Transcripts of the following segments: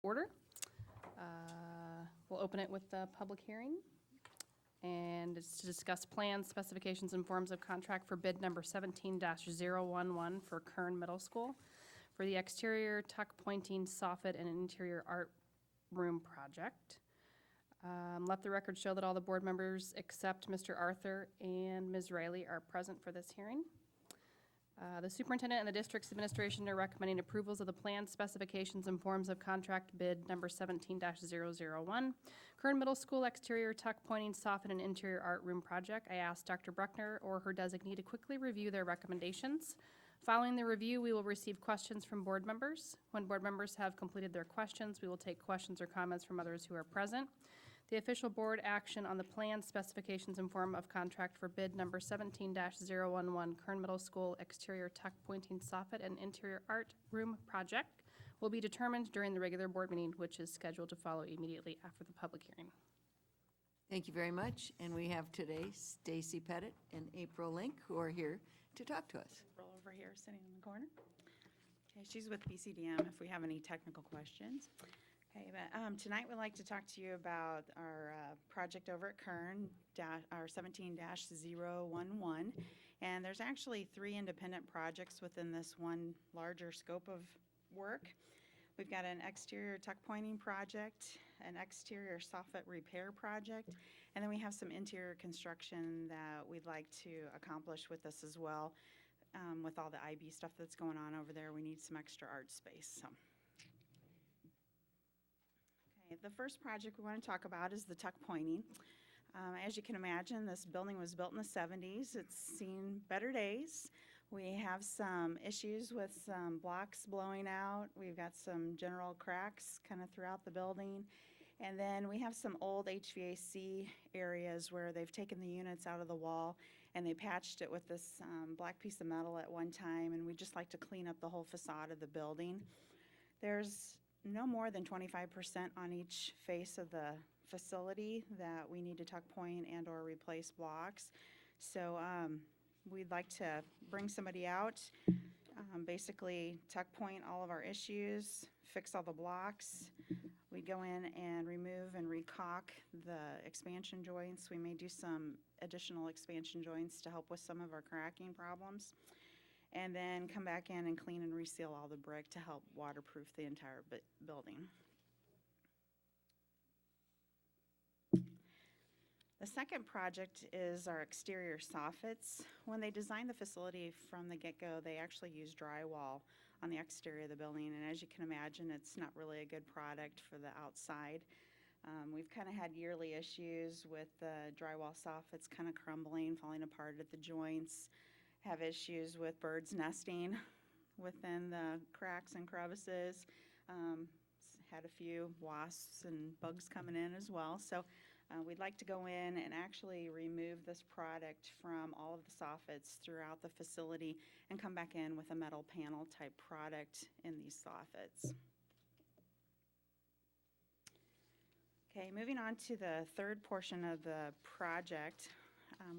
order. We'll open it with the public hearing. And it's to discuss plans, specifications, and forms of contract for bid number 17-011 for Kern Middle School for the exterior tuck pointing soffit and interior art room project. Let the record show that all the board members except Mr. Arthur and Ms. Riley are present for this hearing. The superintendent and the district's administration are recommending approvals of the plans, specifications, and forms of contract bid number 17-001, Kern Middle School exterior tuck pointing soffit and interior art room project. I asked Dr. Bruckner or her designee to quickly review their recommendations. Following the review, we will receive questions from board members. When board members have completed their questions, we will take questions or comments from others who are present. The official board action on the plan, specifications, and form of contract for bid number 17-011 Kern Middle School exterior tuck pointing soffit and interior art room project will be determined during the regular board meeting, which is scheduled to follow immediately after the public hearing. Thank you very much. And we have today Stacy Pettit and April Link, who are here to talk to us. April over here, sitting in the corner. Okay, she's with BCDM if we have any technical questions. Okay, but tonight we'd like to talk to you about our project over at Kern, our 17-011. And there's actually 3 independent projects within this one larger scope of work. We've got an exterior tuck pointing project, an exterior soffit repair project, and then we have some interior construction that we'd like to accomplish with this as well. With all the IB stuff that's going on over there, we need some extra art space. So. The first project we want to talk about is the tuck pointing. As you can imagine, this building was built in the 70s. It's seen better days. We have some issues with some blocks blowing out. We've got some general cracks kind of throughout the building. And then we have some old HVAC areas where they've taken the units out of the wall and they patched it with this black piece of metal at one time, and we'd just like to clean up the whole facade of the building. There's no more than 25% on each face of the facility that we need to tuck point and or replace blocks. So we'd like to bring somebody out, basically tuck point all of our issues, fix all the blocks. We go in and remove and recaulk the expansion joints. We may do some additional expansion joints to help with some of our cracking problems. And then come back in and clean and reseal all the brick to help waterproof the entire building. The second project is our exterior soffits. When they designed the facility from the get-go, they actually used drywall on the exterior of the building, and as you can imagine, it's not really a good product for the outside. We've kind of had yearly issues with the drywall soffits kind of crumbling, falling apart at the joints. Have issues with birds nesting within the cracks and crevices. Had a few wasps and bugs coming in as well. So we'd like to go in and actually remove this product from all of the soffits throughout the facility and come back in with a metal panel type product in these soffits. Okay, moving on to the third portion of the project.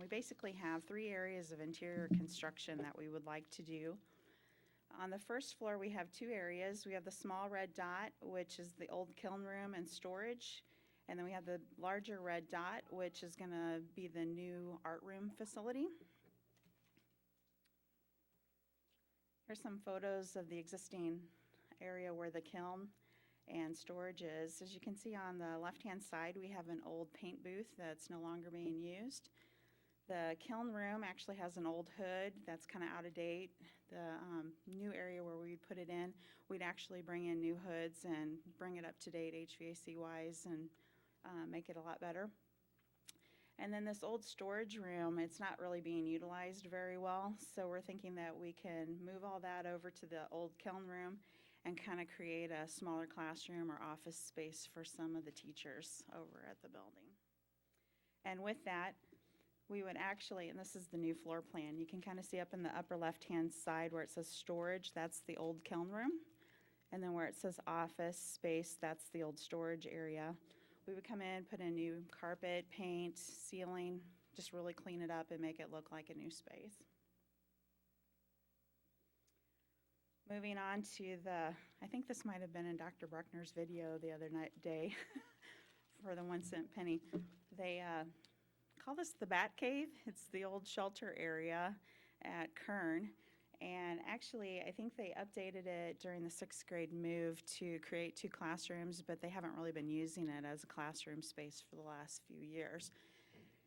We basically have 3 areas of interior construction that we would like to do. On the first floor, we have 2 areas. We have the small red dot, which is the old kiln room and storage. And then we have the larger red dot, which is going to be the new art room facility. Here's some photos of the existing area where the kiln and storage is. As you can see on the left-hand side, we have an old paint booth that's no longer being used. The kiln room actually has an old hood that's kind of out of date. The new area where we'd put it in, we'd actually bring in new hoods and bring it up to date HVAC-wise and make it a lot better. And then this old storage room, it's not really being utilized very well, so we're thinking that we can move all that over to the old kiln room and kind of create a smaller classroom or office space for some of the teachers over at the building. And with that, we would actually, and this is the new floor plan, you can kind of see up in the upper left-hand side where it says storage, that's the old kiln room. And then where it says office space, that's the old storage area. We would come in, put in new carpet, paint, ceiling, just really clean it up and make it look like a new space. Moving on to I think this might have been in Dr. Bruckner's video the other day for the 1 cent penny. They call this the Bat Cave. It's the old shelter area at Kern. And actually, I think they updated it during the 6th grade move to create 2 classrooms, but they haven't really been using it as a classroom space for the last few years.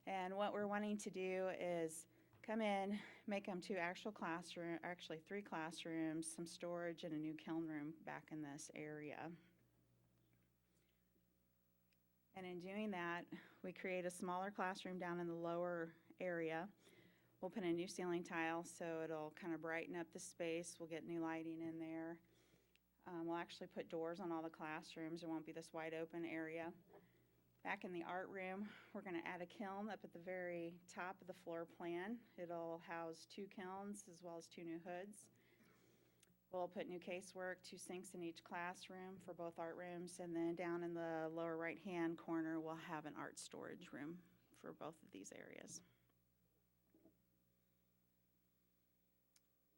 And what we're wanting to do is come in, make them 2 actual classrooms, actually 3 classrooms, some storage, and a new kiln room back in this area. And in doing that, we create a smaller classroom down in the lower area. We'll put a new ceiling tile so it'll kind of brighten up the space. We'll get new lighting in there. We'll actually put doors on all the classrooms. There won't be this wide open area. Back in the art room, we're going to add a kiln up at the very top of the floor plan. It'll house 2 kilns as well as 2 new hoods. We'll put new casework, 2 sinks in each classroom for both art rooms, and then down in the lower right-hand corner, we'll have an art storage room for both of these areas.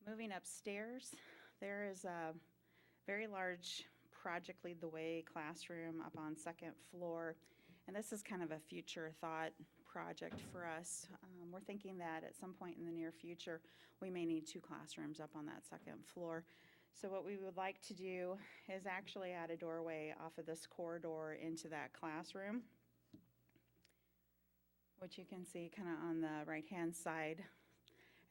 Moving upstairs, there is a very large Project Lead the Way classroom up on 2nd floor. And this is kind of a future thought project for us. We're thinking that at some point in the near future, we may need 2 classrooms up on that 2nd floor. So what we would like to do is actually add a doorway off of this corridor into that classroom, which you can see kind of on the right-hand side.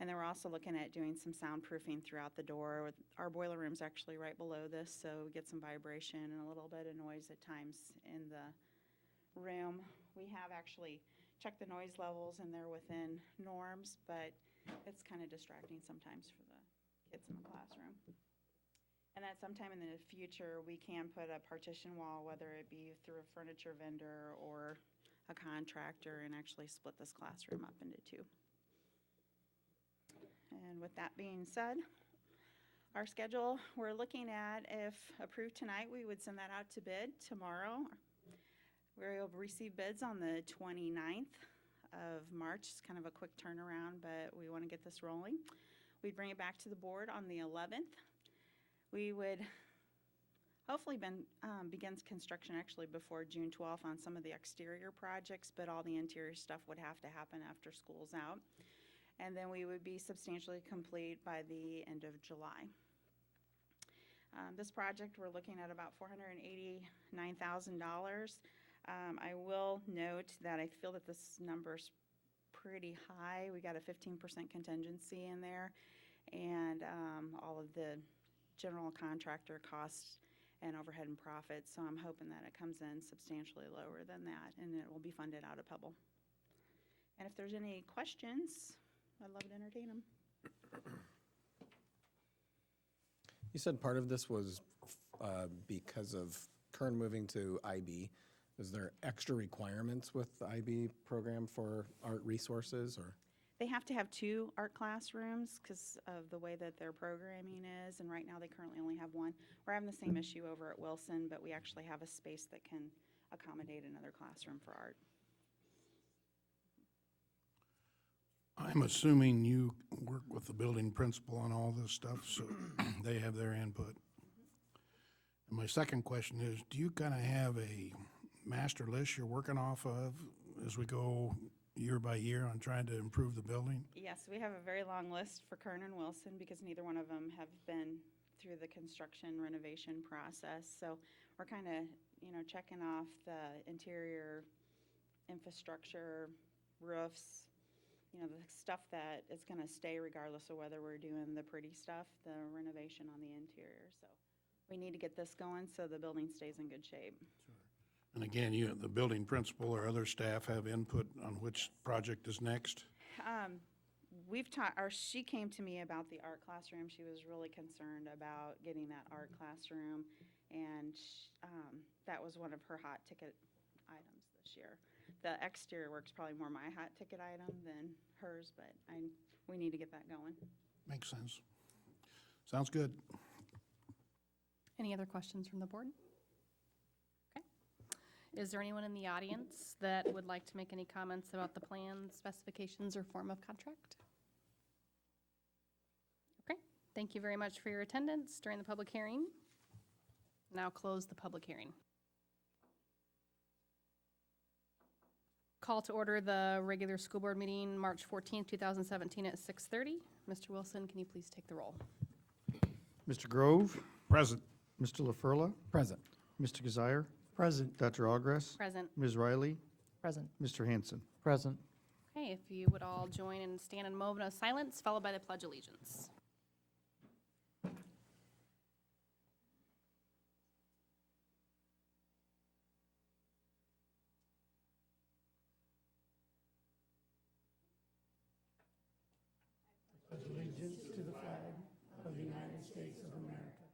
And then we're also looking at doing some soundproofing throughout the door. Our boiler room's actually right below this, so we get some vibration and a little bit of noise at times in the room. We have actually checked the noise levels and they're within norms, but it's kind of distracting sometimes for the kids in the classroom. And that sometime in the future, we can put a partition wall, whether it be through a furniture vendor or a contractor, and actually split this classroom up into 2. And with that being said, our schedule, we're looking at, if approved tonight, we would send that out to bid tomorrow. We'll receive bids on the 29th of March. It's kind of a quick turnaround, but we want to get this rolling. We'd bring it back to the board on the 11th. We would hopefully begin construction actually before June 12th on some of the exterior projects, but all the interior stuff would have to happen after school's out. And then we would be substantially complete by the end of July. This project, we're looking at about $489,000. I will note that I feel that this number's pretty high. We got a 15% contingency in there, and all of the general contractor costs and overhead and profits. So I'm hoping that it comes in substantially lower than that, and it will be funded out of Pebble. And if there's any questions, I'd love to entertain them. You said part of this was because of Kern moving to IB. Is there extra requirements with the IB program for art resources, or? They have to have 2 art classrooms because of the way that their programming is, and right now they currently only have 1. We're having the same issue over at Wilson, but we actually have a space that can accommodate another classroom for art. I'm assuming you work with the building principal on all this stuff, so they have their input. And my second question is, do you kind of have a master list you're working off of as we go year by year on trying to improve the building? Yes, we have a very long list for Kern and Wilson because neither one of them have been through the construction renovation process. So we're kind of, checking off the interior infrastructure, roofs, the stuff that is going to stay regardless of whether we're doing the pretty stuff, the renovation on the interior. So we need to get this going so the building stays in good shape. And again, the building principal or other staff have input on which project is next? She came to me about the art classroom. She was really concerned about getting that art classroom, and that was one of her hot ticket items this year. The exterior work's probably more my hot ticket item than hers, but we need to get that going. Makes sense. Sounds good. Any other questions from the board? Okay. Is there anyone in the audience that would like to make any comments about the plan, specifications, or form of contract? Okay. Thank you very much for your attendance during the public hearing. Now close the public hearing. Call to order the regular school board meeting, March 14th, 2017 at 6:30. Mr. Wilson, can you please take the roll? Mr. Grove, Present. Mr. LaFurla, Present. Mr. Kazire, Present. Dr. Ogres, Present. Ms. Riley, Present. Mr. Hanson. Present. Okay, if you would all join and stand in a moment of silence, followed by the Pledge of Allegiance. Allegiance to the flag of the United States of America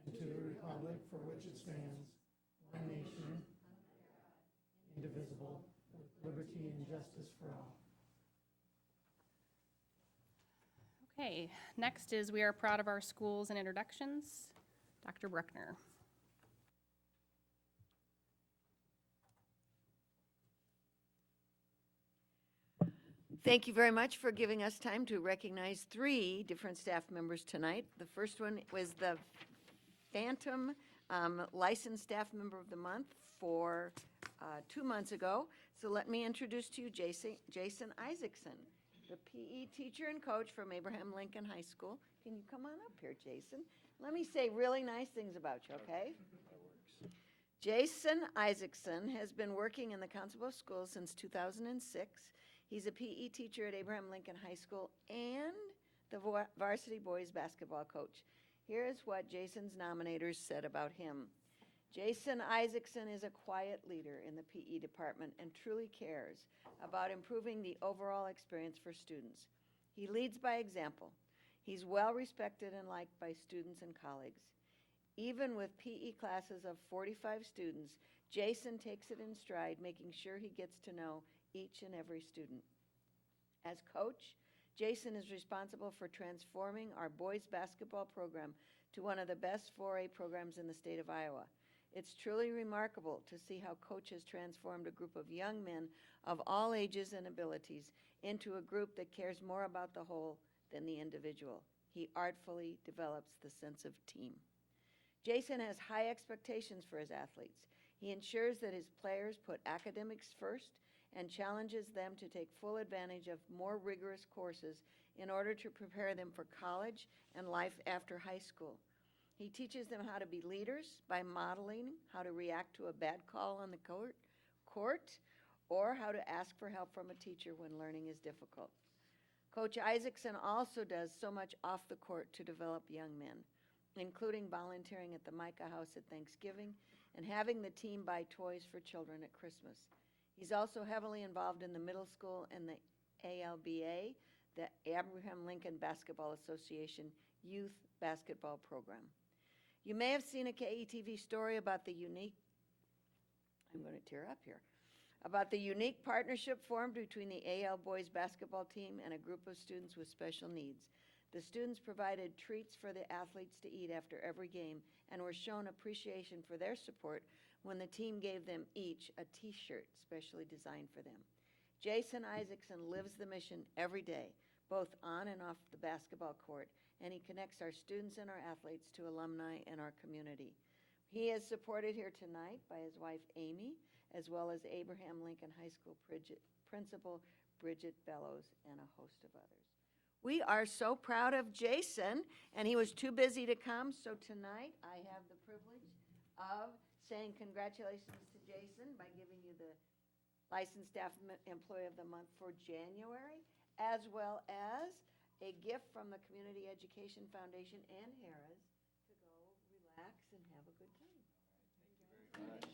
and to the republic for which it stands, one nation, indivisible, with liberty and justice for all. Okay, next is we are proud of our schools and introductions. Dr. Bruckner. Thank you very much for giving us time to recognize 3 different staff members tonight. The first one was the Phantom Licensed Staff Member of the Month for 2 months ago. So let me introduce to you Jason Isaacson, the PE teacher and coach from Abraham Lincoln High School. Can you come on up here, Jason? Let me say really nice things about you, okay? Jason Isaacson has been working in the Council of Schools since 2006. He's a PE teacher at Abraham Lincoln High School and the varsity boys basketball coach. Here is what Jason's nominators said about him. Jason Isaacson is a quiet leader in the PE department and truly cares about improving the overall experience for students. He leads by example. He's well respected and liked by students and colleagues. Even with PE classes of 45 students, Jason takes it in stride, making sure he gets to know each and every student. As coach, Jason is responsible for transforming our boys basketball program to one of the best 4A programs in the state of Iowa. It's truly remarkable to see how coach has transformed a group of young men of all ages and abilities into a group that cares more about the whole than the individual. He artfully develops the sense of team. Jason has high expectations for his athletes. He ensures that his players put academics first and challenges them to take full advantage of more rigorous courses in order to prepare them for college and life after high school. He teaches them how to be leaders by modeling how to react to a bad call on the court or how to ask for help from a teacher when learning is difficult. Coach Isaacson also does so much off the court to develop young men, including volunteering at the Micah House at Thanksgiving and having the team buy toys for children at Christmas. He's also heavily involved in the middle school and the ALBA, the Abraham Lincoln Basketball Association Youth Basketball Program. You may have seen a KETV story about the unique, I'm going to tear up here, about the unique partnership formed between the AL boys basketball team and a group of students with special needs. The students provided treats for the athletes to eat after every game and were shown appreciation for their support when the team gave them each a t-shirt specially designed for them. Jason Isaacson lives the mission every day, both on and off the basketball court, and he connects our students and our athletes to alumni and our community. He is supported here tonight by his wife Amy, as well as Abraham Lincoln High School Principal Bridget Bellows and a host of others. We are so proud of Jason, and he was too busy to come, so tonight I have the privilege of saying congratulations to Jason by giving you the Licensed Staff Employee of the Month for January, as well as a gift from the Community Education Foundation and Harrah's to go relax and have a good time. Thank you very much.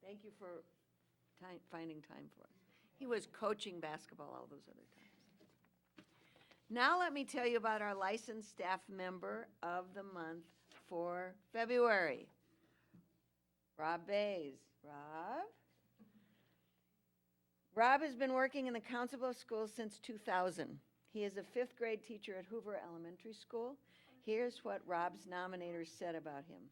Thank you for finding time for us. He was coaching basketball all those other times. Now let me tell you about our licensed staff member of the month for February. Rob Bays. Rob has been working in the Council of Schools since 2000. He is a 5th grade teacher at Hoover Elementary School. Here's what Rob's nominators said about him.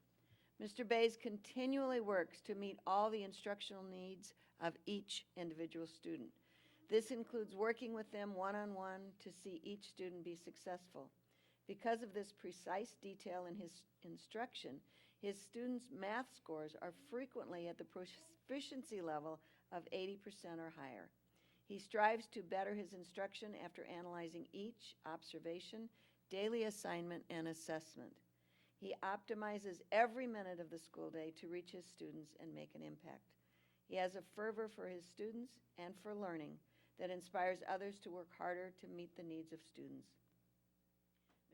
Mr. Bays continually works to meet all the instructional needs of each individual student. This includes working with them one-on-one to see each student be successful. Because of this precise detail in his instruction, his students' math scores are frequently at the proficiency level of 80% or higher. He strives to better his instruction after analyzing each observation, daily assignment, and assessment. He optimizes every minute of the school day to reach his students and make an impact. He has a fervor for his students and for learning that inspires others to work harder to meet the needs of students.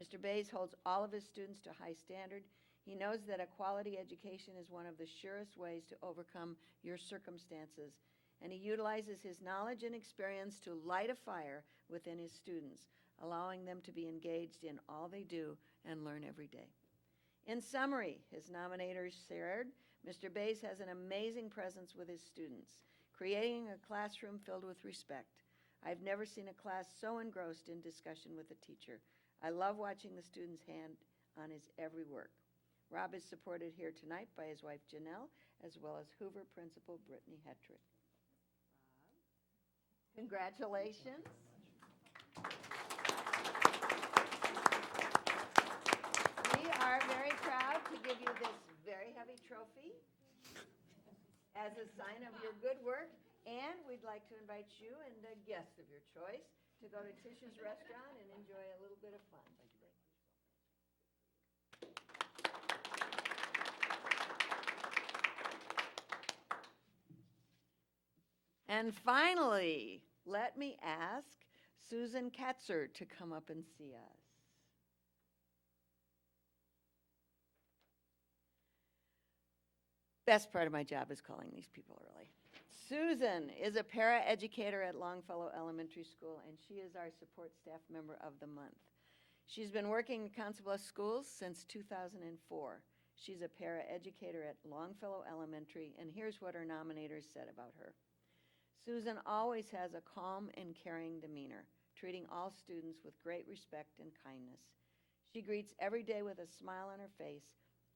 Mr. Bays holds all of his students to a high standard. He knows that a quality education is one of the surest ways to overcome your circumstances, and he utilizes his knowledge and experience to light a fire within his students, allowing them to be engaged in all they do and learn every day. In summary, his nominators shared, Mr. Bays has an amazing presence with his students, creating a classroom filled with respect. I've never seen a class so engrossed in discussion with a teacher. I love watching the students' hand on his every work. Rob is supported here tonight by his wife Janelle, as well as Hoover Principal Brittany Hetrick. Rob, congratulations. We are very proud to give you this very heavy trophy as a sign of your good work, and we'd like to invite you and a guest of your choice to go to Tish's Restaurant and enjoy a little bit of fun. And finally, let me ask Susan Katzer to come up and see us. Best part of my job is calling these people early. Susan is a para-educator at Longfellow Elementary School, and she is our support staff member of the month. She's been working in Council Bluffs Schools since 2004. She's a para-educator at Longfellow Elementary, and here's what her nominators said about her. Susan always has a calm and caring demeanor, treating all students with great respect and kindness. She greets every day with a smile on her face,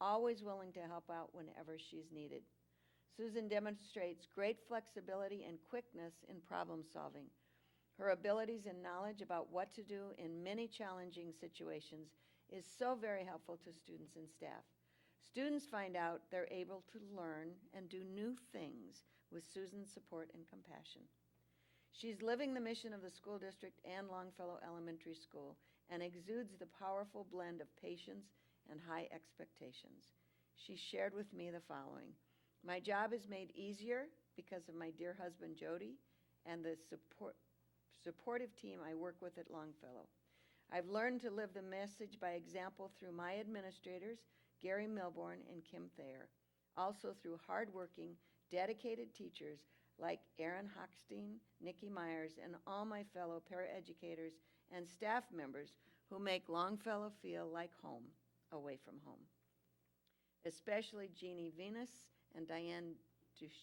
always willing to help out whenever she's needed. Susan demonstrates great flexibility and quickness in problem solving. Her abilities and knowledge about what to do in many challenging situations is so very helpful to students and staff. Students find out they're able to learn and do new things with Susan's support and compassion. She's living the mission of the school district and Longfellow Elementary School and exudes the powerful blend of patience and high expectations. She shared with me the following. My job is made easier because of my dear husband, Jody, and the supportive team I work with at Longfellow. I've learned to live the message by example through my administrators, Gary Milborn and Kim Thayer. Also through hardworking, dedicated teachers like Erin Hochstein, Nikki Myers, and all my fellow paraeducators and staff members who make Longfellow feel like home, away from home. Especially Jeannie Venus and Diane Dushanic.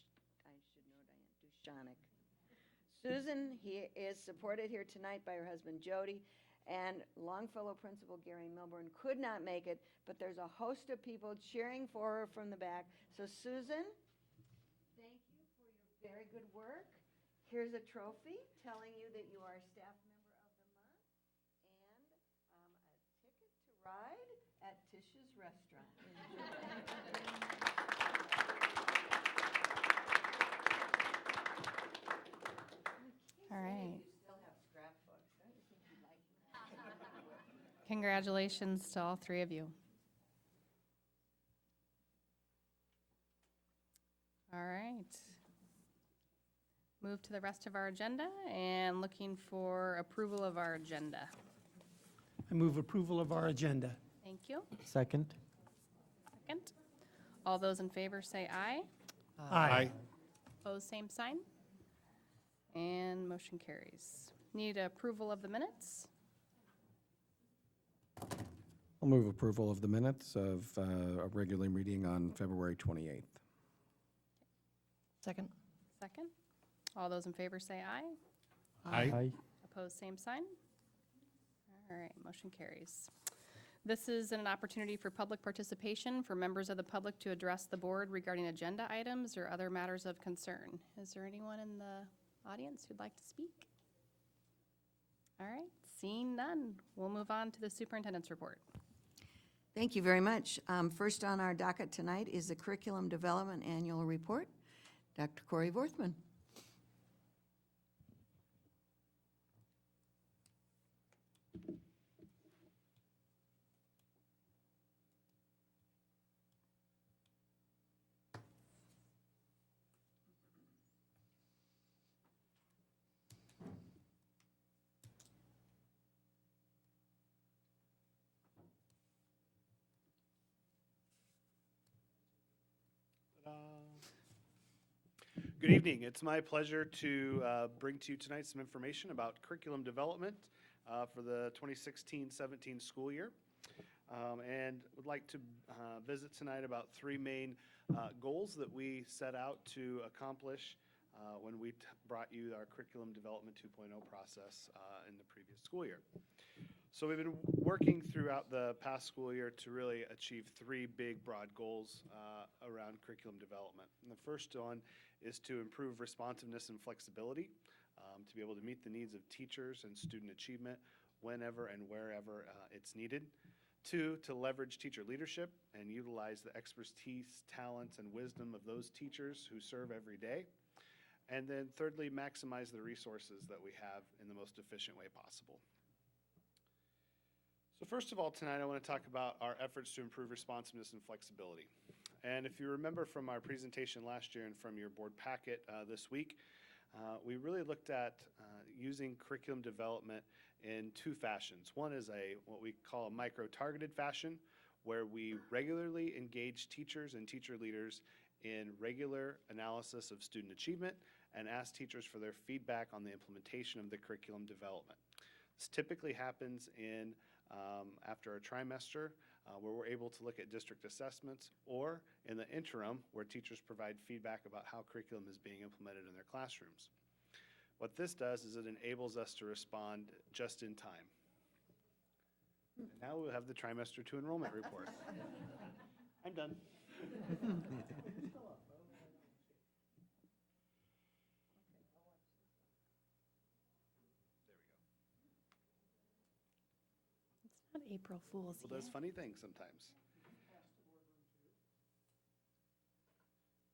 Susan is supported here tonight by her husband Jody, and Longfellow Principal Gary Milburn could not make it, but there's a host of people cheering for her from the back. So Susan, thank you for your very good work. Here's a trophy telling you that you are a staff member of the month, and a ticket to ride at Tish's Restaurant. All right. You still have scrapbooks. Don't you think you'd like it? Congratulations to all three of you. All right. Move to the rest of our agenda and looking for approval of our agenda. I move approval of our agenda. Thank you. Second. Second. All those in favor say aye. Aye. Opposed, same sign. And motion carries. Need approval of the minutes? I'll move approval of the minutes of a regular meeting on February 28th. Second. Second. All those in favor say aye. Aye. Opposed, same sign. All right, motion carries. This is an opportunity for public participation for members of the public to address the board regarding agenda items or other matters of concern. Is there anyone in the audience who'd like to speak? All right, seeing none, we'll move on to the superintendent's report. Thank you very much. First on our docket tonight is the Curriculum Development Annual Report. Dr. Corey Vorthman. Good evening. It's my pleasure to bring to you tonight some information about curriculum development for the 2016-17 school year. And would like to visit tonight about three main goals that we set out to accomplish when we brought you our Curriculum Development 2.0 process in the previous school year. So we've been working throughout the past school year to really achieve three big, broad goals around curriculum development. And the first one is to improve responsiveness and flexibility, to be able to meet the needs of teachers and student achievement whenever and wherever it's needed. Two, to leverage teacher leadership and utilize the expertise, talents, and wisdom of those teachers who serve every day. And then thirdly, maximize the resources that we have in the most efficient way possible. So first of all, tonight I want to talk about our efforts to improve responsiveness and flexibility. And if you remember from our presentation last year and from your board packet this week, we really looked at using curriculum development in two fashions. One is what we call a micro-targeted fashion, where we regularly engage teachers and teacher leaders in regular analysis of student achievement and ask teachers for their feedback on the implementation of the curriculum development. This typically happens in after a trimester where we're able to look at district assessments, or in the interim where teachers provide feedback about how curriculum is being implemented in their classrooms. What this does is it enables us to respond just in time. And now we'll have the trimester 2 enrollment report. I'm done. It's not April Fool's Well, does yet. funny things sometimes.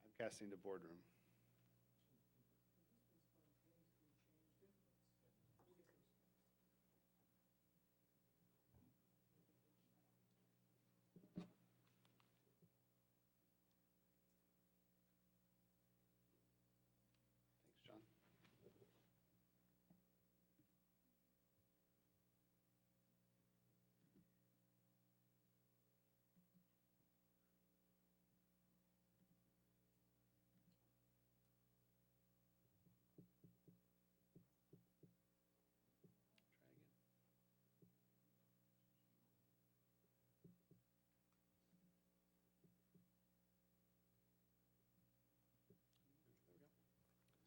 I'm casting to boardroom. Thanks, John.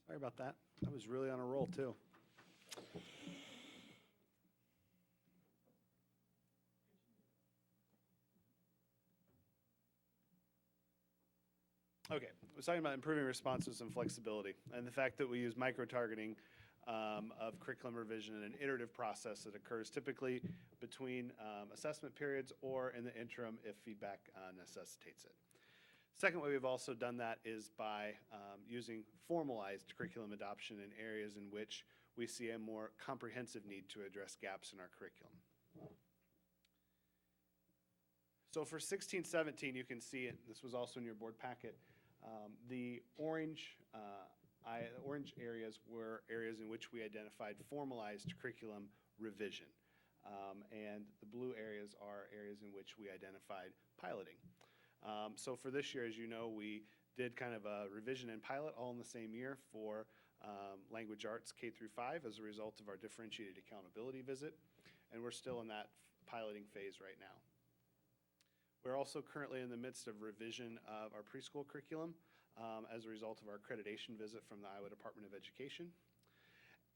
Sorry about that. I was really on a roll, too. Okay, I was talking about improving responsiveness and flexibility, and the fact that we use micro-targeting of curriculum revision in an iterative process that occurs typically between assessment periods or in the interim if feedback necessitates it. Second way we've also done that is by using formalized curriculum adoption in areas in which we see a more comprehensive need to address gaps in our curriculum. So for 16-17, you can see it, this was also in your board packet, the orange areas were areas in which we identified formalized curriculum revision. And the blue areas are areas in which we identified piloting. So for this year, as you know, we did kind of a revision and pilot all in the same year for language arts K through 5 as a result of our differentiated accountability visit. And we're still in that piloting phase right now. We're also currently in the midst of revision of our preschool curriculum as a result of our accreditation visit from the Iowa Department of Education.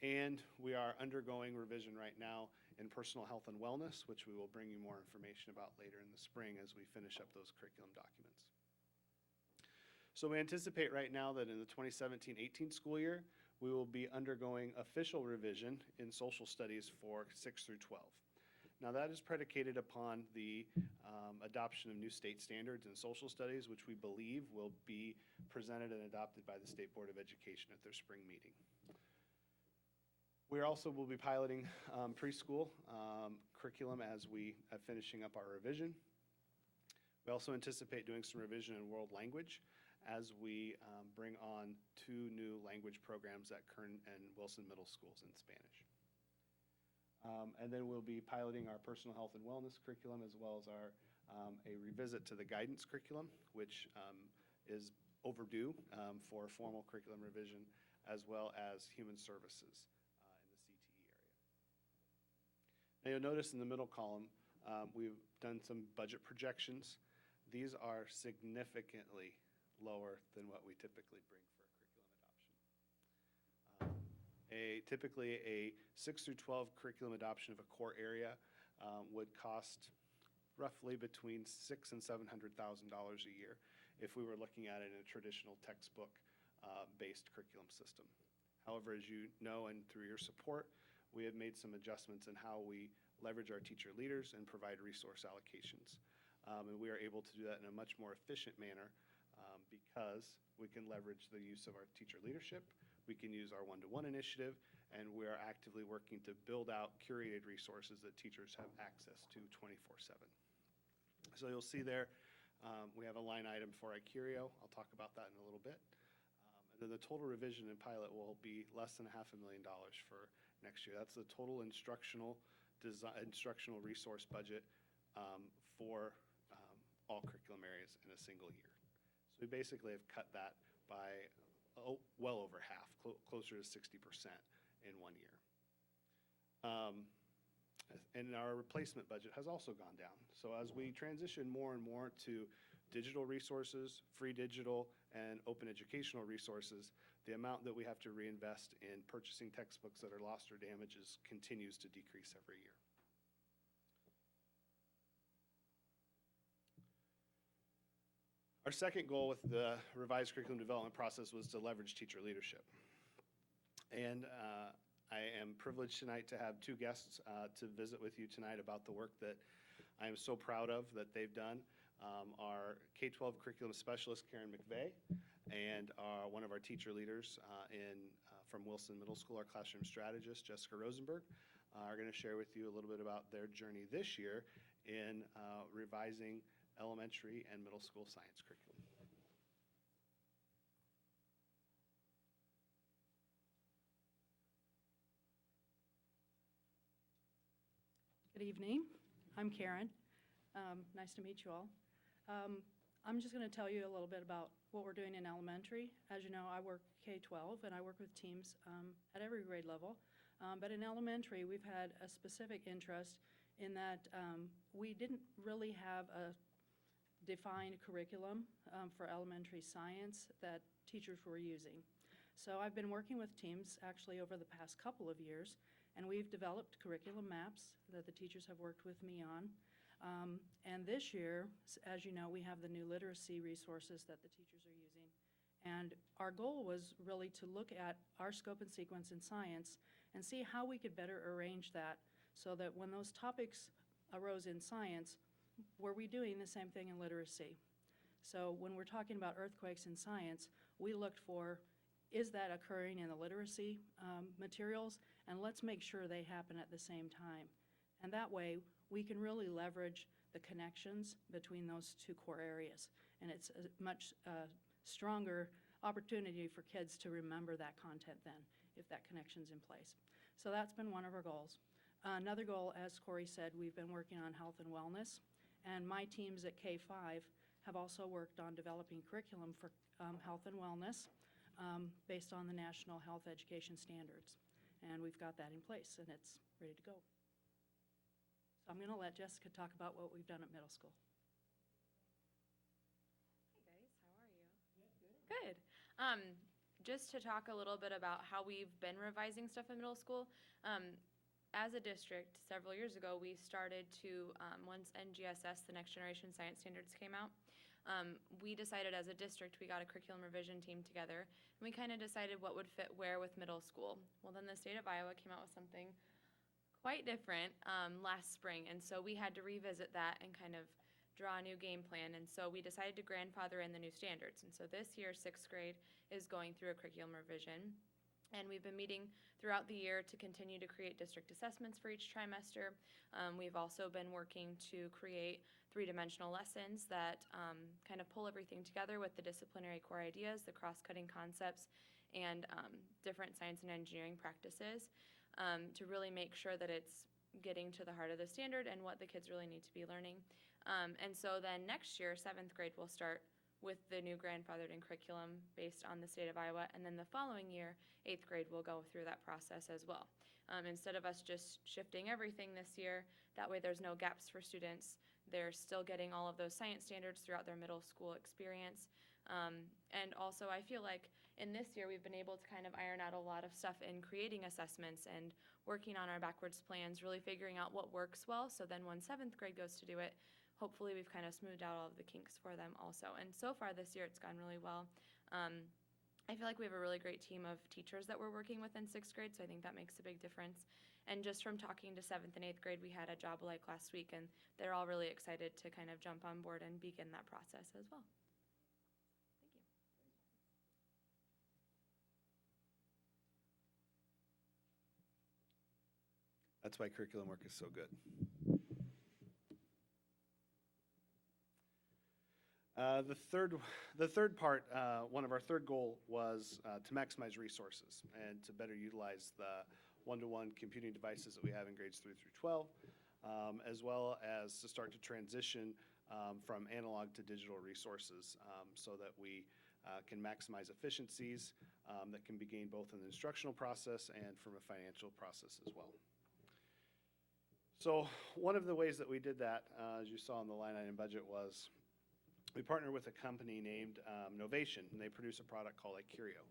And we are undergoing revision right now in personal health and wellness, which we will bring you more information about later in the spring as we finish up those curriculum documents. So we anticipate right now that in the 2017-18 school year, we will be undergoing official revision in social studies for 6 through 12. Now, that is predicated upon the adoption of new state standards in social studies, which we believe will be presented and adopted by the State Board of Education at their spring meeting. We also will be piloting preschool curriculum as we are finishing up our revision. We also anticipate doing some revision in world language as we bring on 2 new language programs at Kern and Wilson Middle Schools in Spanish. And then we'll be piloting our personal health and wellness curriculum as well as our a revisit to the guidance curriculum, which is overdue for formal curriculum revision, as well as human services in the CTE area. Now you'll notice in the middle column, we've done some budget projections. These are significantly lower than what we typically bring for curriculum adoption. Typically a 6 through 12 curriculum adoption of a core area would cost roughly between $600,000 and $700,000 a year if we were looking at it in a traditional textbook based curriculum system. However, as you know, and through your support, we have made some adjustments in how we leverage our teacher leaders and provide resource allocations. And we are able to do that in a much more efficient manner because we can leverage the use of our teacher leadership, we can use our one-to-one initiative, and we are actively working to build out curated resources that teachers have access to 24/7. So you'll see there, we have a line item for iCurio. I'll talk about that in a little bit. And then the total revision and pilot will be less than $500,000 for next year. That's the total instructional resource budget for all curriculum areas in a single year. So we basically have cut that by well over half, closer to 60% in 1 year. And our replacement budget has also gone down. So as we transition more and more to digital resources, free digital, and open educational resources, the amount that we have to reinvest in purchasing textbooks that are lost or damaged continues to decrease every year. Our second goal with the revised curriculum development process was to leverage teacher leadership. And I am privileged tonight to have 2 guests to visit with you tonight about the work that I am so proud of that they've done. Our K-12 curriculum specialist, Karen McVeigh, and one of our teacher leaders from Wilson Middle School, our classroom strategist, Jessica Rosenberg, are going to share with you a little bit about their journey this year in revising elementary and middle school science curriculum. Good evening. I'm Karen. Nice to meet you all. I'm just going to tell you a little bit about what we're doing in elementary. As you know, I work K-12 and I work with teams at every grade level. But in elementary, we've had a specific interest in that we didn't really have a defined curriculum for elementary science that teachers were using. So I've been working with teams actually over the past couple of years, and we've developed curriculum maps that the teachers have worked with me on. And this year, as you know, we have the new literacy resources that the teachers are using. And our goal was really to look at our scope and sequence in science and see how we could better arrange that so that when those topics arose in science, were we doing the same thing in literacy? So when we're talking about earthquakes in science, we looked for, is that occurring in the literacy materials? And let's make sure they happen at the same time. And that way, we can really leverage the connections between those 2 core areas. And it's a much stronger opportunity for kids to remember that content then, if that connection's in place. So that's been one of our goals. Another goal, as Corey said, we've been working on health and wellness. And my teams at K-5 have also worked on developing curriculum for health and wellness based on the National Health Education Standards. And we've got that in place, and it's ready to go. So I'm going to let Jessica talk about what we've done at middle school. Hey guys, how are you? Good. Just to talk a little bit about how we've been revising stuff in middle school. as a district, several years ago, we started to, once NGSS, the Next Generation Science Standards, came out, we decided as a district, we got a curriculum revision team together, and we kind of decided what would fit where with middle school. Well, then the state of Iowa came out with something quite different last spring, and so we had to revisit that and kind of draw a new game plan, and so we decided to grandfather in the new standards. And so this year, 6th grade is going through a curriculum revision, and we've been meeting throughout the year to continue to create district assessments for each trimester. We've also been working to create three-dimensional lessons that kind of pull everything together with the disciplinary core ideas, the cross-cutting concepts, and different science and engineering practices to really make sure that it's getting to the heart of the standard and what the kids really need to be learning. And so then next year, 7th grade will start with the new grandfathered in curriculum based on the state of Iowa, and then the following year, 8th grade will go through that process as well. Instead of us just shifting everything this year, that way there's no gaps for students. They're still getting all of those science standards throughout their middle school experience. And also I feel like in this year, we've been able to kind of iron out a lot of stuff in creating assessments and working on our backwards plans, really figuring out what works well, so then when 7th grade goes to do it, hopefully we've kind of smoothed out all of the kinks for them also. And so far this year, it's gone really well. I feel like we have a really great team of teachers that we're working with in 6th grade, so I think that makes a big difference. And just from talking to 7th and 8th grade, we had a job alike last week, and they're all really excited to kind of jump on board and begin that process as well. Thank you. That's why curriculum work is so good. The third part, one of our third goal was to maximize resources and to better utilize the one-to-one computing devices that we have in grades 3 through 12, as well as to start to transition from analog to digital resources so that we can maximize efficiencies that can be gained both in the instructional process and from a financial process as well. So one of the ways that we did that, as you saw in the line item budget, was we partnered with a company named Novation, and they produce a product called Icurio.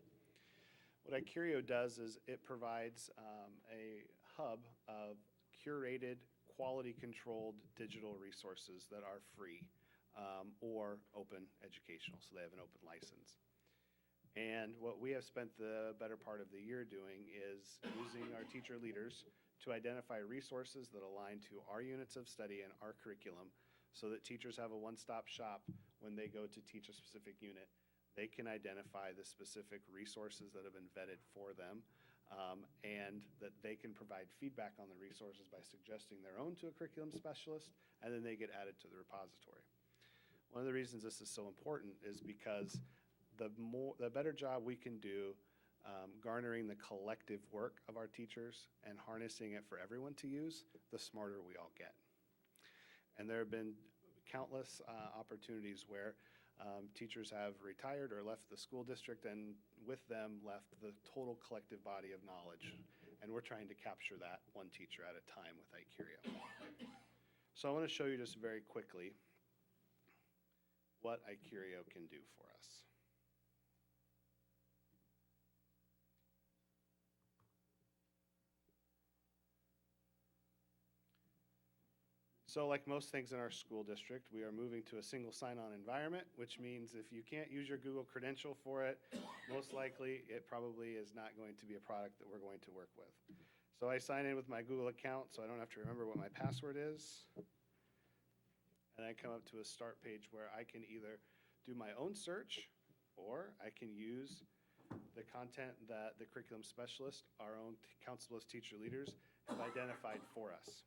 What Icurio does is it provides a hub of curated, quality-controlled digital resources that are free or open educational, so they have an open license. And what we have spent the better part of the year doing is using our teacher leaders to identify resources that align to our units of study and our curriculum so that teachers have a one-stop shop when they go to teach a specific unit. They can identify the specific resources that have been vetted for them and that they can provide feedback on the resources by suggesting their own to a curriculum specialist, and then they get added to the repository. One of the reasons this is so important is because the better job we can do garnering the collective work of our teachers and harnessing it for everyone to use, the smarter we all get. And there have been countless opportunities where teachers have retired or left the school district, and with them left the total collective body of knowledge. And we're trying to capture that one teacher at a time with Icurio. So I want to show you just very quickly what Icurio can do for us. So like most things in our school district, we are moving to a single sign-on environment, which means if you can't use your Google credential for it, most likely it probably is not going to be a product that we're going to work with. So I sign in with my Google account so I don't have to remember what my password is. And I come up to a start page where I can either do my own search or I can use the content that the curriculum specialist, our own council as teacher leaders, have identified for us.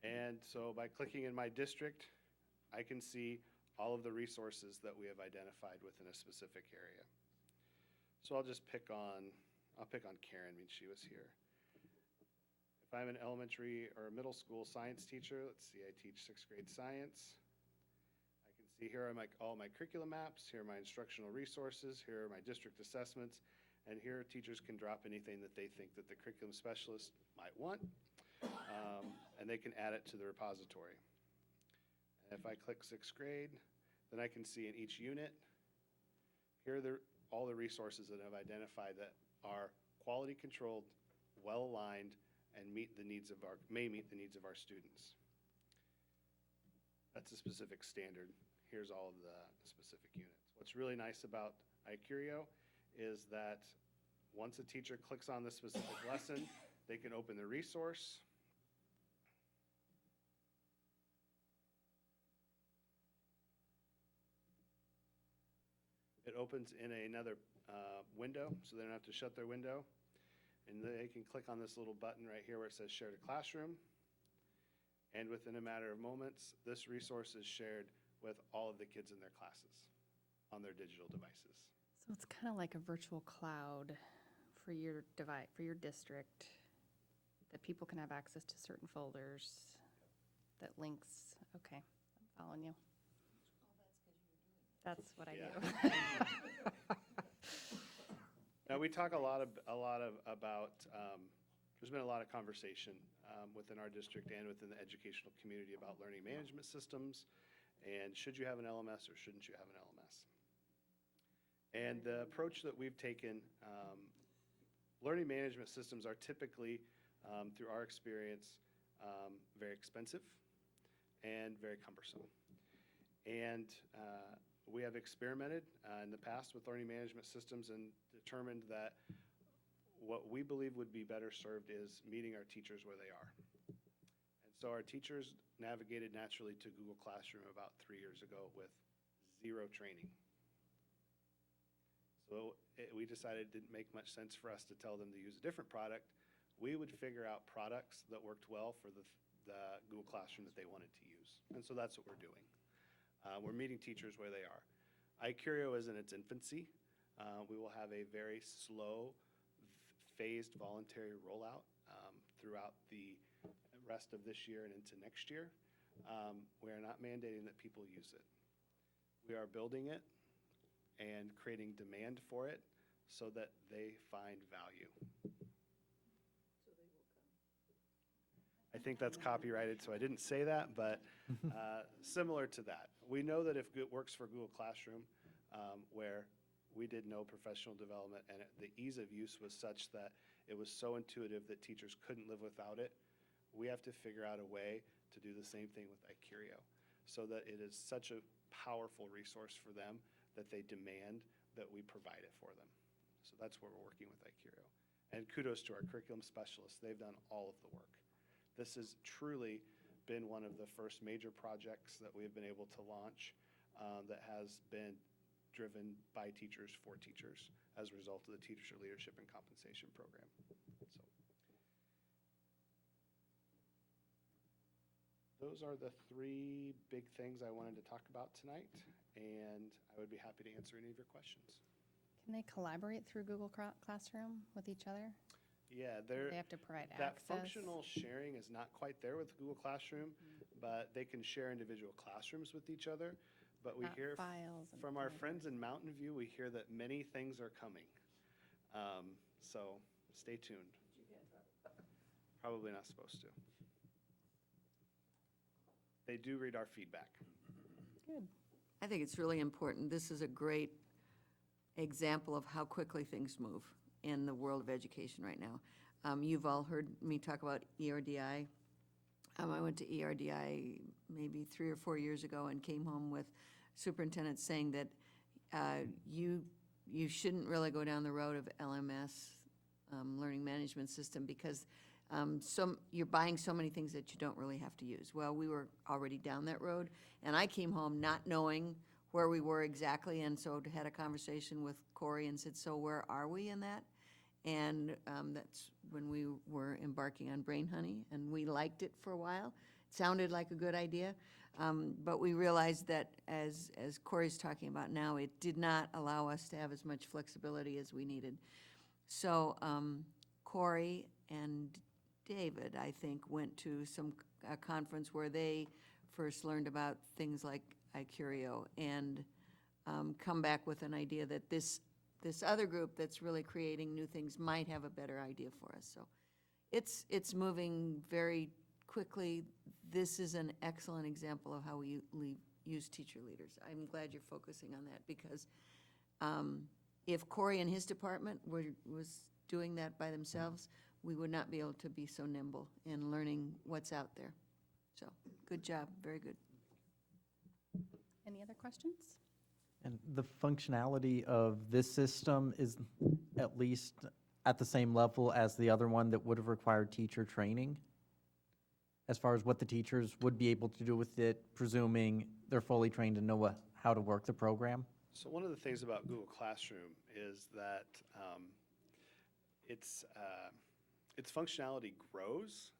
And so by clicking in my district, I can see all of the resources that we have identified within a specific area. So I'll pick on Karen, I mean, she was here. If I'm an elementary or a middle school science teacher, let's see, I teach 6th grade science. I can see here are all my curriculum maps, here are my instructional resources, here are my district assessments, and here teachers can drop anything that they think that the curriculum specialist might want. And they can add it to the repository. And if I click 6th grade, then I can see in each unit, here are all the resources that I've identified that are quality controlled, well-aligned, and may meet the needs of our students. That's a specific standard. Here's all of the specific units. What's really nice about iCurio is that once a teacher clicks on the specific lesson, they can open the resource. It opens in another window, so they don't have to shut their window. And they can click on this little button right here where it says Share to Classroom. And within a matter of moments, this resource is shared with all of the kids in their classes on their digital devices. So it's kind of like a virtual cloud for your device, for your district, that people can have access to certain folders, that links. Okay, I'm following you. That's what I do. Now, we talk a lot about, there's been a lot of conversation within our district and within the educational community about learning management systems, and should you have an LMS or shouldn't you have an LMS? And the approach that we've taken, learning management systems are typically, through our experience, very expensive and very cumbersome. And we have experimented in the past with learning management systems and determined that what we believe would be better served is meeting our teachers where they are. And so our teachers navigated naturally to Google Classroom about 3 years ago with 0 training. So we decided it didn't make much sense for us to tell them to use a different product. We would figure out products that worked well for the Google Classroom that they wanted to use. And so that's what we're doing. We're meeting teachers where they are. iCurio is in its infancy. We will have a very slow, phased voluntary rollout throughout the rest of this year and into next year. We are not mandating that people use it. We are building it and creating demand for it so that they find value. I think that's copyrighted, so I didn't say that, but similar to that. We know that if it works for Google Classroom, where we did no professional development and the ease of use was such that it was so intuitive that teachers couldn't live without it, we have to figure out a way to do the same thing with iCurio so that it is such a powerful resource for them that they demand that we provide it for them. So that's where we're working with iCurio. And kudos to our curriculum specialists. They've done all of the work. This has truly been one of the first major projects that we have been able to launch that has been driven by teachers for teachers as a result of the Teacher Leadership and Compensation Program. So those are the 3 big things I wanted to talk about tonight, and I would be happy to answer any of your questions. Can they collaborate through Google Classroom with each other? Yeah, They have to provide that access. functional sharing is not quite there with Google Classroom, but they can share individual classrooms with each other. But we Not hear files and from our folders. friends in Mountain View, we hear that many things are coming. So stay tuned. Probably not supposed to. They do read our feedback. Good. I think it's really important. This is a great example of how quickly things move in the world of education right now. You've all heard me talk about ERDI. I went to ERDI maybe 3 or 4 years ago and came home with superintendents saying that you shouldn't really go down the road of LMS, learning management system, because you're buying so many things that you don't really have to use. Well, we were already down that road, and I came home not knowing where we were exactly, and so had a conversation with Corey and said, so where are we in that? And that's when we were embarking on Brain Honey, and we liked it for a while. It sounded like a good idea, but we realized that as Corey's talking about now, it did not allow us to have as much flexibility as we needed. So Corey and David, I think, went to a conference where they first learned about things like iCurio and come back with an idea that this other group that's really creating new things might have a better idea for us. So it's moving very quickly. This is an excellent example of how we use teacher leaders. I'm glad you're focusing on that, because if Corey and his department was doing that by themselves, we would not be able to be so nimble in learning what's out there. So, good job, very good. Any other questions? And the functionality of this system is at least at the same level as the other one that would have required teacher training? As far as what the teachers would be able to do with it, presuming they're fully trained and know how to work the program? So one of the things about Google Classroom is that its functionality grows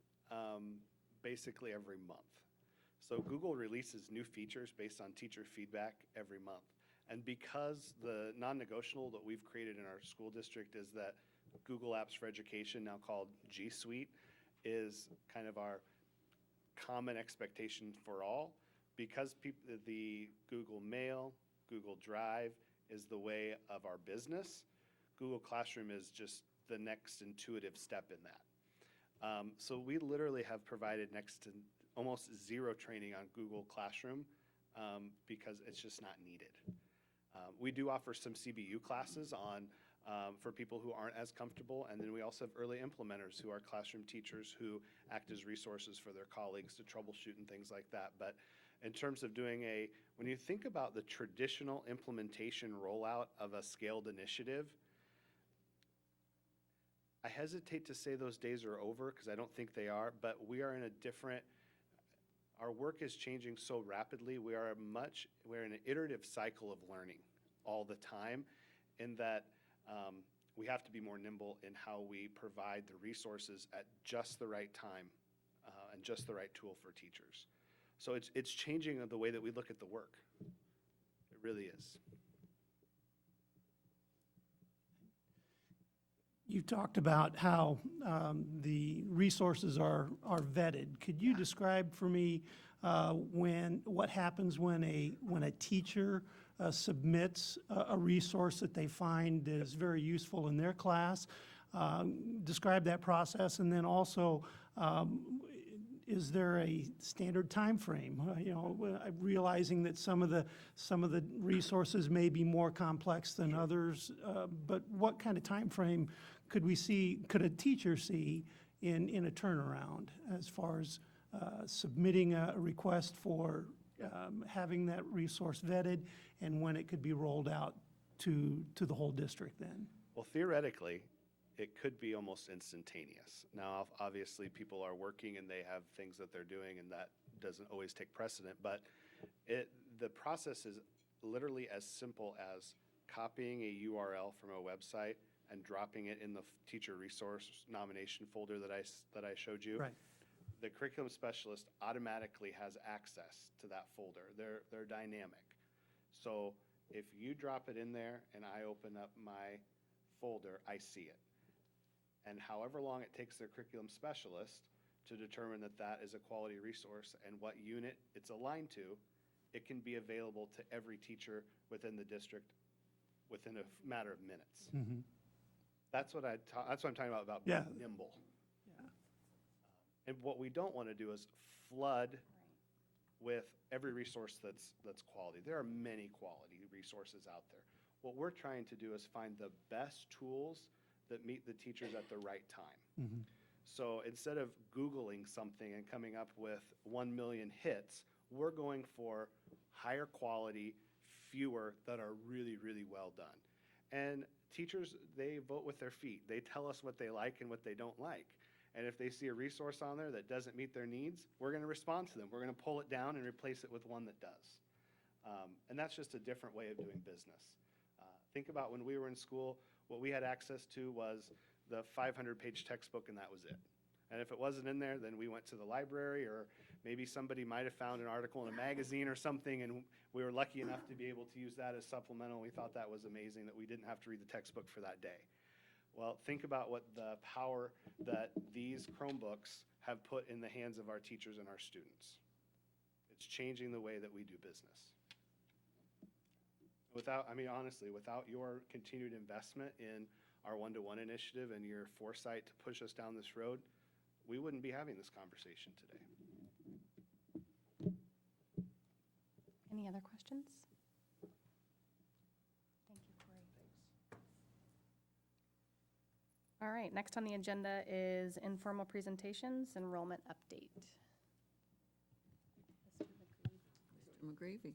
basically every month. So Google releases new features based on teacher feedback every month. And because the non-negotiable that we've created in our school district is that Google Apps for Education, now called G Suite, is kind of our common expectation for all. Because the Google Mail, Google Drive is the way of our business, Google Classroom is just the next intuitive step in that. So we literally have provided next to almost zero training on Google Classroom because it's just not needed. We do offer some CBU classes on for people who aren't as comfortable, and then we also have early implementers who are classroom teachers who act as resources for their colleagues to troubleshoot and things like that. But in terms of doing when you think about the traditional implementation rollout of a scaled initiative, I hesitate to say those days are over because I don't think they are, but we are in a different, our work is changing so rapidly. We're in an iterative cycle of learning all the time, in that we have to be more nimble in how we provide the resources at just the right time and just the right tool for teachers. So it's changing the way that we look at the work. It really is. You talked about how the resources are vetted. Could you describe for me what happens when a teacher submits a resource that they find is very useful in their class? Describe that process, and then also, is there a standard time frame? Realizing that some of the resources may be more complex than others, but what kind of time frame could a teacher see in a turnaround as far as submitting a request for having that resource vetted, and when it could be rolled out to the whole district then? Well, theoretically, it could be almost instantaneous. Now, obviously, people are working and they have things that they're doing, and that doesn't always take precedent, but the process is literally as simple as copying a URL from a website and dropping it in the teacher resource nomination folder that I showed you. Right. The curriculum specialist automatically has access to that folder. They're dynamic. So if you drop it in there and I open up my folder, I see it. And however long it takes their curriculum specialist to determine that that is a quality resource and what unit it's aligned to, it can be available to every teacher within the district within a matter of minutes. Mm-hmm. That's what I'm talking about Yeah. being nimble. Yeah. And what we don't want to do is flood with every resource that's quality. There are many quality resources out there. What we're trying to do is find the best tools that meet the teachers at the right time. Mm-hmm. So instead of Googling something and coming up with 1 million hits, we're going for higher quality, fewer that are really, really well done. And teachers, they vote with their feet. They tell us what they like and what they don't like. And if they see a resource on there that doesn't meet their needs, we're going to respond to them. We're going to pull it down and replace it with one that does. And that's just a different way of doing business. Think about when we were in school, what we had access to was the 500-page textbook, and that was it. And if it wasn't in there, then we went to the library, or maybe somebody might have found an article in a magazine or something, and we were lucky enough to be able to use that as supplemental. We thought that was amazing that we didn't have to read the textbook for that day. Well, think about what the power that these Chromebooks have put in the hands of our teachers and our students. It's changing the way that we do business. Honestly, without your continued investment in our one-to-one initiative and your foresight to push us down this road, we wouldn't be having this conversation today. Any other questions? Thank you, Corey. All right, next on the agenda is informal presentations, enrollment update. Mr. McGreevy.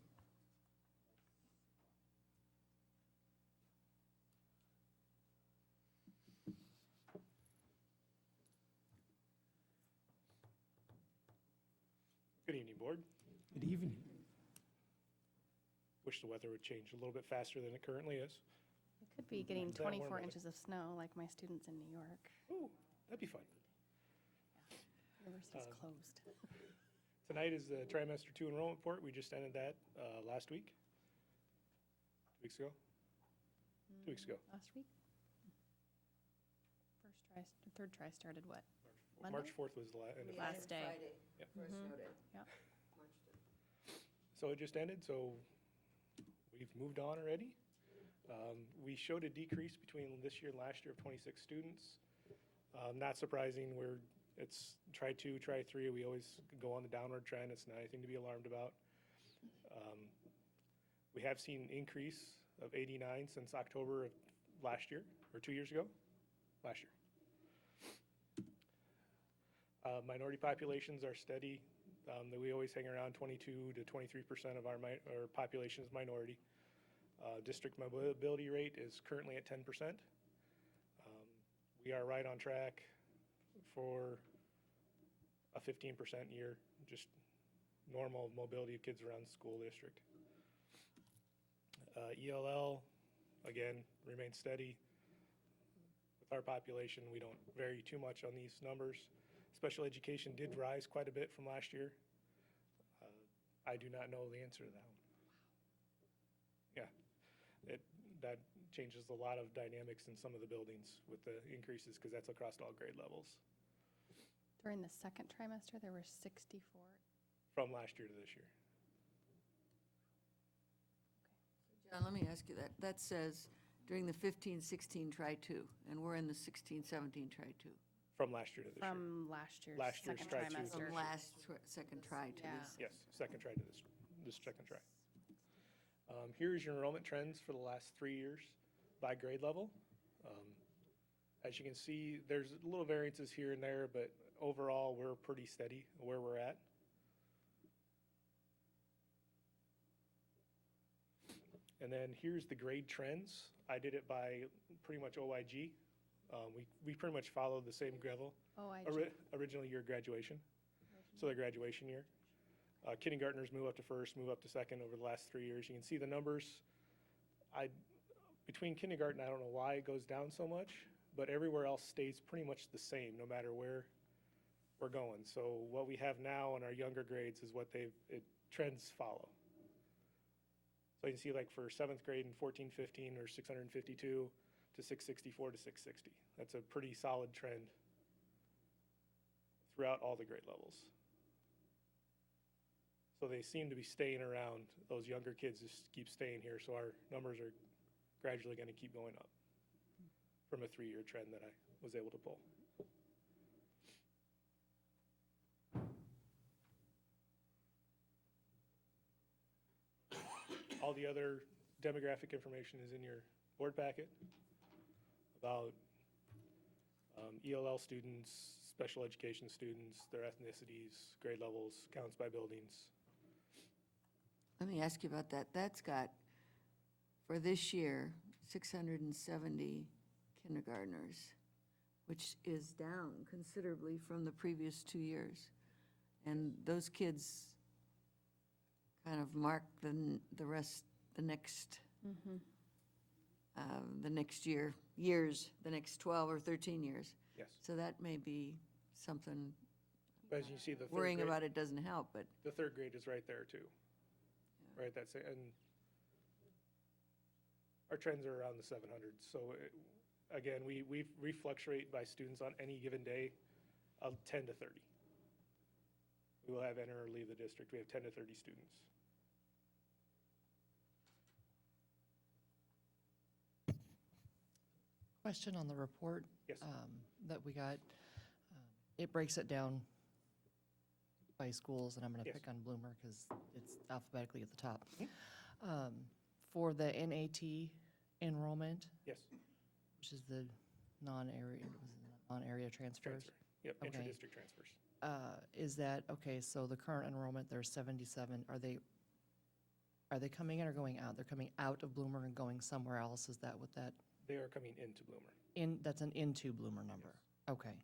Good evening, Board. Good evening. Wish the weather would change a little bit faster than it currently is. It could be getting That warm 24 weather. inches of snow like my students in New York. Ooh, that'd be fun. University's closed. Tonight is the trimester 2 enrollment report. We just ended that last week. 2 weeks ago? 2 weeks ago. Last week? Third try started what? Monday? March 4th was the end of it. Last day. Yep. First noted. So it just ended, so we've moved on already. We showed a decrease between this year and last year of 26 students. Not surprising, it's try 2, try 3, we always go on the downward trend. It's not anything to be alarmed about. We have seen an increase of 89 since October of last year, or 2 years ago, last year. Minority populations are steady. That we always hang around 22 to 23% of our population is minority. District mobility rate is currently at 10%. We are right on track for a 15% year, just normal mobility of kids around the school district. ELL, again, remains steady. With our population, we don't vary too much on these numbers. Special education did rise quite a bit from last year. I do not know the answer to that one. Yeah, that changes a lot of dynamics in some of the buildings with the increases, because that's across all grade levels, During the second trimester, there were 64. from last year to this year. John, let me ask you that. That says during the 15-16 try 2, and we're in the 16-17 try 2. From last year to this year. From last year's Last year's second try two. trimester. From last second try to Yeah. this. Yes, second try to this second try. Here's your enrollment trends for the last 3 years by grade level. As you can see, there's little variances here and there, but overall, we're pretty steady where we're at. And then here's the grade trends. I did it by pretty much OIG. We pretty much followed the same level. Original year graduation, so their graduation year. Kindergartners move up to first, move up to second over the last 3 years. You can see the numbers. Between kindergarten, I don't know why it goes down so much, but everywhere else stays pretty much the same, no matter where we're going. So what we have now in our younger grades is what trends follow. So you can see like for 7th grade in 14-15 or 652 to 664 to 660. That's a pretty solid trend throughout all the grade levels. So they seem to be staying around. Those younger kids just keep staying here, so our numbers are gradually going to keep going up from a 3-year trend that I was able to pull. All the other demographic information is in your board packet about ELL students, special education students, their ethnicities, grade levels, counts by buildings. Let me ask you about that. That's got, for this year, 670 kindergartners, which is down considerably from the previous 2 years. And those kids kind of mark the next years, the next 12 or 13 years. Yes. So that may be something, But as you see, the third worrying grade, about it doesn't help, but the third grade is right there too. Right, and our trends are around the 700s. So again, we fluctuate by students on any given day of 10 to 30. We will have enter or leave the district. We have 10 to 30 students. Question on the report. Yes. That we got. It breaks it down by schools, and I'm going to Yes. pick on Bloomer because it's alphabetically at the top. For the NAT enrollment, Yes. which is the non-area transfers? Transfer. Yep, Okay. intra-district transfers. Is that, okay, so the current enrollment, there's 77, are they coming in or going out? They're coming out of Bloomer and going somewhere else, is that what that, They are coming into Bloomer. that's an into Bloomer number? Okay.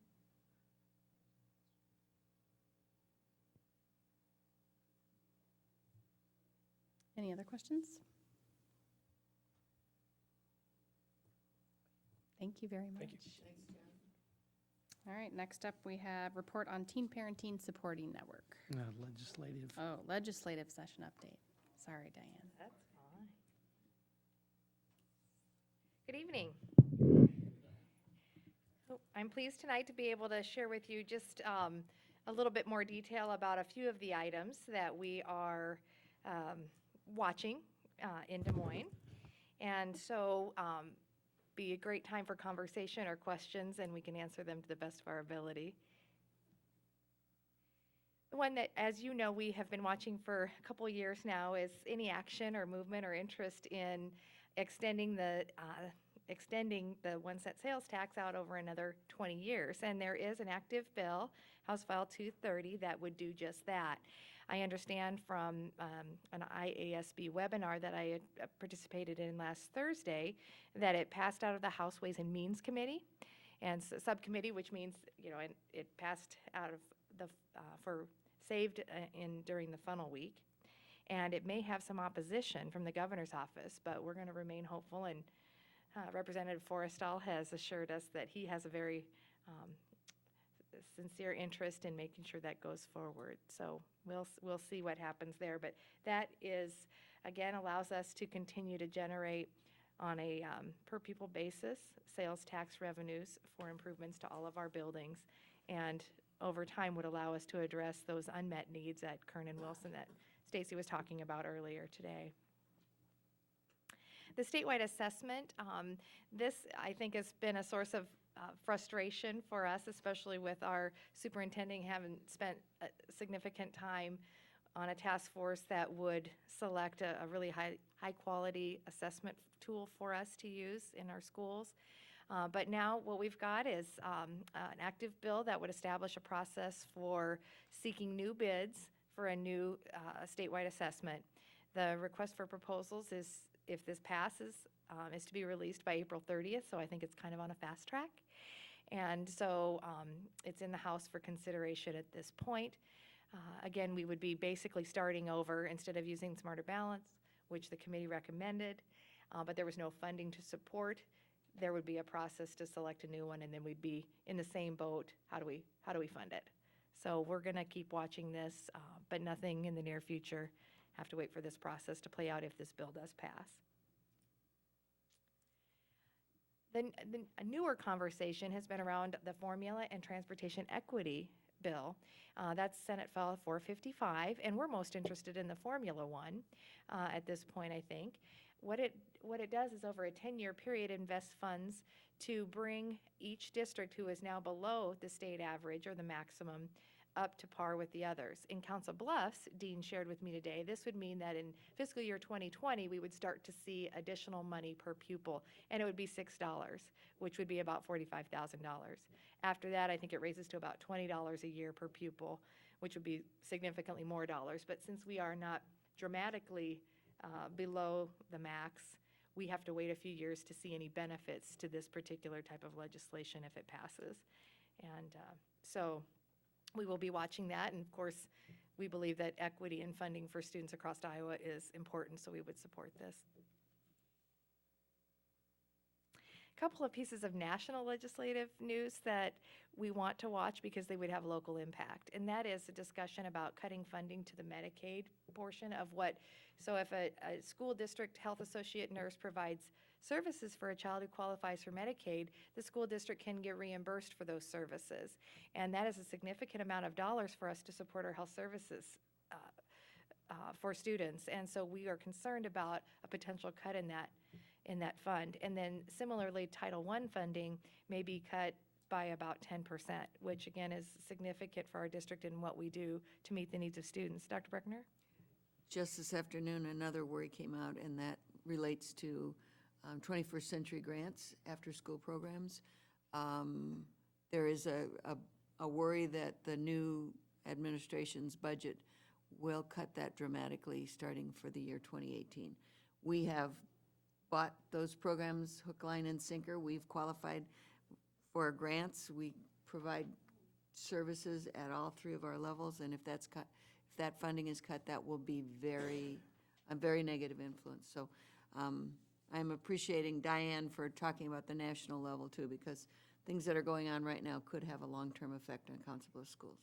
Any other questions? Thank you very much. Thank you. All right, next up, we have report on Teen Parenting Supporting Network. Legislative. Oh, legislative session update. Sorry, Diane. That's fine. Good evening. So, I'm pleased tonight to be able to share with you just a little bit more detail about a few of the items that we are watching in Des Moines. And so be a great time for conversation or questions, and we can answer them to the best of our ability. The one that, as you know, we have been watching for a couple years now is any action or movement or interest in extending the one cent sales tax out over another 20 years. And there is an active bill, House File 230, that would do just that. I understand from an IASB webinar that I had participated in last Thursday that it passed out of the House Ways and Means Committee and subcommittee, which means, it passed out of the, saved during the funnel week. And it may have some opposition from the governor's office, but we're going to remain hopeful. And Representative Forrestal has assured us that he has a very sincere interest in making sure that goes forward. So we'll see what happens there. But that is, again, allows us to continue to generate on a per pupil basis sales tax revenues for improvements to all of our buildings, and over time would allow us to address those unmet needs at Kern and Wilson that Stacy was talking about earlier today. The statewide assessment, this I think has been a source of frustration for us, especially with our superintendent having spent a significant time on a task force that would select a really high quality assessment tool for us to use in our schools. But now what we've got is an active bill that would establish a process for seeking new bids for a new statewide assessment. The request for proposals is, if this passes, is to be released by April 30th, so I think it's kind of on a fast track. And so it's in the House for consideration at this point. Again, we would be basically starting over instead of using Smarter Balance, which the committee recommended, but there was no funding to support. There would be a process to select a new one, and then we'd be in the same boat. How do we fund it? So we're going to keep watching this, but nothing in the near future. Have to wait for this process to play out if this bill does pass. Then a newer conversation has been around the Formula and Transportation Equity Bill. That's Senate File 455, and we're most interested in the Formula one at this point, I think. What it does is over a 10-year period invest funds to bring each district who is now below the state average or the maximum up to par with the others. In Council Bluffs, Dean shared with me today, this would mean that in fiscal year 2020, we would start to see additional money per pupil, and it would be $6, which would be about $45,000. After that, I think it raises to about $20 a year per pupil, which would be significantly more dollars. But since we are not dramatically below the max, we have to wait a few years to see any benefits to this particular type of legislation if it passes. And so we will be watching that, and of course, we believe that equity and funding for students across Iowa is important, so we would support this. A couple of pieces of national legislative news that we want to watch because they would have local impact, and that is a discussion about cutting funding to the Medicaid portion of what, so if a school district health associate nurse provides services for a child who qualifies for Medicaid, the school district can get reimbursed for those services. And that is a significant amount of dollars for us to support our health services for students. And so we are concerned about a potential cut in that fund. And then similarly, Title I funding may be cut by about 10%, which again is significant for our district and what we do to meet the needs of students. Dr. Bruckner? Just this afternoon, another worry came out, and that relates to 21st century grants, after school programs. There is a worry that the new administration's budget will cut that dramatically starting for the year 2018. We have bought those programs hook, line, and sinker. We've qualified for grants. We provide services at all three of our levels, and if that's cut, if that funding is cut, that will be a very negative influence. So I'm appreciating Diane for talking about the national level too, because things that are going on right now could have a long-term effect on Council Bluffs schools.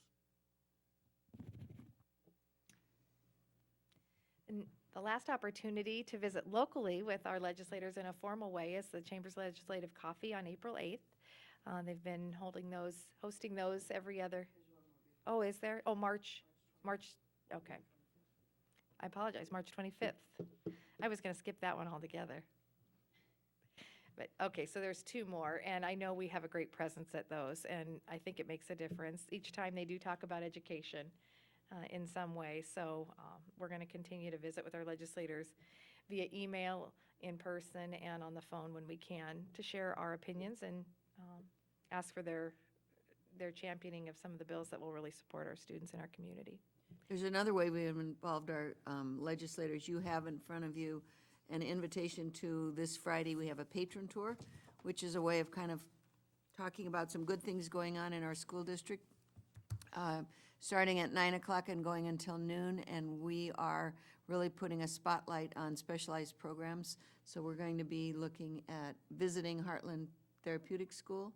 And the last opportunity to visit locally with our legislators in a formal way is the Chamber's Legislative Coffee on April 8th. They've been hosting those every other. Oh, is there? Oh, March, okay. I apologize, March 25th. I was going to skip that one altogether. But, okay, so there's two more, and I know we have a great presence at those, and I think it makes a difference. Each time they do talk about education in some way, so we're going to continue to visit with our legislators via email, in person, and on the phone when we can to share our opinions and ask for their championing of some of the bills that will really support our students in our community. There's another way we have involved our legislators. You have in front of you an invitation to this Friday. We have a patron tour, which is a way of kind of talking about some good things going on in our school district, starting at 9 o'clock and going until noon. And we are really putting a spotlight on specialized programs. So we're going to be looking at visiting Heartland Therapeutic School,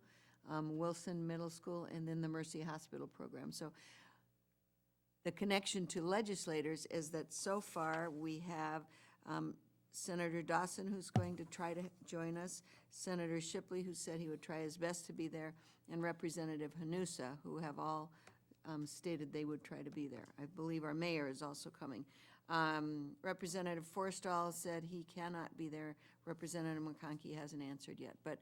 Wilson Middle School, and then the Mercy Hospital program. So the connection to legislators is that so far we have Senator Dawson, who's going to try to join us, Senator Shipley, who said he would try his best to be there, and Representative Hanusa, who have all stated they would try to be there. I believe our mayor is also coming. Representative Forstall said he cannot be there. Representative McConkey hasn't answered yet. But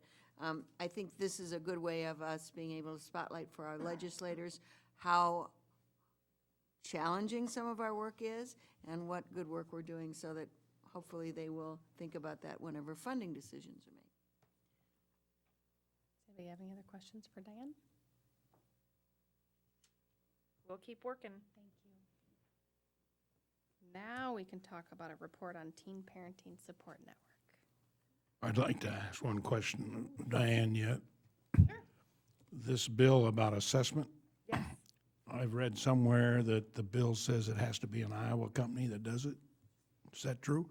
I think this is a good way of us being able to spotlight for our legislators how challenging some of our work is and what good work we're doing, so that hopefully they will think about that whenever funding decisions are made. Do we have any other questions for Diane? We'll keep working. Thank you. Now we can talk about a report on Teen Parenting Support Network. I'd like to ask one question, Diane, yet. This bill about assessment? Yes. I've read somewhere that the bill says it has to be an Iowa company that does it. Is that true?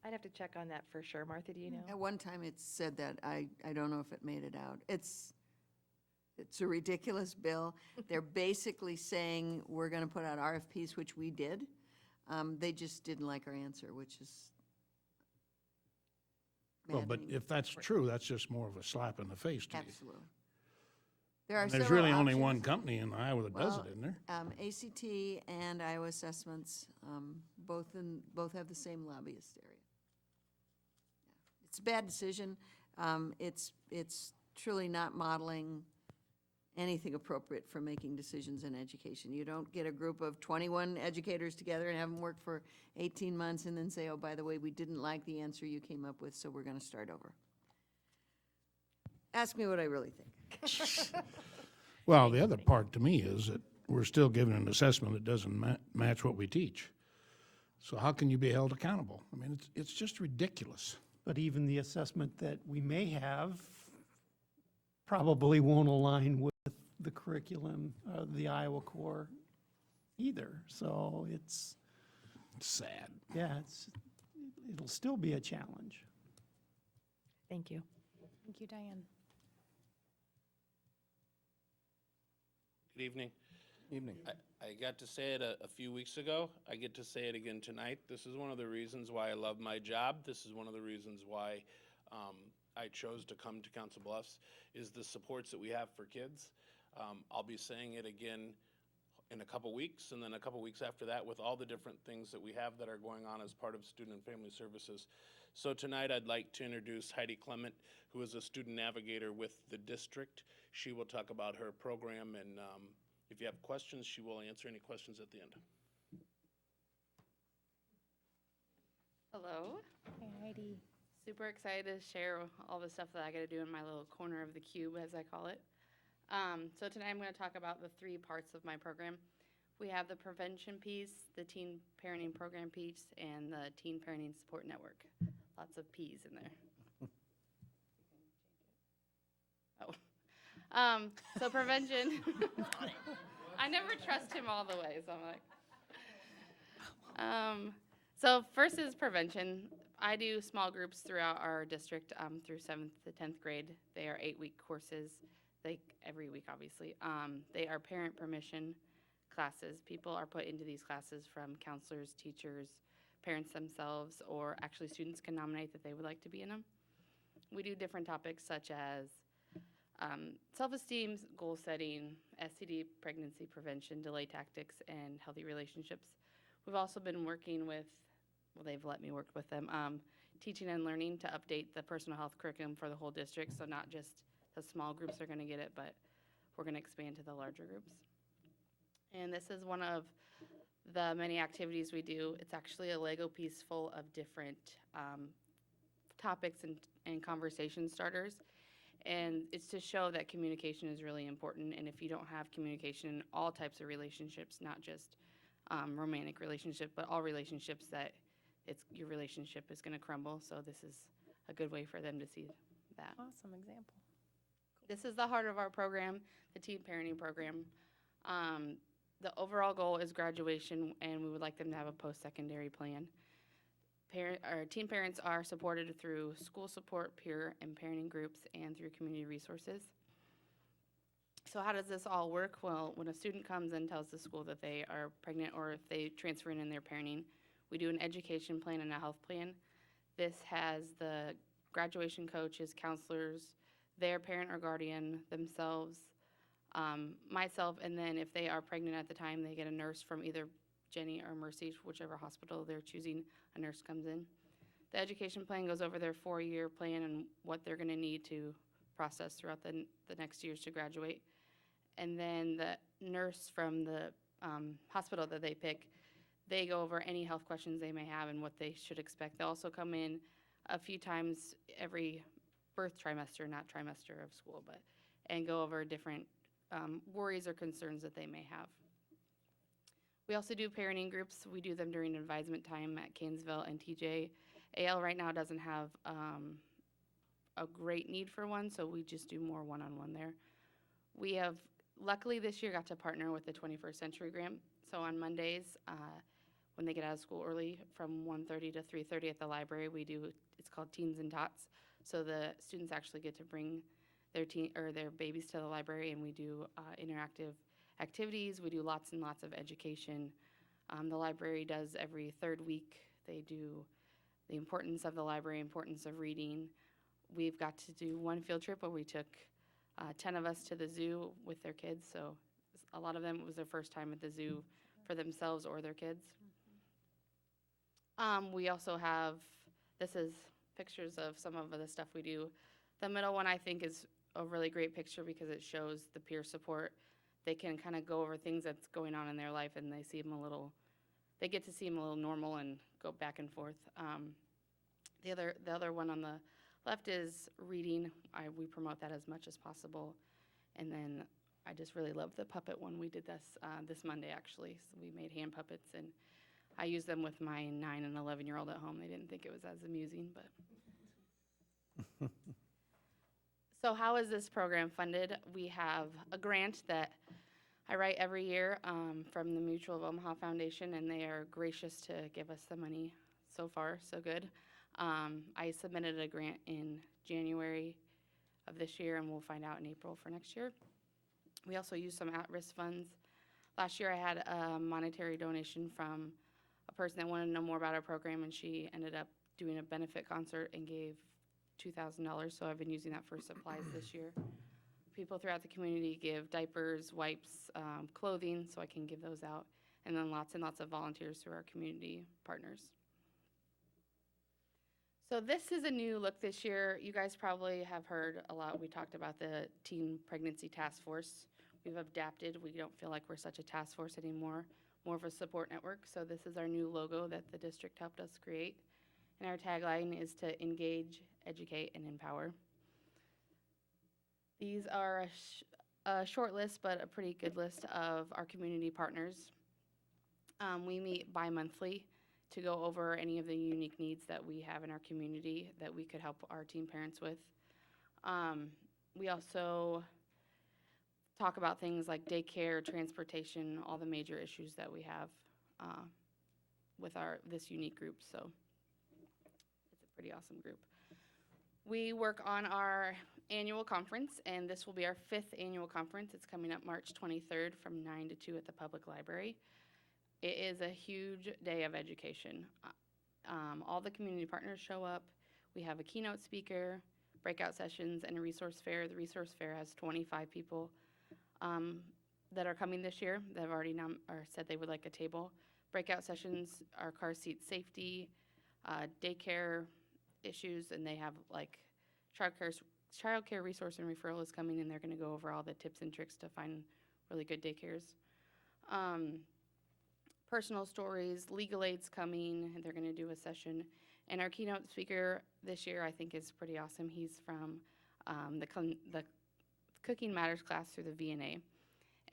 I'd have to check on that for sure. Martha, do you know? At one time it said that. I don't know if it made it out. It's a ridiculous bill. They're basically saying we're going to put out RFPs, which we did. They just didn't like our answer, which is Well, but maddening. if that's true, that's just more of a slap in the face to you. Absolutely. There are And there's several really only options. one company in Iowa that does Well, it, isn't there? ACT and Iowa Assessments, both have the same lobbyist area. Yeah. It's a bad decision. It's truly not modeling anything appropriate for making decisions in education. You don't get a group of 21 educators together and have them work for 18 months and then say, oh, by the way, we didn't like the answer you came up with, so we're going to start over. Ask me what I really think. Well, the other part to me is that we're still giving an assessment that doesn't match what we teach. So how can you be held accountable? I mean, it's just ridiculous. But even the assessment that we may have probably won't align with the curriculum of the Iowa Core either. So it's, Sad. yeah, it'll still be a challenge. Thank you. Thank you, Diane. Good evening. Evening. I got to say it a few weeks ago. I get to say it again tonight. This is one of the reasons why I love my job. This is one of the reasons why I chose to come to Council Bluffs, is the supports that we have for kids. I'll be saying it again in a couple weeks, and then a couple weeks after that with all the different things that we have that are going on as part of Student and Family Services. So tonight I'd like to introduce Heidi Clement, who is a student navigator with the district. She will talk about her program, and if you have questions, she will answer any questions at the end. Hello. Hi, Heidi. Super excited to share all the stuff that I got to do in my little corner of the cube, as I call it. So tonight I'm going to talk about the 3 parts of my program. We have the prevention piece, the teen parenting program piece, and the teen parenting support network. Lots of P's in there. So prevention. I never trust him all the way, so I'm like. So first is prevention. I do small groups throughout our district through 7th to 10th grade. They are 8-week courses, every week, obviously. They are parent permission classes. People are put into these classes from counselors, teachers, parents themselves, or actually students can nominate that they would like to be in them. We do different topics such as self-esteem, goal setting, STD, pregnancy prevention, delay tactics, and healthy relationships. We've also been working with, well, they've let me work with them, teaching and learning to update the personal health curriculum for the whole district, so not just the small groups are going to get it, but we're going to expand to the larger groups. And this is one of the many activities we do. It's actually a Lego piece full of different topics and conversation starters. And it's to show that communication is really important. And if you don't have communication in all types of relationships, not just romantic relationships, but all relationships, that your relationship is going to crumble. So this is a good way for them to see that. Awesome example. This is the heart of our program, the teen parenting program. The overall goal is graduation, and we would like them to have a post-secondary plan. Teen parents are supported through school support, peer and parenting groups, and through community resources. So how does this all work? Well, when a student comes and tells the school that they are pregnant, or if they transfer in their parenting, we do an education plan and a health plan. This has the graduation coaches, counselors, their parent or guardian, themselves, myself, and then if they are pregnant at the time, they get a nurse from either Jenny or Mercy, whichever hospital they're choosing, a nurse comes in. The education plan goes over their 4-year plan and what they're going to need to process throughout the next years to graduate. And then the nurse from the hospital that they pick, they go over any health questions they may have and what they should expect. They also come in a few times every birth trimester, not trimester of school, and go over different worries or concerns that they may have. We also do parenting groups. We do them during advisement time at Canesville and TJ. AL right now doesn't have a great need for one, so we just do more one-on-one there. We have, luckily this year, got to partner with the 21st Century Grant. So on Mondays, when they get out of school early, from 1:30 to 3:30 at the library, we do, it's called Teens and Tots. So the students actually get to bring their babies to the library, and we do interactive activities. We do lots and lots of education. The library does every 3rd week. They do the importance of the library, importance of reading. We've got to do one field trip where we took 10 of us to the zoo with their kids. So a lot of them, it was their first time at the zoo for themselves or their kids. We also have, this is pictures of some of the stuff we do. The middle one I think is a really great picture because it shows the peer support. They can kind of go over things that's going on in their life, and they see them they get to see them a little normal and go back and forth. The other one on the left is reading. We promote that as much as possible. And then I just really love the puppet one. We did this Monday, actually. So we made hand puppets, and I use them with my 9 and 11-year-old at home. They didn't think it was as amusing, but. So how is this program funded? We have a grant that I write every year from the Mutual of Omaha Foundation, and they are gracious to give us the money. So far, so good. I submitted a grant in January of this year, and we'll find out in April for next year. We also use some at-risk funds. Last year I had a monetary donation from a person that wanted to know more about our program, and she ended up doing a benefit concert and gave $2,000, so I've been using that for supplies this year. People throughout the community give diapers, wipes, clothing, so I can give those out, and then lots and lots of volunteers through our community partners. So this is a new look this year. You guys probably have heard a lot. We talked about the Teen Pregnancy Task Force. We've adapted. We don't feel like we're such a task force anymore, more of a support network. So this is our new logo that the district helped us create. And our tagline is to engage, educate, and empower. These are a short list, but a pretty good list of our community partners. We meet bi-monthly to go over any of the unique needs that we have in our community that we could help our teen parents with. We also talk about things like daycare, transportation, all the major issues that we have with this unique group. So it's a pretty awesome group. We work on our annual conference, and this will be our 5th annual conference. It's coming up March 23rd from 9 to 2 at the public library. It is a huge day of education. All the community partners show up. We have a keynote speaker, breakout sessions, and a resource fair. The resource fair has 25 people that are coming this year that have already said they would like a table. Breakout sessions are car seat safety, daycare issues, and they have like childcare resource and referral is coming, and they're going to go over all the tips and tricks to find really good daycares. Personal stories, legal aid's coming, and they're going to do a session. And our keynote speaker this year, I think, is pretty awesome. He's from the Cooking Matters class through the VNA,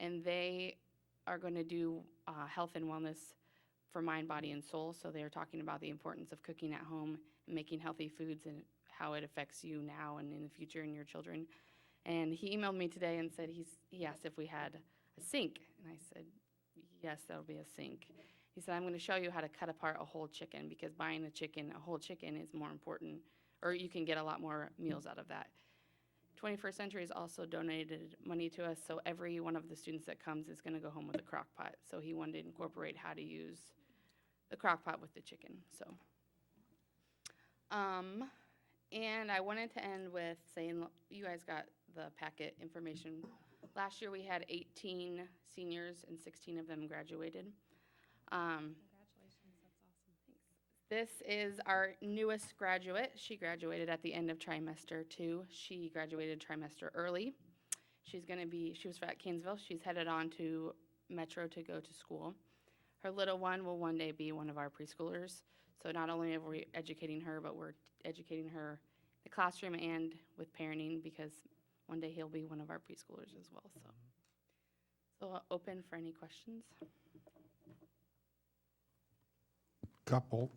and they are going to do health and wellness for mind, body, and soul. So they're talking about the importance of cooking at home and making healthy foods and how it affects you now and in the future and your children. And he emailed me today and said he asked if we had a sink, and I said, yes, that'll be a sink. He said, I'm going to show you how to cut apart a whole chicken, because buying a whole chicken is more important, or you can get a lot more meals out of that. 21st Century has also donated money to us, so every one of the students that comes is going to go home with a crock pot. So he wanted to incorporate how to use the crock pot with the chicken. So, and I wanted to end with saying, you guys got the packet information. Last year we had 18 seniors and 16 of them graduated. Congratulations, that's awesome. This is our newest graduate. She graduated at the end of trimester 2. She graduated trimester early. She was at Kingsville. She's headed on to Metro to go to school. Her little one will one day be one of our preschoolers. So not only are we educating her, but we're educating her in the classroom and with parenting, because one day he'll be one of our preschoolers as well. So open for any questions. Couple.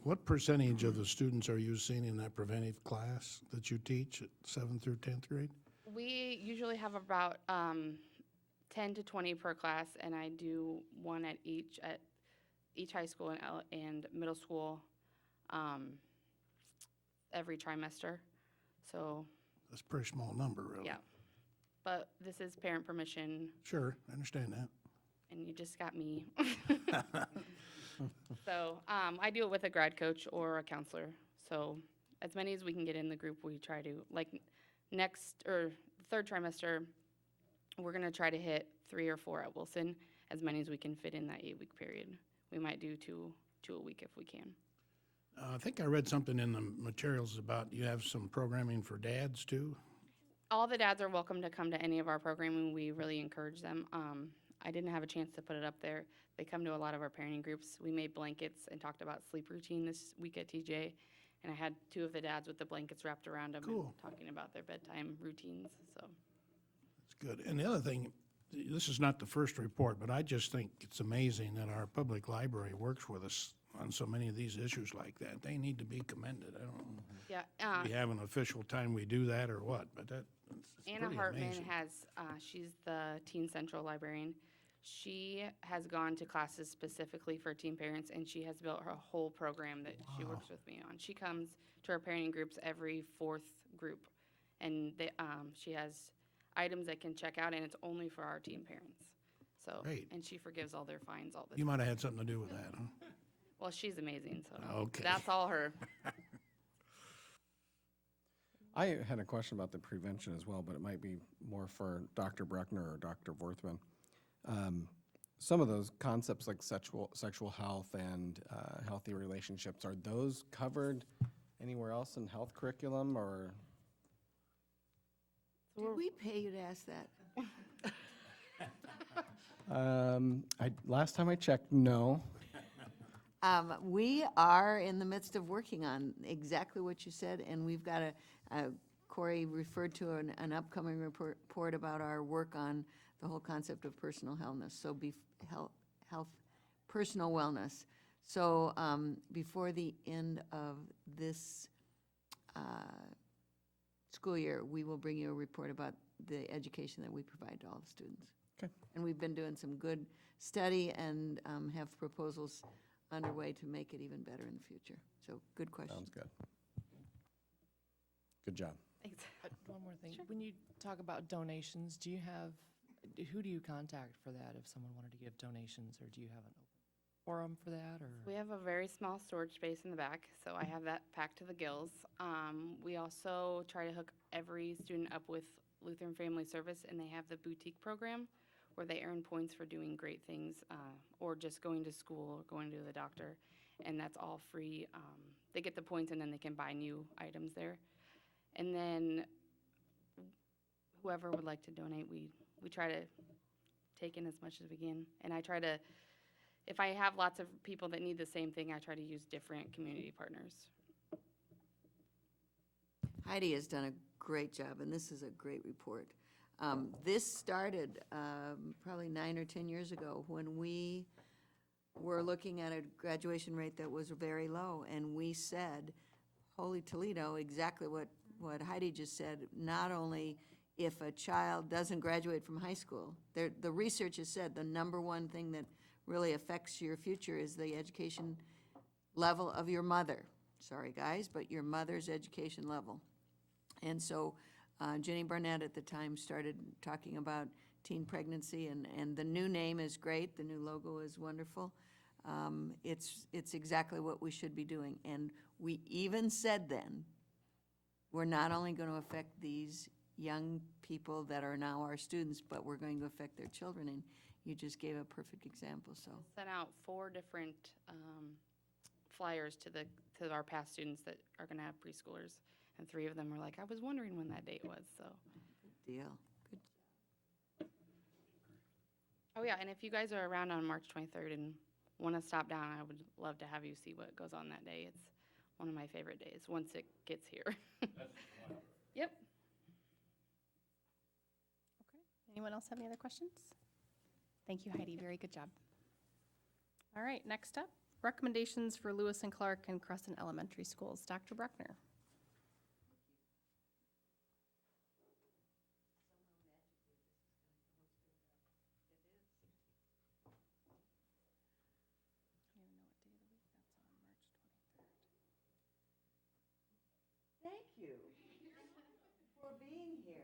What percentage of the students are you seeing in that preventive class that you teach at 7th through 10th grade? We usually have about 10 to 20 per class, and I do one at each high school and middle school every trimester. So That's a pretty small number, really. yeah, but this is parent permission, Sure, I understand that. and you just got me. So I do it with a grad coach or a counselor. So as many as we can get in the group, we try to, like third trimester, we're going to try to hit 3 or 4 at Wilson, as many as we can fit in that 8-week period. We might do two a week if we can. I think I read something in the materials about you have some programming for dads, too? All the dads are welcome to come to any of our programming. We really encourage them. I didn't have a chance to put it up there. They come to a lot of our parenting groups. We made blankets and talked about sleep routine this week at TJ, and I had 2 of the dads with the blankets wrapped around them Cool. and talking about their bedtime routines. So That's good. And the other thing, this is not the first report, but I just think it's amazing that our public library works with us on so many of these issues like that. They need to be commended. I don't know yeah, if we have an official time we do that or what, but it's Anna pretty Hartman amazing. has, she's the Teen Central librarian. She has gone to classes specifically for teen parents, and she has built her whole program that she works with me on. She comes to our parenting groups every 4th group, and she has items they can check out, and it's only for our teen parents. So, Great. and she forgives all their fines all the You time. might have had something to do with that, huh? Well, she's amazing, so Okay. that's all her. I had a question about the prevention as well, but it might be more for Dr. Bruckner or Dr. Vorthman. Some of those concepts like sexual health and healthy relationships, are those covered anywhere else in health curriculum, or? Did we pay you to ask that? Last time I checked, no. We are in the midst of working on exactly what you said, and we've got Corey referred to an upcoming report about our work on the whole concept of personal wellness, so health, personal wellness. So before the end of this school year, we will bring you a report about the education that we provide to all the students. Okay. And we've been doing some good study and have proposals underway to make it even better in the future. So, good question. Sounds good. Good job. Thanks. One more thing. When you talk about donations, who do you contact for that if someone wanted to give donations, or do you have an open forum for that, or? We have a very small storage space in the back, so I have that packed to the gills. We also try to hook every student up with Lutheran Family Service, and they have the boutique program where they earn points for doing great things, or just going to school or going to the doctor, and that's all free. They get the points and then they can buy new items there. And then whoever would like to donate, we try to take in as much as we can. And I try to, if I have lots of people that need the same thing, I try to use different community partners. Heidi has done a great job, and this is a great report. This started probably 9 or 10 years ago when we were looking at a graduation rate that was very low, and we said, holy Toledo, exactly what Heidi just said. Not only if a child doesn't graduate from high school, the research has said the number one thing that really affects your future is the education level of your mother. Sorry, guys, but your mother's education level. And so Jenny Barnett at the time started talking about teen pregnancy, and the new name is great. The new logo is wonderful. It's exactly what we should be doing. And we even said then, we're not only going to affect these young people that are now our students, but we're going to affect their children. And you just gave a perfect example. So Sent out 4 different flyers to our past students that are going to have preschoolers, and 3 of them were like, I was wondering when that date was. So. good deal. Good. Oh yeah, and if you guys are around on March 23rd and want to stop down, I would love to have you see what goes on that day. It's one of my favorite days once it gets here. Yep. Anyone else have any other questions? Thank you, Heidi. Very good job. All right, next up, recommendations for Lewis and Clark and Crescent Elementary Schools. Dr. Bruckner. Thank you for being here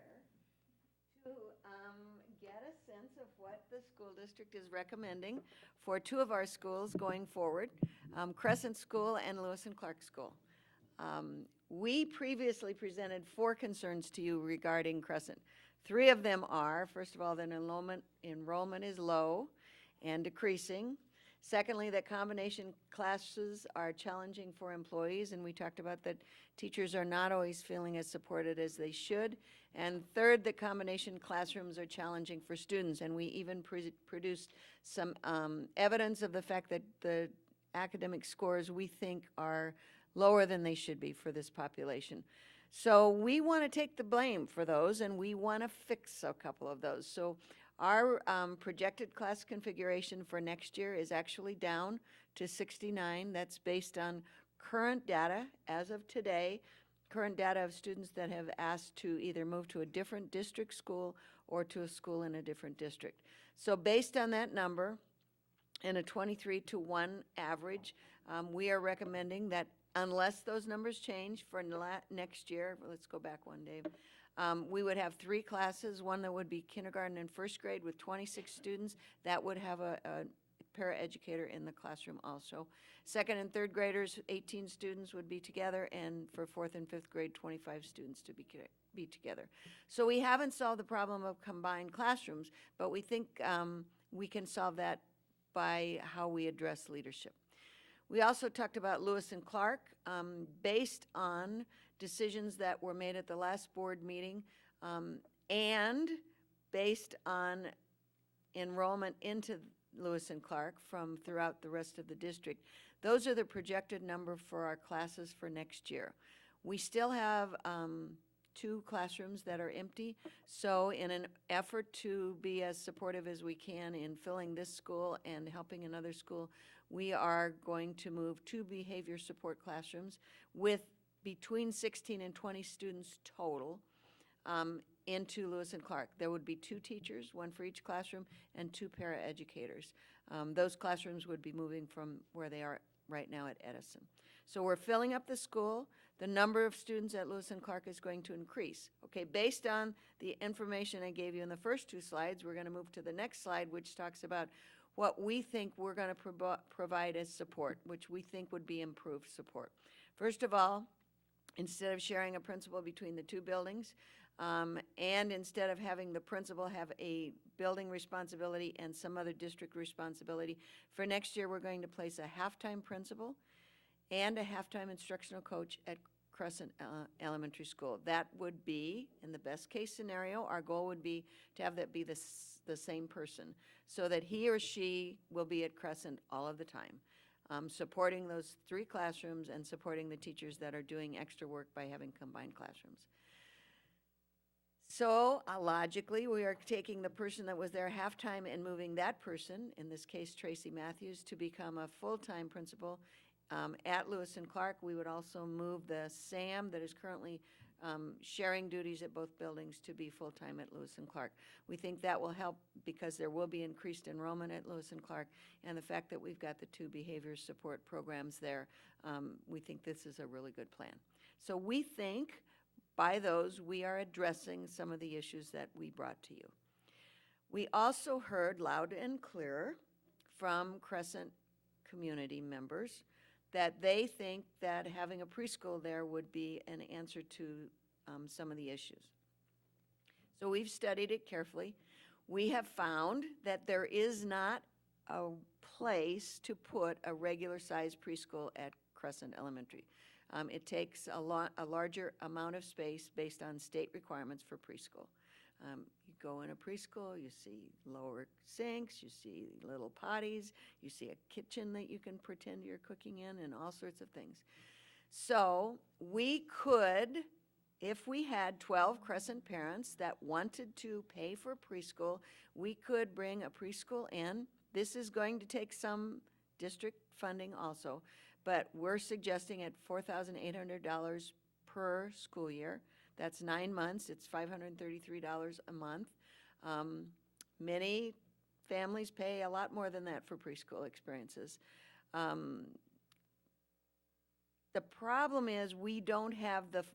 to get a sense of what the school district is recommending for 2 of our schools going forward, Crescent School and Lewis and Clark School. We previously presented 4 concerns to you regarding Crescent. 3 of them are, first of all, that enrollment is low and decreasing. Secondly, that combination classes are challenging for employees, and we talked about that teachers are not always feeling as supported as they should. And third, that combination classrooms are challenging for students, and we even produced some evidence of the fact that the academic scores we think are lower than they should be for this population. So we want to take the blame for those, and we want to fix a couple of those. So our projected class configuration for next year is actually down to 69. That's based on current data as of today, current data of students that have asked to either move to a different district school or to a school in a different district. So based on that number and a 23-to-1 average, we are recommending that unless those numbers change for next year, let's go back one, Dave, we would have 3 classes, one that would be kindergarten and first grade with 26 students. That would have a paraeducator in the classroom also. Second and third graders, 18 students would be together, and for 4th and 5th grade, 25 students to be together. So we haven't solved the problem of combined classrooms, but we think we can solve that by how we address leadership. We also talked about Lewis and Clark, based on decisions that were made at the last board meeting, and based on enrollment into Lewis and Clark from throughout the rest of the district. Those are the projected number for our classes for next year. We still have 2 classrooms that are empty, so in an effort to be as supportive as we can in filling this school and helping another school, we are going to move 2 behavior support classrooms with between 16 and 20 students total into Lewis and Clark. There would be 2 teachers, 1 for each classroom, and 2 paraeducators. Those classrooms would be moving from where they are right now at Edison. So we're filling up the school. The number of students at Lewis and Clark is going to increase. Okay, based on the information I gave you in the first 2 slides, we're going to move to the next slide, which talks about what we think we're going to provide as support, which we think would be improved support. First of all, instead of sharing a principal between the 2 buildings, and instead of having the principal have a building responsibility and some other district responsibility, for next year we're going to place a half-time principal and a half-time instructional coach at Crescent Elementary School. That would be, in the best case scenario, our goal would be to have that be the same person, so that he or she will be at Crescent all of the time, supporting those 3 classrooms and supporting the teachers that are doing extra work by having combined classrooms. So logically, we are taking the person that was there half-time and moving that person, in this case Tracy Matthews, to become a full-time principal at Lewis and Clark. We would also move the Sam that is currently sharing duties at both buildings to be full-time at Lewis and Clark. We think that will help because there will be increased enrollment at Lewis and Clark, and the fact that we've got the 2 behavior support programs there, we think this is a really good plan. So we think by those, we are addressing some of the issues that we brought to you. We also heard loud and clear from Crescent community members that they think that having a preschool there would be an answer to some of the issues. So we've studied it carefully. We have found that there is not a place to put a regular-sized preschool at Crescent Elementary. It takes a larger amount of space based on state requirements for preschool. You go in a preschool, you see lower sinks, you see little potties, you see a kitchen that you can pretend you're cooking in, and all sorts of things. So we could, if we had 12 Crescent parents that wanted to pay for preschool, we could bring a preschool in. This is going to take some district funding also, but we're suggesting at $4,800 per school year. That's 9 months. It's $533 a month. Many families pay a lot more than that for preschool experiences. The problem is we don't have the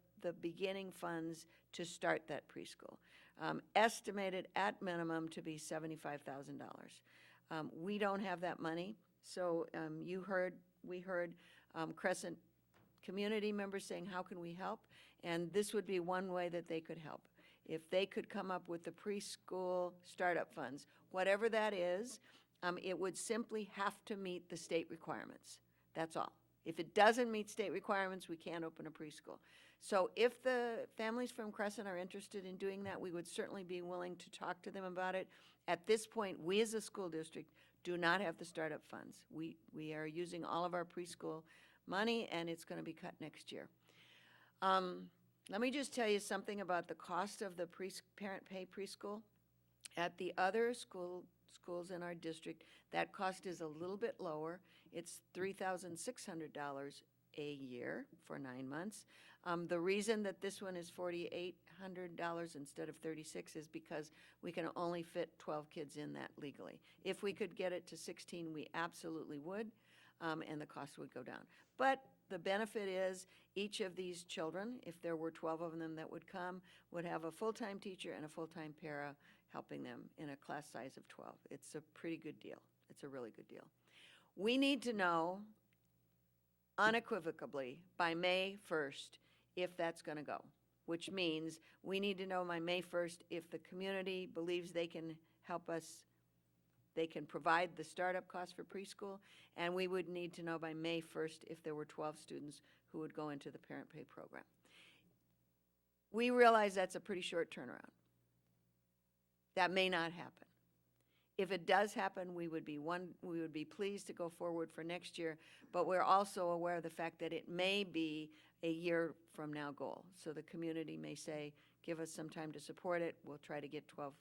beginning funds to start that preschool, estimated at minimum to be $75,000. We don't have that money, so we heard Crescent community members saying, how can we help? And this would be one way that they could help. If they could come up with the preschool startup funds, whatever that is, it would simply have to meet the state requirements. That's all. If it doesn't meet state requirements, we can't open a preschool. So if the families from Crescent are interested in doing that, we would certainly be willing to talk to them about it. At this point, we as a school district do not have the startup funds. We are using all of our preschool money, and it's going to be cut next year. Let me just tell you something about the cost of the parent pay preschool. At the other schools in our district, that cost is a little bit lower. It's $3,600 a year for 9 months. The reason that this one is $4,800 instead of $36,000 is because we can only fit 12 kids in that legally. If we could get it to 16, we absolutely would, and the cost would go down. But the benefit is each of these children, if there were 12 of them that would come, would have a full-time teacher and a full-time para helping them in a class size of 12. It's a pretty good deal. It's a really good deal. We need to know unequivocally by May 1st if that's going to go, which means we need to know by May 1st if the community believes they can help us, they can provide the startup cost for preschool, and we would need to know by May 1st if there were 12 students who would go into the parent pay program. We realize that's a pretty short turnaround. That may not happen. If it does happen, we would be pleased to go forward for next year, but we're also aware of the fact that it may be a year from now goal. So the community may say, give us some time to support it, we'll try to get 12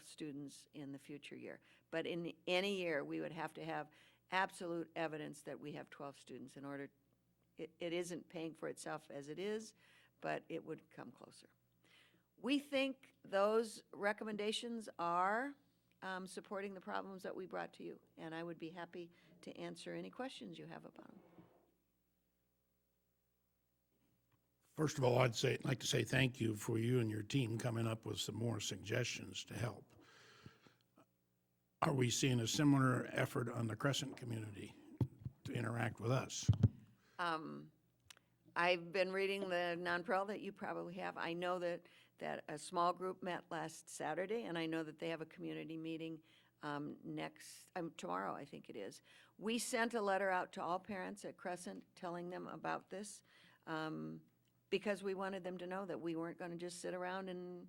students in the future year. But in any year, we would have to have absolute evidence that we have 12 students in order, it isn't paying for itself as it is, but it would come closer. We think those recommendations are supporting the problems that we brought to you, and I would be happy to answer any questions you have about them. First of all, I'd like to say thank you for you and your team coming up with some more suggestions to help. Are we seeing a similar effort on the Crescent community to interact with us? I've been reading the non-prom that you probably have. I know that a small group met last Saturday, and I know that they have a community meeting tomorrow, I think it is. We sent a letter out to all parents at Crescent telling them about this because we wanted them to know that we weren't going to just sit around and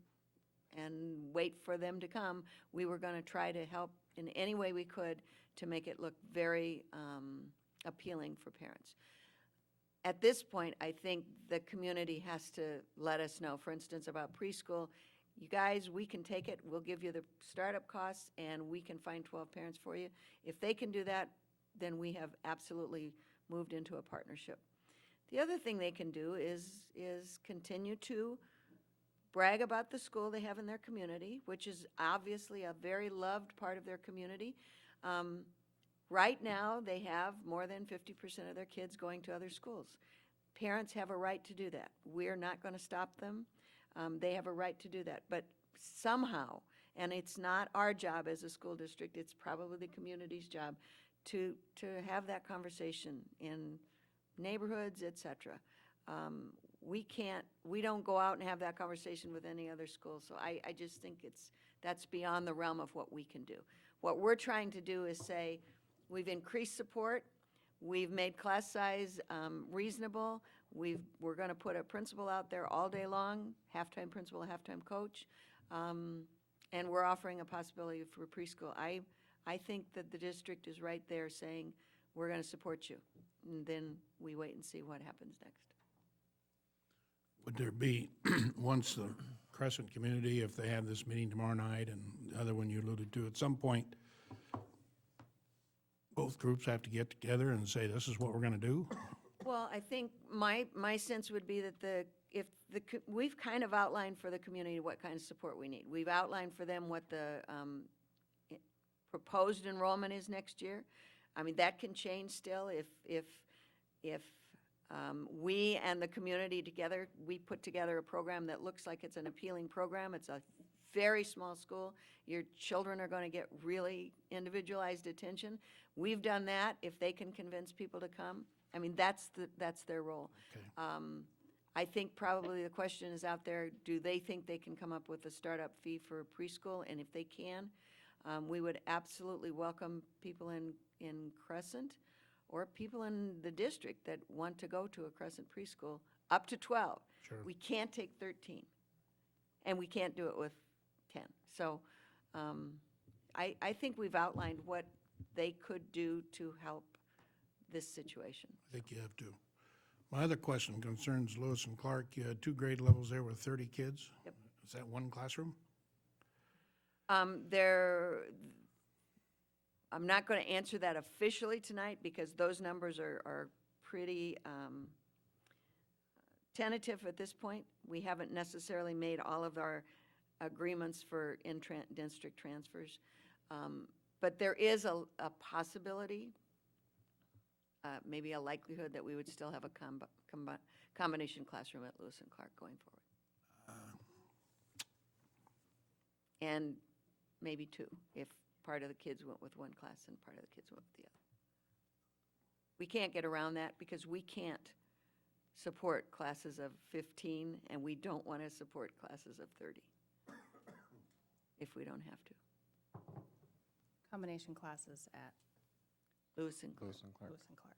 wait for them to come. We were going to try to help in any way we could to make it look very appealing for parents. At this point, I think the community has to let us know, for instance, about preschool. You guys, we can take it, we'll give you the startup costs, and we can find 12 parents for you. If they can do that, then we have absolutely moved into a partnership. The other thing they can do is continue to brag about the school they have in their community, which is obviously a very loved part of their community. Right now, they have more than 50% of their kids going to other schools. Parents have a right to do that. We're not going to stop them. They have a right to do that. But somehow, and it's not our job as a school district, it's probably the community's job to have that conversation in neighborhoods, et cetera. We don't go out and have that conversation with any other school. So I just think that's beyond the realm of what we can do. What we're trying to do is say, we've increased support, we've made class size reasonable, we're going to put a principal out there all day long, halftime principal, halftime coach, and we're offering a possibility for preschool. I think that the district is right there saying, we're going to support you, and then we wait and see what happens next. Would there be, once the Crescent community, if they have this meeting tomorrow night and the other one you alluded to, at some point, both groups have to get together and say, this is what we're going to do? Well, I think my sense would be that we've kind of outlined for the community what kind of support we need. We've outlined for them what the proposed enrollment is next year. I mean, that can change still if we and the community together, we put together a program that looks like it's an appealing program. It's a very small school. Your children are going to get really individualized attention. We've done that. If they can convince people to come, I mean, that's their role. Okay. I think probably the question is out there, do they think they can come up with a startup fee for preschool? And if they can, we would absolutely welcome people in Crescent or people in the district that want to go to a Crescent preschool up to 12. Sure. We can't take 13, and we can't do it with 10. So I think we've outlined what they could do to help this situation. I think you have to. My other question concerns Lewis and Clark. You had 2 grade levels there with 30 kids? Yep. Is that one classroom? I'm not going to answer that officially tonight because those numbers are pretty tentative at this point. We haven't necessarily made all of our agreements for in-district transfers. But there is a possibility, maybe a likelihood that we would still have a combination classroom at Lewis and Clark going forward. And maybe 2, if part of the kids went with one class and part of the kids went with the other. We can't get around that because we can't support classes of 15, and we don't want to support classes of 30 if we don't have to. Combination classes at Lewis and Clark. Lewis and Clark.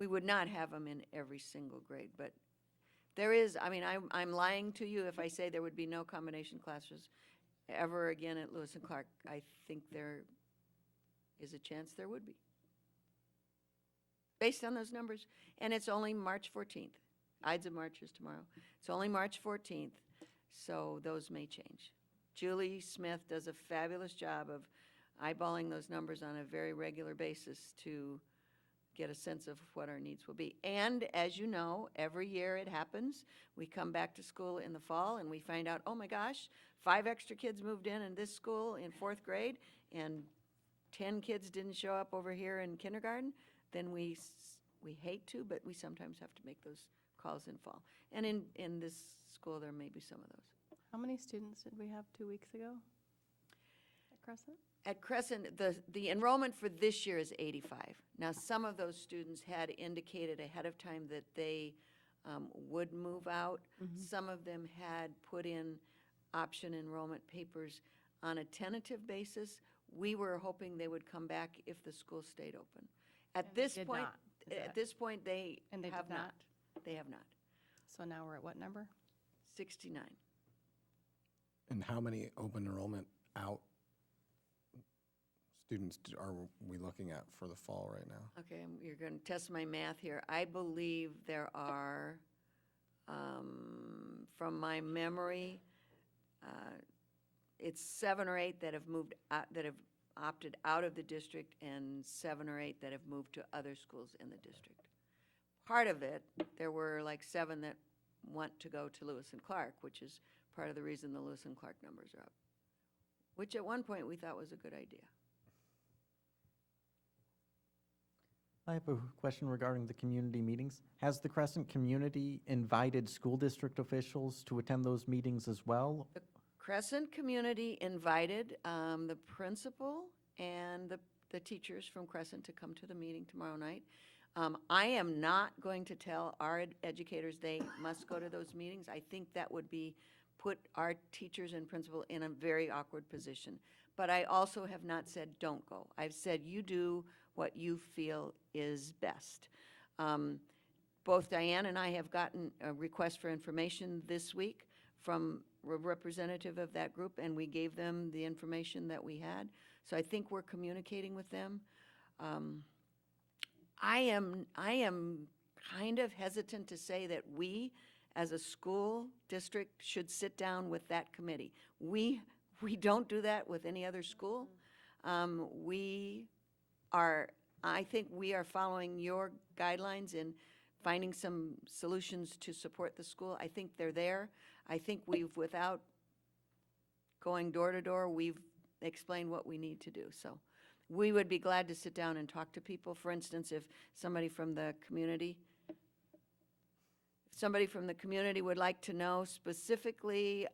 We would not have them in every single grade, but there is, I mean, I'm lying to you if I say there would be no combination classes ever again at Lewis and Clark, I think there is a chance there would be. Based on those numbers, and it's only March 14th. Ides of March is tomorrow. It's only March 14th, so those may change. Julie Smith does a fabulous job of eyeballing those numbers on a very regular basis to get a sense of what our needs will be. And as you know, every year it happens. We come back to school in the fall and we find out, oh my gosh, 5 extra kids moved in this school in 4th grade and 10 kids didn't show up over here in kindergarten. Then we hate to, but we sometimes have to make those calls in fall. And in this school, there may be some of those. How many students did we have 2 weeks ago at Crescent? At Crescent, the enrollment for this year is 85. Now, some of those students had indicated ahead of time that they would move out. Some of them had put in option enrollment papers on a tentative basis. We were hoping they would come back if the school stayed open. At this did point, not. Is at that- this point, they And they have did not. They have not. So now we're at what number? 69. And how many open enrollment out students are we looking at for the fall right now? Okay, you're going to test my math here. I believe there are, from my memory, it's 7 or 8 that have moved out, that have opted out of the district, and 7 or 8 that have moved to other schools in the district. Part of it, there were like 7 that want to go to Lewis and Clark, which is part of the reason the Lewis and Clark numbers are up, which at one point we thought was a good idea. I have a question regarding the community meetings. Has the Crescent community invited school district officials to attend those meetings as well? The Crescent community invited the principal and the teachers from Crescent to come to the meeting tomorrow night. I am not going to tell our educators they must go to those meetings. I think that would put our teachers and principal in a very awkward position. But I also have not said, don't go. I've said, you do what you feel is best. Both Diane and I have gotten a request for information this week from a representative of that group, and we gave them the information that we had. So I think we're communicating with them. I am kind of hesitant to say that we, as a school district, should sit down with that committee. We don't do that with any other school. I think we are following your guidelines in finding some solutions to support the school. I think they're there. I think without going door to door, we've explained what we need to do. So we would be glad to sit down and talk to people. For instance, if somebody from the community would like to know specifically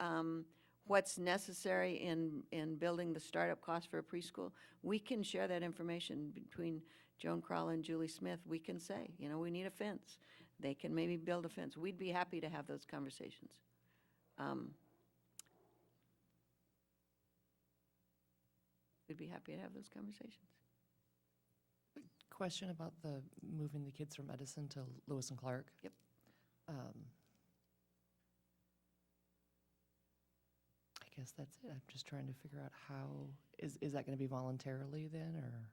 what's necessary in building the startup cost for a preschool, we can share that information between Joan Kroll and Julie Smith. We can say, we need a fence. They can maybe build a fence. We'd be happy to have those conversations. We'd be happy to have those conversations. Question about the moving the kids from Edison to Lewis and Clark. Yep. I guess that's it. I'm just trying to figure out how, is that going to be voluntarily then, or?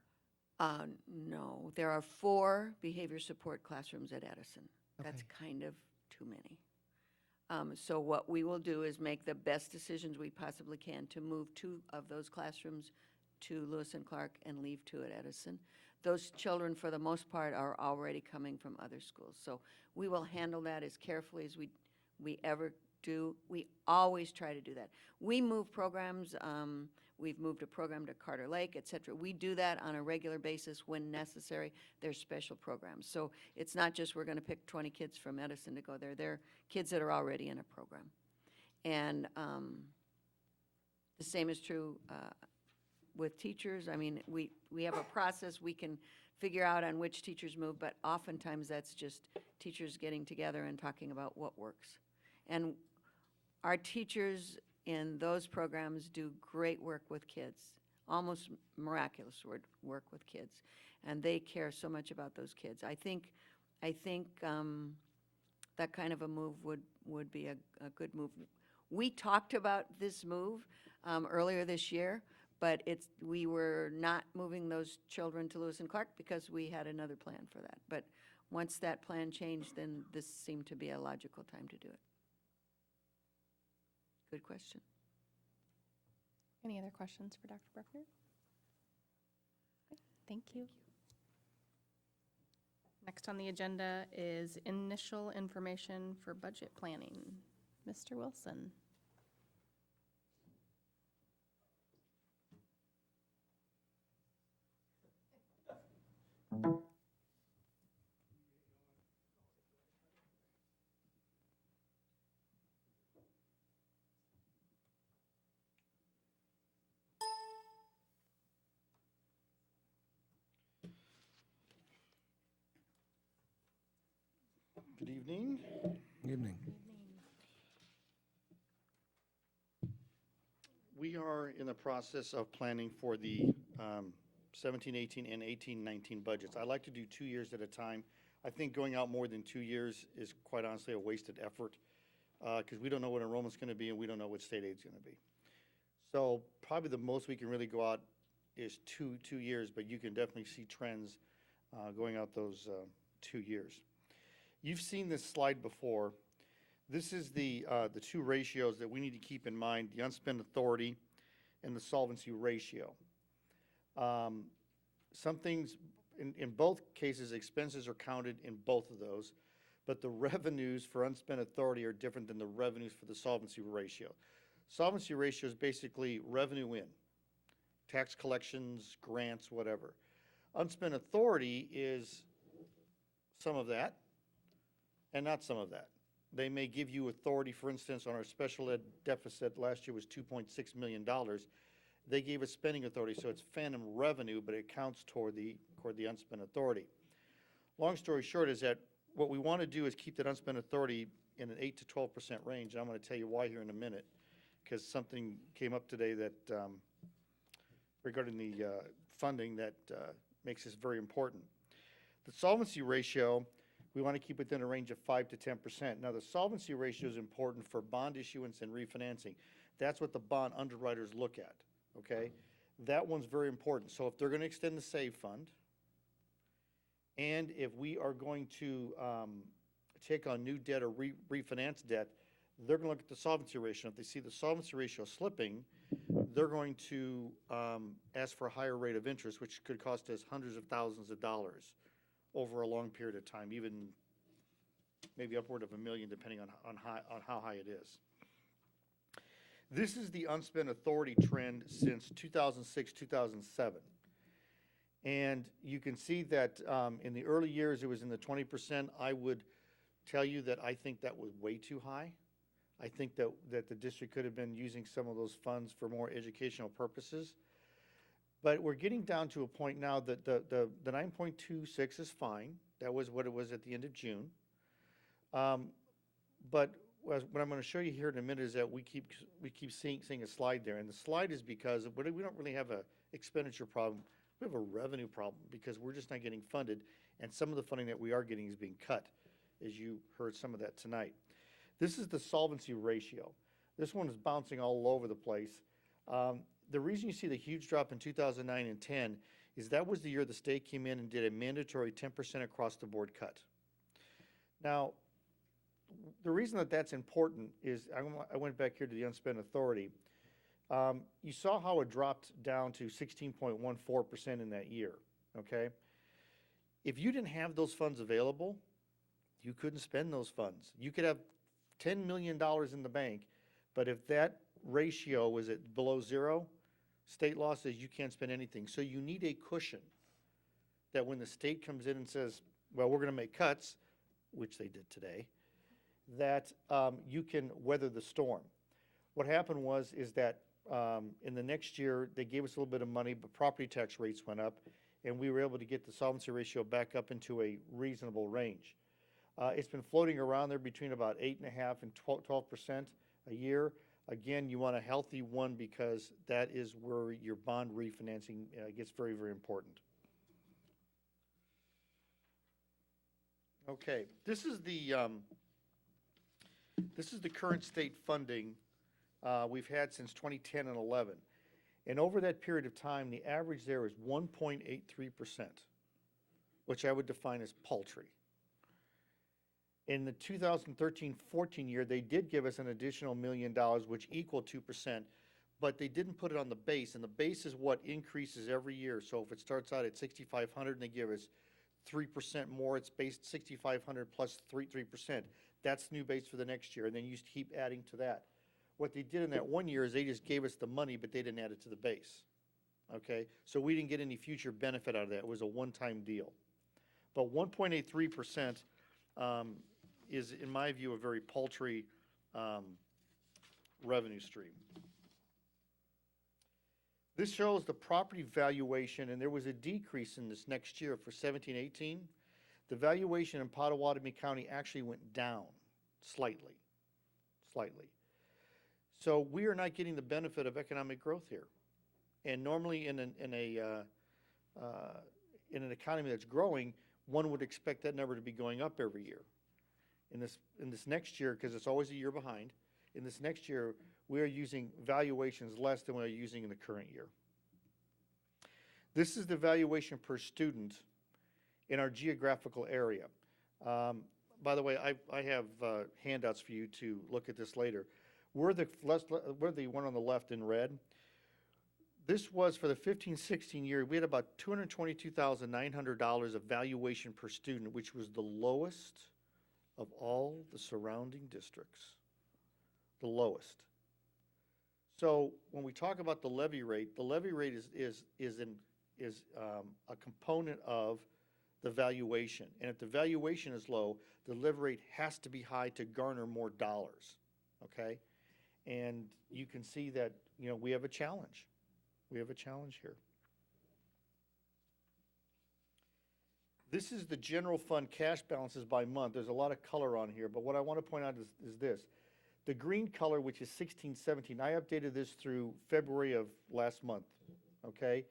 No, there are 4 behavior support classrooms at Edison. That's Okay. kind of too many. So what we will do is make the best decisions we possibly can to move 2 of those classrooms to Lewis and Clark and leave 2 at Edison. Those children, for the most part, are already coming from other schools. So we will handle that as carefully as we ever do. We always try to do that. We move programs. We've moved a program to Carter Lake, et cetera. We do that on a regular basis when necessary. There's special programs. So it's not just we're going to pick 20 kids from Edison to go there. They're kids that are already in a program. And the same is true with teachers. I mean, we have a process we can figure out on which teachers move, but oftentimes that's just teachers getting together and talking about what works. And our teachers in those programs do great work with kids, almost miraculous work with kids, and they care so much about those kids. I think that kind of a move would be a good move. We talked about this move earlier this year, but we were not moving those children to Lewis and Clark because we had another plan for that. But once that plan changed, then this seemed to be a logical time to do it. Good question. Any other questions for Dr. Bruckner? Okay, thank you. Next on the agenda is initial information for budget planning. Mr. Wilson. Good evening. Evening. We are in the process of planning for the 17-18 and 18-19 budgets. I like to do 2 years at a time. I think going out more than 2 years is quite honestly a wasted effort because we don't know what enrollment's going to be and we don't know what state aid's going to be. So probably the most we can really go out is two years, but you can definitely see trends going out those 2 years. You've seen this slide before. This is the two ratios that we need to keep in mind, the unspent authority and the solvency ratio. Some things, in both cases, expenses are counted in both of those, but the revenues for unspent authority are different than the revenues for the solvency ratio. Solvency ratio is basically revenue in, tax collections, grants, whatever. Unspent authority is some of that and not some of that. They may give you authority, for instance, on our special ed deficit last year was $2.6 million. They gave us spending authority, so it's phantom revenue, but it counts toward the unspent authority. Long story short is that what we want to do is keep that unspent authority in an 8 to 12% range, and I'm going to tell you why here in a minute, because something came up today that regarding the funding that makes this very important. The solvency ratio, we want to keep within a range of 5 to 10%. Now, the solvency ratio is important for bond issuance and refinancing. That's what the bond underwriters look at, okay? That one's very important. So if they're going to extend the SAVE fund, and if we are going to take on new debt or refinance debt, they're going to look at the solvency ratio. If they see the solvency ratio slipping, they're going to ask for a higher rate of interest, which could cost us hundreds of thousands of dollars over a long period of time, even maybe upward of $1 million, depending on how high it is. This is the unspent authority trend since 2006, 2007. And you can see that in the early years, it was in the 20%. I would tell you that I think that was way too high. I think that the district could have been using some of those funds for more educational purposes. But we're getting down to a point now that the 9.26 is fine. That was what it was at the end of June. But what I'm going to show you here in a minute is that we keep seeing a slide there. And the slide is because we don't really have an expenditure problem. We have a revenue problem because we're just not getting funded. And some of the funding that we are getting is being cut, as you heard some of that tonight. This is the solvency ratio. This one is bouncing all over the place. The reason you see the huge drop in 2009 and 10 is that was the year the state came in and did a mandatory 10% across the board cut. Now, the reason that that's important is I went back here to the unspent authority. You saw how it dropped down to 16.14% in that year, okay? If you didn't have those funds available, you couldn't spend those funds. You could have $10 million in the bank, but if that ratio was at below zero, state law says you can't spend anything. So you need a cushion that when the state comes in and says, well, we're going to make cuts, which they did today, that you can weather the storm. What happened is that in the next year, they gave us a little bit of money, but property tax rates went up, and we were able to get the solvency ratio back up into a reasonable range. It's been floating around there between about 8.5% and 12% a year. Again, you want a healthy one because that is where your bond refinancing gets very, very important. Okay, this is the current state funding we've had since 2010 and 11. And over that period of time, the average there is 1.83%, which I would define as paltry. In the 2013-14 year, they did give us an additional $1 million, which equaled 2%, but they didn't put it on the base, and the base is what increases every year. So if it starts out at 6,500 and they give us 3% more, it's based 6,500 plus 3%. That's new base for the next year, and then you just keep adding to that. What they did in that 1 year is they just gave us the money, but they didn't add it to the base. Okay, so we didn't get any future benefit out of that. It was a one-time deal. But 1.83% is, in my view, a very paltry revenue stream. This shows the property valuation, and there was a decrease in this next year for 17-18. The valuation in Pottawatomie County actually went down slightly. So we are not getting the benefit of economic growth here. And normally in an economy that's growing, one would expect that number to be going up every year. In this next year, because it's always a year behind, in this next year, we are using valuations less than we are using in the current year. This is the valuation per student in our geographical area. By the way, I have handouts for you to look at this later. We're the one on the left in red. This was for the 15-16 year, we had about $222,900 of valuation per student, which was the lowest of all the surrounding districts. The lowest. So when we talk about the levy rate is a component of the valuation. And if the valuation is low, the levy rate has to be high to garner more dollars. Okay? And you can see that, we have a challenge. We have a challenge here. This is the general fund cash balances by month. There's a lot of color on here, but what I want to point out is this. The green color, which is 16-17, I updated this through February of last month, okay?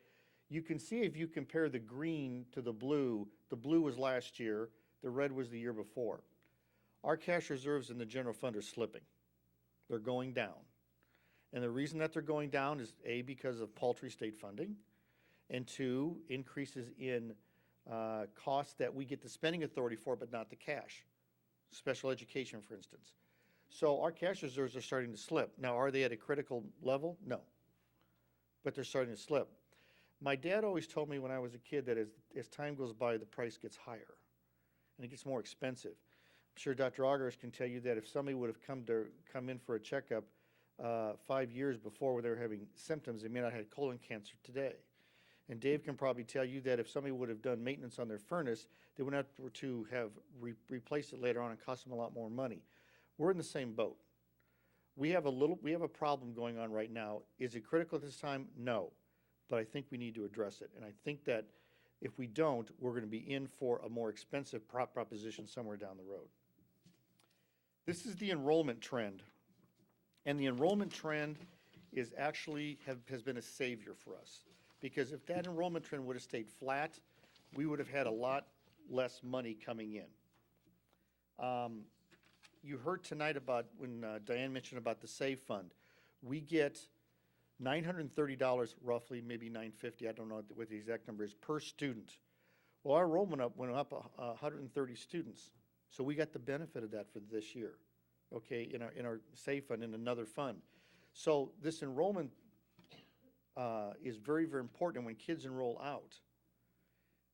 You can see if you compare the green to the blue was last year, the red was the year before. Our cash reserves in the general fund are slipping. They're going down. And the reason that they're going down is A, because of paltry state funding, and two, increases in costs that we get the spending authority for, but not the cash. Special education, for instance. So our cash reserves are starting to slip. Now, are they at a critical level? No. But they're starting to slip. My dad always told me when I was a kid that as time goes by, the price gets higher and it gets more expensive. I'm sure Dr. Augers can tell you that if somebody would have come in for a checkup 5 years before where they were having symptoms, they may not have had colon cancer today. And Dave can probably tell you that if somebody would have done maintenance on their furnace, they would have to have replaced it later on and cost them a lot more money. We're in the same boat. We have a problem going on right now. Is it critical at this time? No. But I think we need to address it. And I think that if we don't, we're going to be in for a more expensive proposition somewhere down the road. This is the enrollment trend. And the enrollment trend is actually has been a savior for us. Because if that enrollment trend would have stayed flat, we would have had a lot less money coming in. You heard tonight about when Diane mentioned about the SAVE Fund. We get $930 roughly, maybe $950, I don't know what the exact number is, per student. Well, our enrollment went up 130 students. So we got the benefit of that for this year, okay, in our SAVE Fund, in another fund. So this enrollment is very, very important. And when kids enroll out,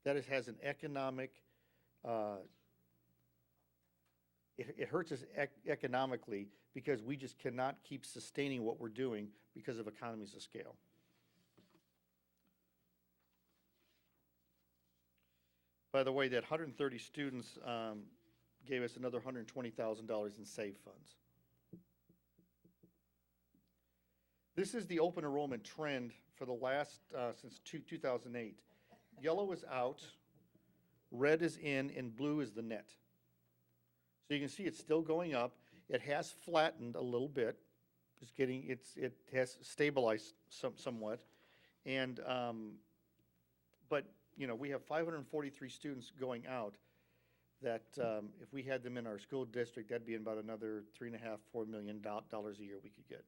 that has an economic, it hurts us economically because we just cannot keep sustaining what we're doing because of economies of scale. By the way, that 130 students gave us another $120,000 in SAVE funds. This is the open enrollment trend for the last, since 2008. Yellow is out, red is in, and blue is the net. So you can see it's still going up. It has flattened a little bit. It has stabilized somewhat. And, but, we have 543 students going out that if we had them in our school district, that'd be about another $3.5–4 million a year we could get.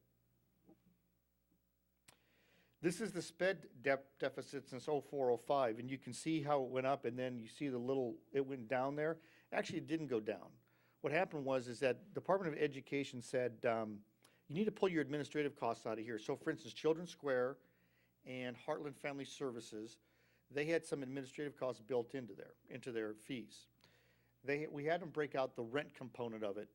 This is the sped deficit since 0405, and you can see how it went up, and then you see the little, it went down there. Actually, it didn't go down. What happened is that Department of Education said, you need to pull your administrative costs out of here. So for instance, Children's Square and Heartland Family Services, they had some administrative costs built into their fees. We had them break out the rent component of it,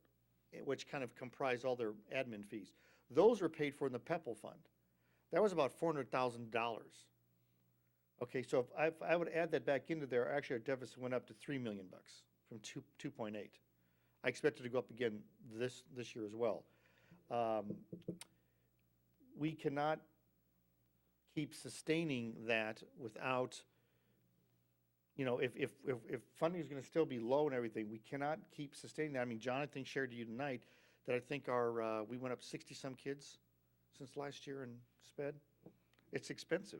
which kind of comprised all their admin fees. Those were paid for in the PEPAL fund. That was about $400,000. Okay, so if I would add that back into there, actually our deficit went up to $3 million from 2.8. I expect it to go up again this year as well. We cannot keep sustaining that without, you know, if funding is going to still be low and everything, we cannot keep sustaining that. I mean, Jonathan shared to you tonight that I think we went up 60-some kids since last year in SPED. It's expensive.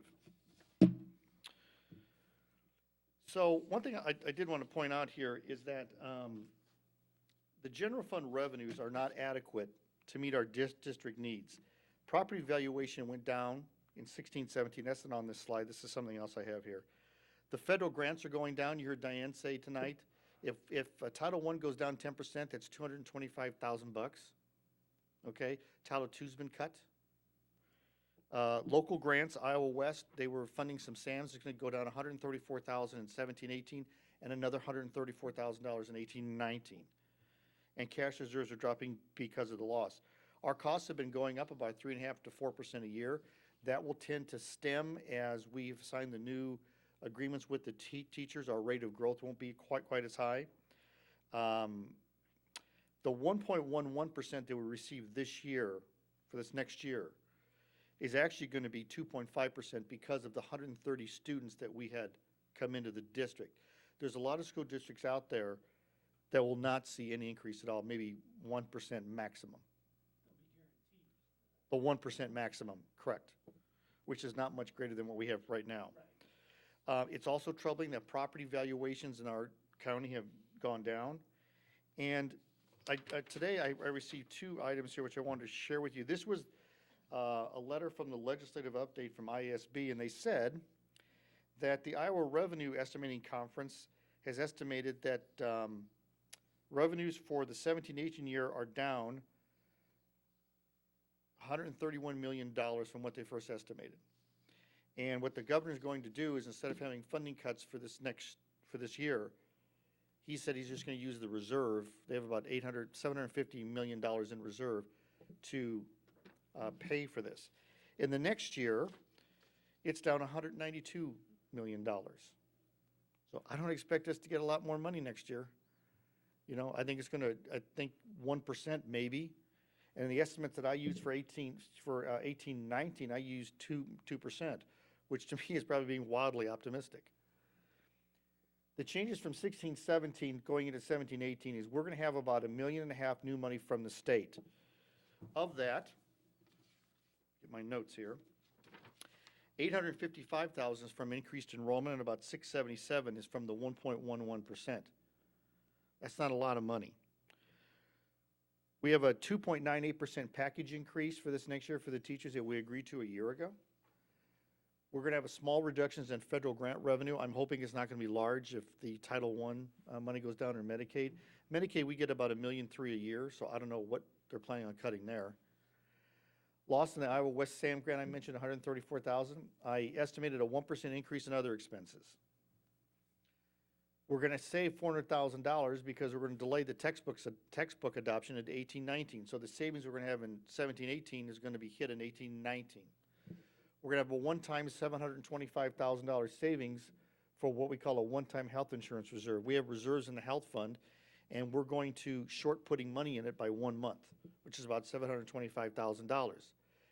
So one thing I did want to point out here is that the general fund revenues are not adequate to meet our district needs. Property valuation went down in 16-17. That's not on this slide. This is something else I have here. The federal grants are going down. You heard Diane say tonight, if Title I goes down 10%, that's $225,000. Okay, Title II's been cut. Local grants, Iowa West, they were funding some SAMs. It's going to go down $134,000 in 17-18 and another $134,000 in 18-19. And cash reserves are dropping because of the loss. Our costs have been going up about 3.5% to 4% a year. That will tend to stem as we've signed the new agreements with the teachers. Our rate of growth won't be quite as high. The 1.11% that we receive this year, for this next year, is actually going to be 2.5% because of the 130 students that we had come into the district. There's a lot of school districts out there that will not see any increase at all, maybe 1% maximum. The 1% maximum, correct, which is not much greater than what we have right now. It's also troubling that property valuations in our county have gone down. And today I received two items here which I wanted to share with you. This was a letter from the legislative update from ISB, and they said that the Iowa Revenue Estimating Conference has estimated that revenues for the 17-18 year are down $131 million from what they first estimated. And what the governor is going to do is, instead of having funding cuts for this year, he said he's just going to use the reserve. They have about $750 million in reserve to pay for this. In the next year, it's down $192 million. So I don't expect us to get a lot more money next year. You know, I think it's going to, 1% maybe. And the estimates that I use for 18-19, I use 2%, which to me is probably being wildly optimistic. The changes from 16-17 going into 17-18 is we're going to have about $1.5 million new money from the state. Of that, get my notes here, $855,000 is from increased enrollment, and about $677,000 is from the 1.11%. That's not a lot of money. We have a 2.98% package increase for this next year for the teachers that we agreed to a year ago. We're going to have a small reductions in federal grant revenue. I'm hoping it's not going to be large if the Title I money goes down, or Medicaid. Medicaid, we get about $1.3 million a year, so I don't know what they're planning on cutting there. Lost in the Iowa West SAM grant, I mentioned $134,000. I estimated a 1% increase in other expenses. We're going to save $400,000 because we're going to delay the textbook adoption into 18-19. So the savings we're going to have in 17-18 is going to be hit in 18-19. We're going to have a one-time $725,000 savings for what we call a one-time health insurance reserve. We have reserves in the health fund, and we're going to short putting money in it by 1 month, which is about $725,000.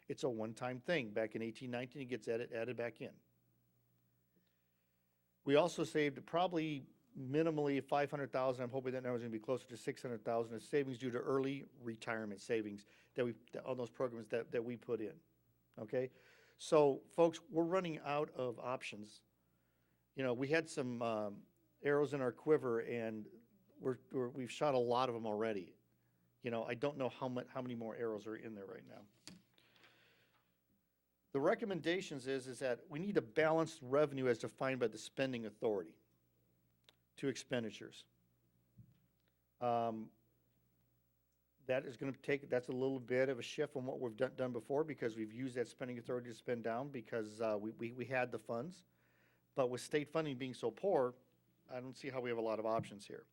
It's a one-time thing. Back in 18-19, it gets added back in. We also saved probably minimally $500,000. I'm hoping that number is going to be closer to $600,000 of savings due to early retirement savings on those programs that we put in. Okay, so folks, we're running out of options. You know, we had some arrows in our quiver, and we've shot a lot of them already. You know, I don't know how many more arrows are in there right now. The recommendations is that we need a balanced revenue as defined by the spending authority to expenditures. That is going to take, that's a little bit of a shift from what we've done before, because we've used that spending authority to spend down because we had the funds. But with state funding being so poor, I don't see how we have a lot of options here.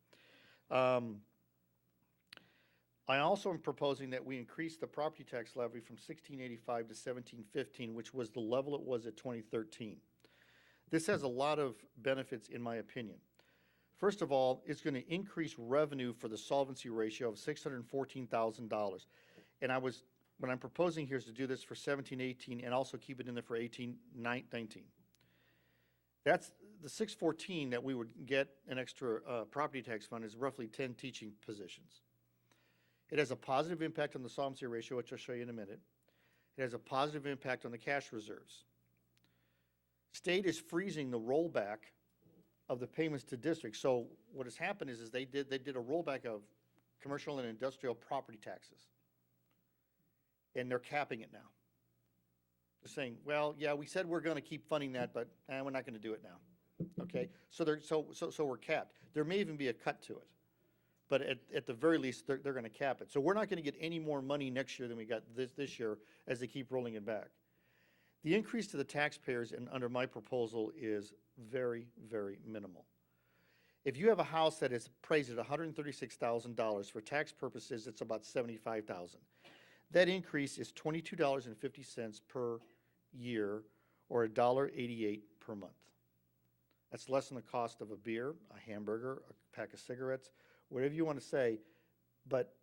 I also am proposing that we increase the property tax levy from 1685 to 1715, which was the level it was at 2013. This has a lot of benefits, in my opinion. First of all, it's going to increase revenue for the solvency ratio of $614,000. And what I'm proposing here is to do this for 1718 and also keep it in there for 1819. That's the 614 that we would get an extra property tax fund is roughly 10 teaching positions. It has a positive impact on the solvency ratio, which I'll show you in a minute. It has a positive impact on the cash reserves. State is freezing the rollback of the payments to districts. So what has happened is they did a rollback of commercial and industrial property taxes. And they're capping it now. They're saying, well, yeah, we said we're going to keep funding that, but we're not going to do it now. Okay? So we're capped. There may even be a cut to it. But at the very least, they're going to cap it. So we're not going to get any more money next year than we got this year as they keep rolling it back. The increase to the taxpayers under my proposal is very, very minimal. If you have a house that is appraised at $136,000, for tax purposes, it's about $75,000. That increase is $22.50 per year, or $1.88 per month. That's less than the cost of a beer, a hamburger, a pack of cigarettes, whatever you want to say. But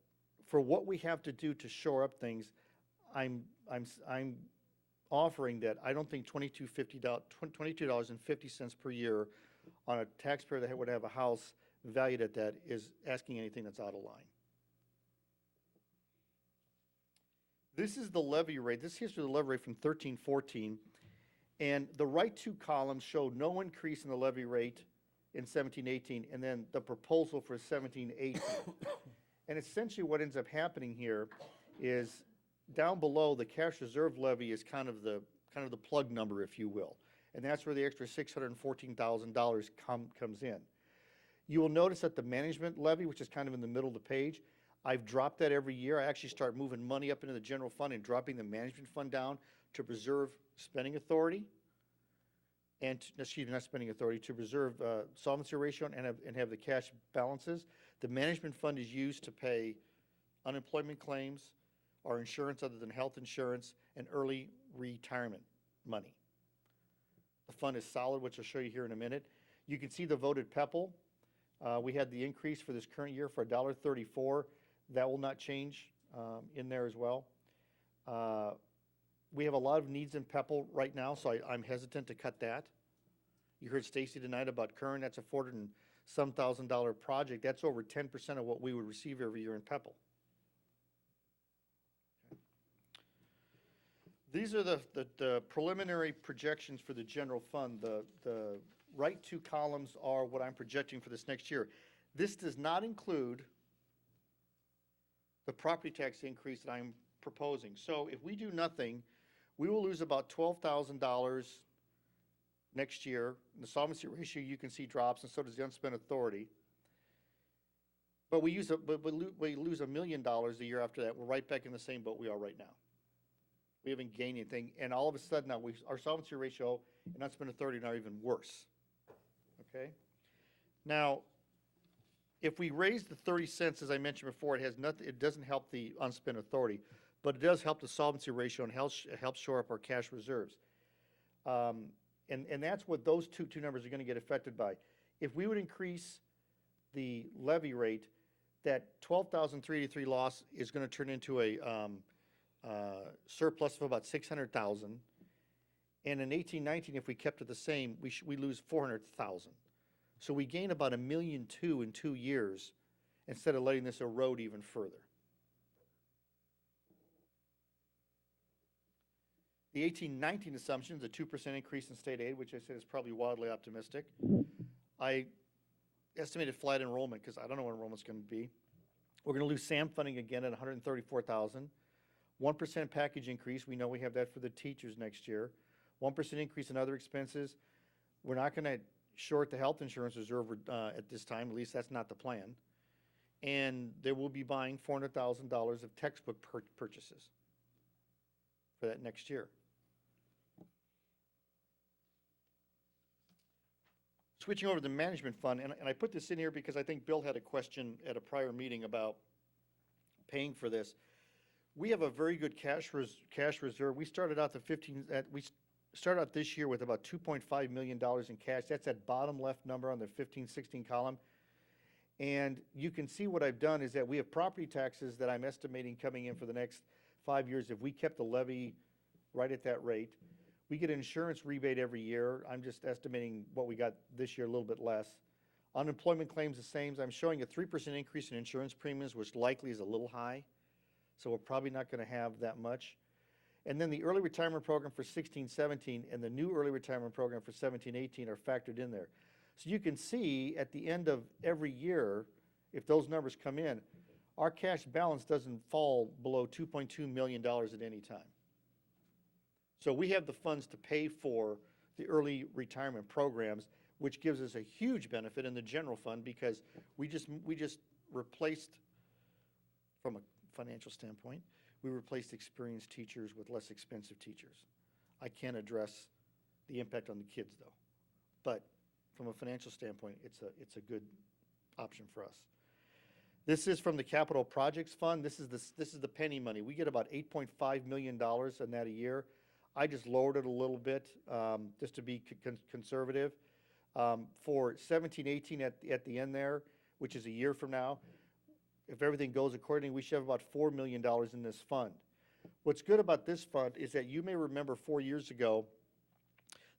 for what we have to do to shore up things, I'm offering that I don't think $22.50 per year on a taxpayer that would have a house valued at that is asking anything that's out of line. This is the levy rate. This is the levy rate from 13-14. And the right two columns show no increase in the levy rate in 17-18, and then the proposal for 17-18. And essentially what ends up happening here is down below, the cash reserve levy is kind of the plug number, if you will. And that's where the extra $614,000 comes in. You will notice that the management levy, which is kind of in the middle of the page, I've dropped that every year. I actually start moving money up into the general fund and dropping the management fund down to preserve spending authority, and, excuse me, not spending authority, to preserve solvency ratio and have the cash balances. The management fund is used to pay unemployment claims, or insurance other than health insurance, and early retirement money. The fund is solid, which I'll show you here in a minute. You can see the voted PEPAL. We had the increase for this current year for $1.34. That will not change in there as well. We have a lot of needs in PEPAL right now, so I'm hesitant to cut that. You heard Stacy tonight about Kern. That's a $400,000 project. That's over 10% of what we would receive every year in PEPAL. Okay. These are the preliminary projections for the general fund. The right two columns are what I'm projecting for this next year. This does not include the property tax increase that I'm proposing. So if we do nothing, we will lose about $12,000 next year. The solvency ratio, you can see, drops, and so does the unspent authority. But we lose $1 million a year after that. We're right back in the same boat we are right now. We haven't gained anything, and all of a sudden now our solvency ratio and unspent authority are even worse. Okay? Now, if we raise the 30 cents, as I mentioned before, it doesn't help the unspent authority, but it does help the solvency ratio and helps shore up our cash reserves. And that's what those two numbers are going to get affected by. If we would increase the levy rate, that $12,383 loss is going to turn into a surplus of about $600,000. And in 18-19, if we kept it the same, we lose $400,000. So we gain about $1.2 million in 2 years instead of letting this erode even further. The 18-19 assumption is a 2% increase in state aid, which I said is probably wildly optimistic. I estimated flat enrollment because I don't know what enrollment's going to be. We're going to lose SAM funding again at $134,000. 1% package increase, we know we have that for the teachers next year. 1% increase in other expenses. We're not going to short the health insurance reserve at this time, at least that's not the plan. And they will be buying $400,000 of textbook purchases for that next year. Switching over to the management fund, and I put this in here because I think Bill had a question at a prior meeting about paying for this. We have a very good cash reserve. We started out we started out this year with about $2.5 million in cash. That's that bottom left number on the 15-16 column. And you can see what I've done is that we have property taxes that I'm estimating coming in for the next 5 years if we kept the levy right at that rate. We get an insurance rebate every year. I'm just estimating what we got this year, a little bit less. Unemployment claims the same. I'm showing a 3% increase in insurance premiums, which likely is a little high. So we're probably not going to have that much. And then the early retirement program for 16-17 and the new early retirement program for 17-18 are factored in there. So you can see at the end of every year, if those numbers come in, our cash balance doesn't fall below $2.2 million at any time. So we have the funds to pay for the early retirement programs, which gives us a huge benefit in the general fund because we just replaced, from a financial standpoint, we replaced experienced teachers with less expensive teachers. I can't address the impact on the kids though, but from a financial standpoint, it's a good option for us. This is from the capital projects fund. This is the penny money. We get about $8.5 million in that a year. I just lowered it a little bit just to be conservative. For 17-18 at the end there, which is a year from now, if everything goes accordingly, we should have about $4 million in this fund. What's good about this fund is that you may remember 4 years ago,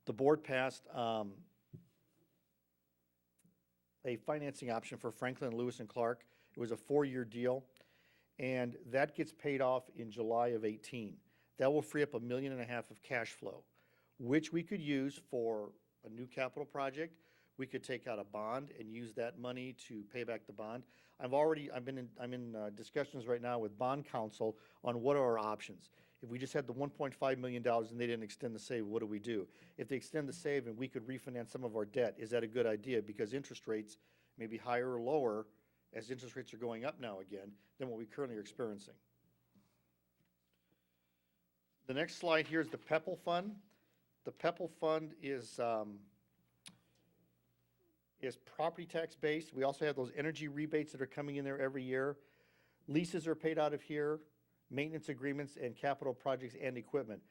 the board passed a financing option for Franklin, Lewis, and Clark. It was a 4-year deal, and that gets paid off in July of 18. That will free up $1.5 million of cash flow, which we could use for a new capital project. We could take out a bond and use that money to pay back the bond. I'm in discussions right now with bond counsel on what are our options. If we just had the $1.5 million and they didn't extend the save, what do we do? If they extend the save and we could refinance some of our debt, is that a good idea? Because interest rates may be higher or lower as interest rates are going up now again than what we currently are experiencing. The next slide here is the PEPL fund. The PEPL fund is property tax based. We also have those energy rebates that are coming in there every year. Leases are paid out of here, maintenance agreements, and capital projects and equipment.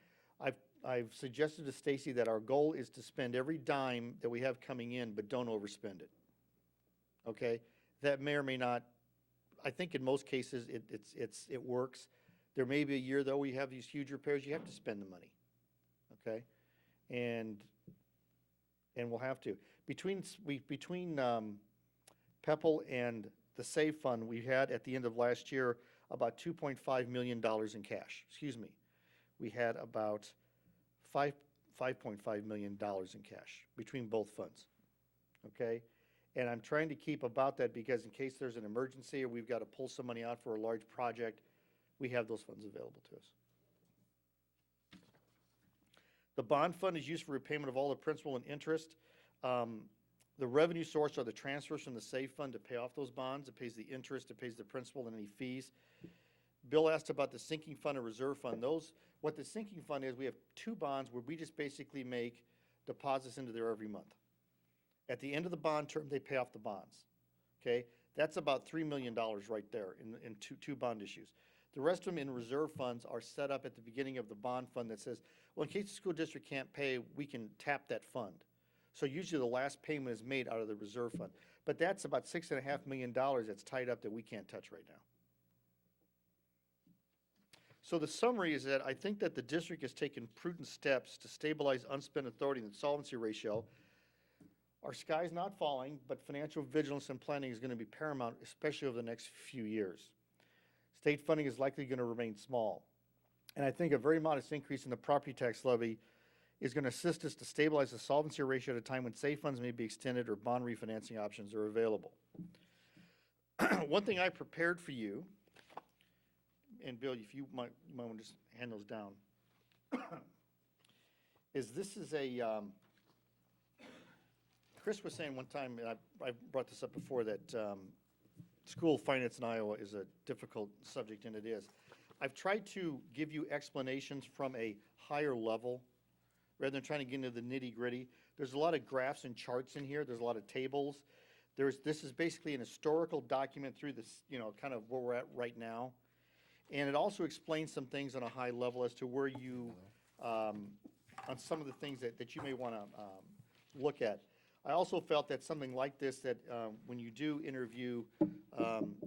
I've suggested to Stacy that our goal is to spend every dime that we have coming in, but don't overspend it. Okay? That may or may not, I think in most cases it works. There may be a year though we have these huge repairs, you have to spend the money. Okay? And we'll have to. Between PEPL and the SAVE fund, we had at the end of last year about $2.5 million in cash. Excuse me. We had about $5.5 million in cash between both funds. Okay? And I'm trying to keep about that because in case there's an emergency or we've got to pull some money out for a large project, we have those funds available to us. The bond fund is used for repayment of all the principal and interest. The revenue source are the transfers from the SAVE fund to pay off those bonds. It pays the interest, it pays the principal and any fees. Bill asked about the sinking fund and reserve fund. What the sinking fund is, we have 2 bonds where we just basically make deposits into there every month. At the end of the bond term, they pay off the bonds. Okay? That's about $3 million right there in two bond issues. The rest of them in reserve funds are set up at the beginning of the bond fund that says, well, in case the school district can't pay, we can tap that fund. So usually the last payment is made out of the reserve fund. But that's about $6.5 million that's tied up that we can't touch right now. So the summary is that I think that the district has taken prudent steps to stabilize unspent authority and the solvency ratio. Our sky's not falling, but financial vigilance and planning is going to be paramount, especially over the next few years. State funding is likely going to remain small. And I think a very modest increase in the property tax levy is going to assist us to stabilize the solvency ratio at a time when SAVE funds may be extended or bond refinancing options are available. One thing I prepared for you, and Bill, if you might want to just hand those down, this is a, Chris was saying one time, and I brought this up before, that school finance in Iowa is a difficult subject, and it is. I've tried to give you explanations from a higher level, rather than trying to get into the nitty-gritty. There's a lot of graphs and charts in here. There's a lot of tables. This is basically an historical document through this, kind of where we're at right now. And it also explains some things on a high level as to where you, on some of the things that you may want to look at. I also felt that something like this, that when you do interview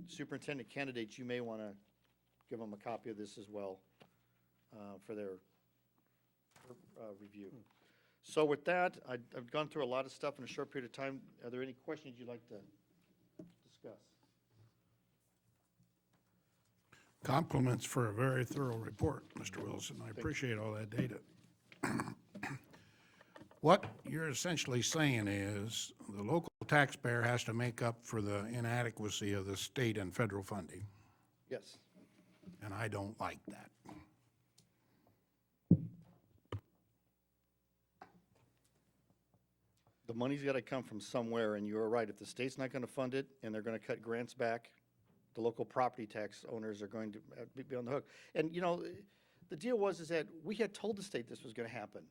superintendent candidates, you may want to give them a copy of this as well for their review. So with that, I've gone through a lot of stuff in a short period of time. Are there any questions you'd like to discuss? Compliments for a very thorough report, Mr. Wilson. I appreciate all that data. What you're essentially saying is the local taxpayer has to make up for the inadequacy of the state and federal funding, Yes. and I don't like that. The money's got to come from somewhere, and you're right. If the state's not going to fund it and they're going to cut grants back, the local property tax owners are going to be on the hook. And, the deal is that we had told the state this was going to happen.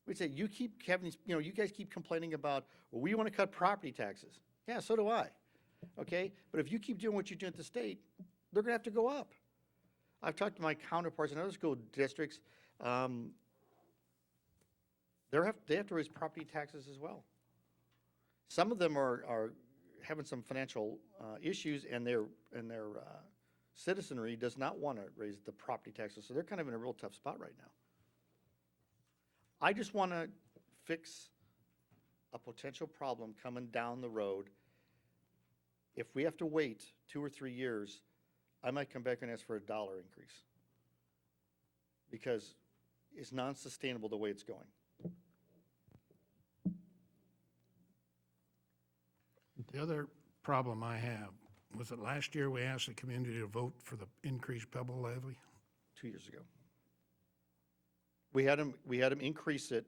We'd say, you keep having these, you guys keep complaining about, well, we want to cut property taxes. Yeah, so do I. Okay? But if you keep doing what you do at the state, they're going to have to go up. I've talked to my counterparts in other school districts. They have to raise property taxes as well. Some of them are having some financial issues, and their citizenry does not want to raise the property taxes, so they're kind of in a real tough spot right now. I just want to fix a potential problem coming down the road. If we have to wait 2 or 3 years, I might come back and ask for $1 increase, because it's non-sustainable the way it's going. The other problem I have, was it last year we asked the community to vote for the increased Pebble levy? 2 years ago. We had them increase it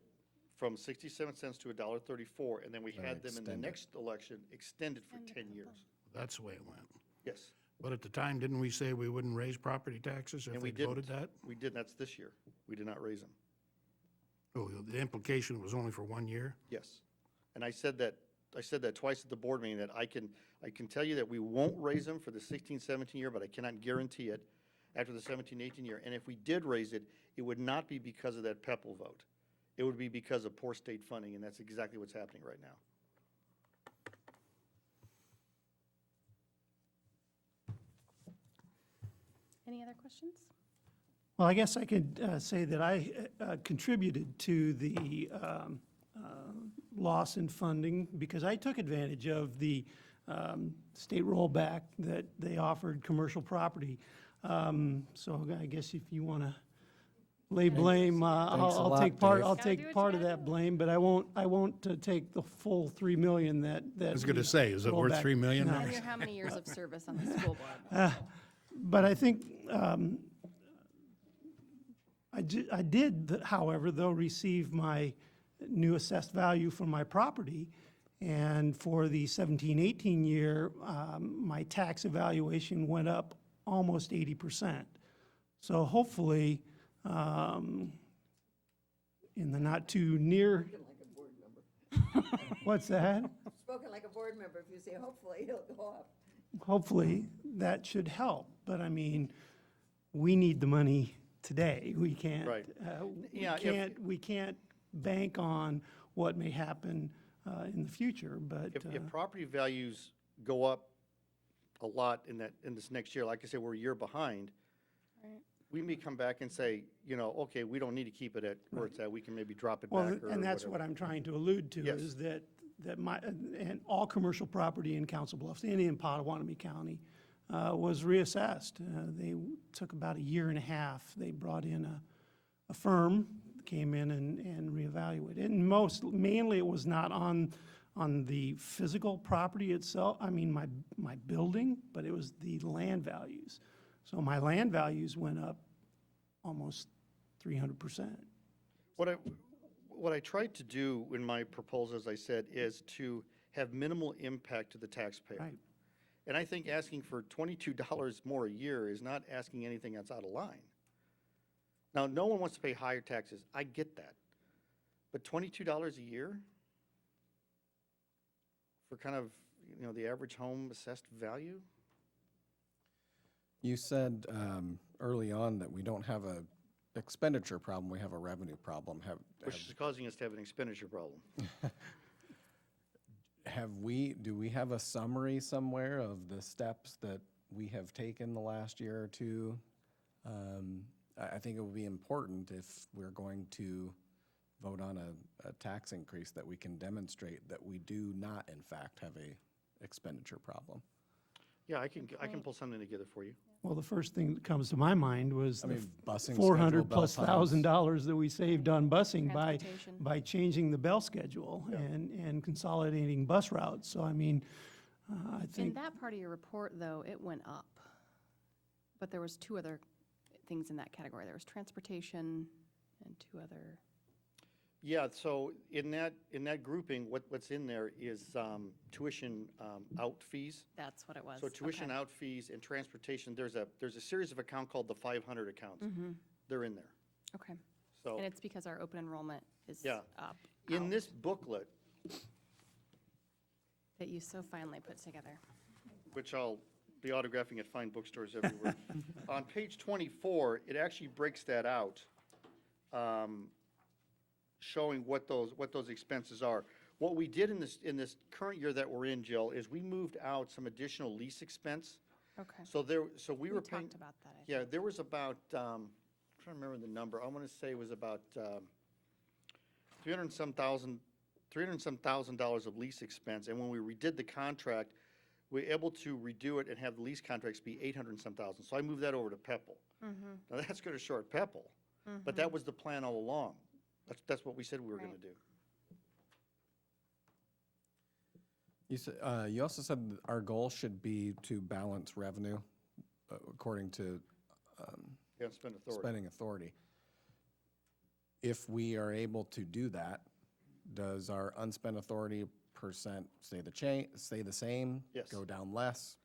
from 67 cents to $1.34, and then we had them in the next election extended for 10 years. That's the way it went. Yes. But at the time, didn't we say we wouldn't raise property taxes if And we we voted that? We did, that's this year. We did not raise them. Oh, the implication was only for 1 year? Yes. And I said that twice at the board meeting, that I can tell you that we won't raise them for the 16-17 year, but I cannot guarantee it after the 17-18 year. And if we did raise it, it would not be because of that PEPL vote. It would be because of poor state funding, and that's exactly what's happening right now. Any other questions? Well, I guess I could say that I contributed to the loss in funding because I took advantage of the state rollback that they offered commercial property. So I guess if you want to lay blame, I'll take part. I'll take part of that blame, but I won't take the full $3 million that. I was going to say, is it worth $3 million? No. And how many years of service on the school board? But I think I did, however, though, receive my new assessed value for my property. And for the 17-18 year, my tax evaluation went up almost 80%. So hopefully, in the not too near. Spoken like a board member. What's that? Spoken like a board member, if you say hopefully, it'll go up. Hopefully, that should help. But I mean, we need the money today. We can't. Right. Yeah, we can't bank on what may happen in the future. But If property values go up a lot in this next year, like I said, we're a year behind. Right. We may come back and say, okay, we don't need to keep it at where it's at. We can maybe drop it well, back. and that's what I'm trying to allude to Yes. is that my and all commercial property in Council Bluffs and in Potawatomi County was reassessed. They took about 1.5 years. They brought in a firm, came in and reevaluated. And mainly it was not on the physical property itself. I mean, my building, but it was the land values. So my land values went up almost 300%. What I tried to do in my proposal, as I said, is to have minimal impact to the taxpayer. Right. And I think asking for $22 more a year is not asking anything that's out of line. Now, no one wants to pay higher taxes. I get that. But $22 a year for kind of, the average home assessed value? You said early on that we don't have a expenditure problem, we have a revenue problem. Which is causing us to have an expenditure problem. Do we have a summary somewhere of the steps that we have taken the last year or two? I think it would be important if we're going to vote on a tax increase that we can demonstrate that we do not, in fact, have a expenditure problem. Yeah, I can pull something together for you. Well, the first thing that comes to my mind was I the mean, busing 400 schedule, bell plus times. $1,000 that we saved on busing Transportation. by changing the bell schedule and consolidating bus routes. So I mean, I In think, that part of your report, though, it went up. But there was two other things in that category. There was transportation and two other. Yeah, so in that grouping, what's in there is tuition out fees. That's what it was. So tuition Okay. out fees and transportation, there's a series of account called the 500 accounts. They're in there. Okay. So And it's because our open enrollment is Yeah. up. in out, this booklet, that you so finely put together. which I'll be autographing at fine bookstores everywhere, on page 24, it actually breaks that out, showing what those expenses are. What we did in this current year that we're in, Jill, is we moved out some additional lease expense. Okay. So we were paying. talked about that, I think. Yeah, there was about, I'm trying to remember the number, I want to say it was about $300 and some thousand dollars of lease expense, and when we redid the contract, we were able to redo it and have the lease contracts be 800 and some thousand, so I moved that over to Pepple. Now, that's going to short Pepple, but that was the plan all along. That's what we said we were going to Right. do. You also said that our goal should be to balance revenue according to Yeah, spend authority. spending authority. If we are able to do that, does our unspent authority percent stay the same? Yes. Go down less?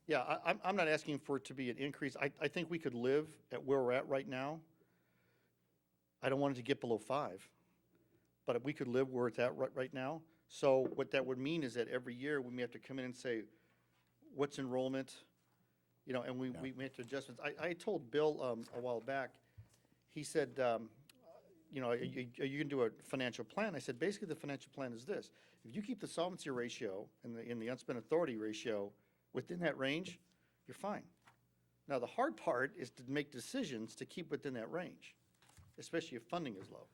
Yeah, I'm not asking for it to be an increase. I think we could live at where we're at right now. I don't want it to get below 5, but we could live where it's at right now. So what that would mean is that every year, we may have to come in and say, what's enrollment? And we may have to adjustments. I told Bill a while back, he said, are you going to do a financial plan? I said, basically, the financial plan is this. If you keep the solvency ratio and the unspent authority ratio within that range, you're fine. Now, the hard part is to make decisions to keep within that range, especially if funding is low.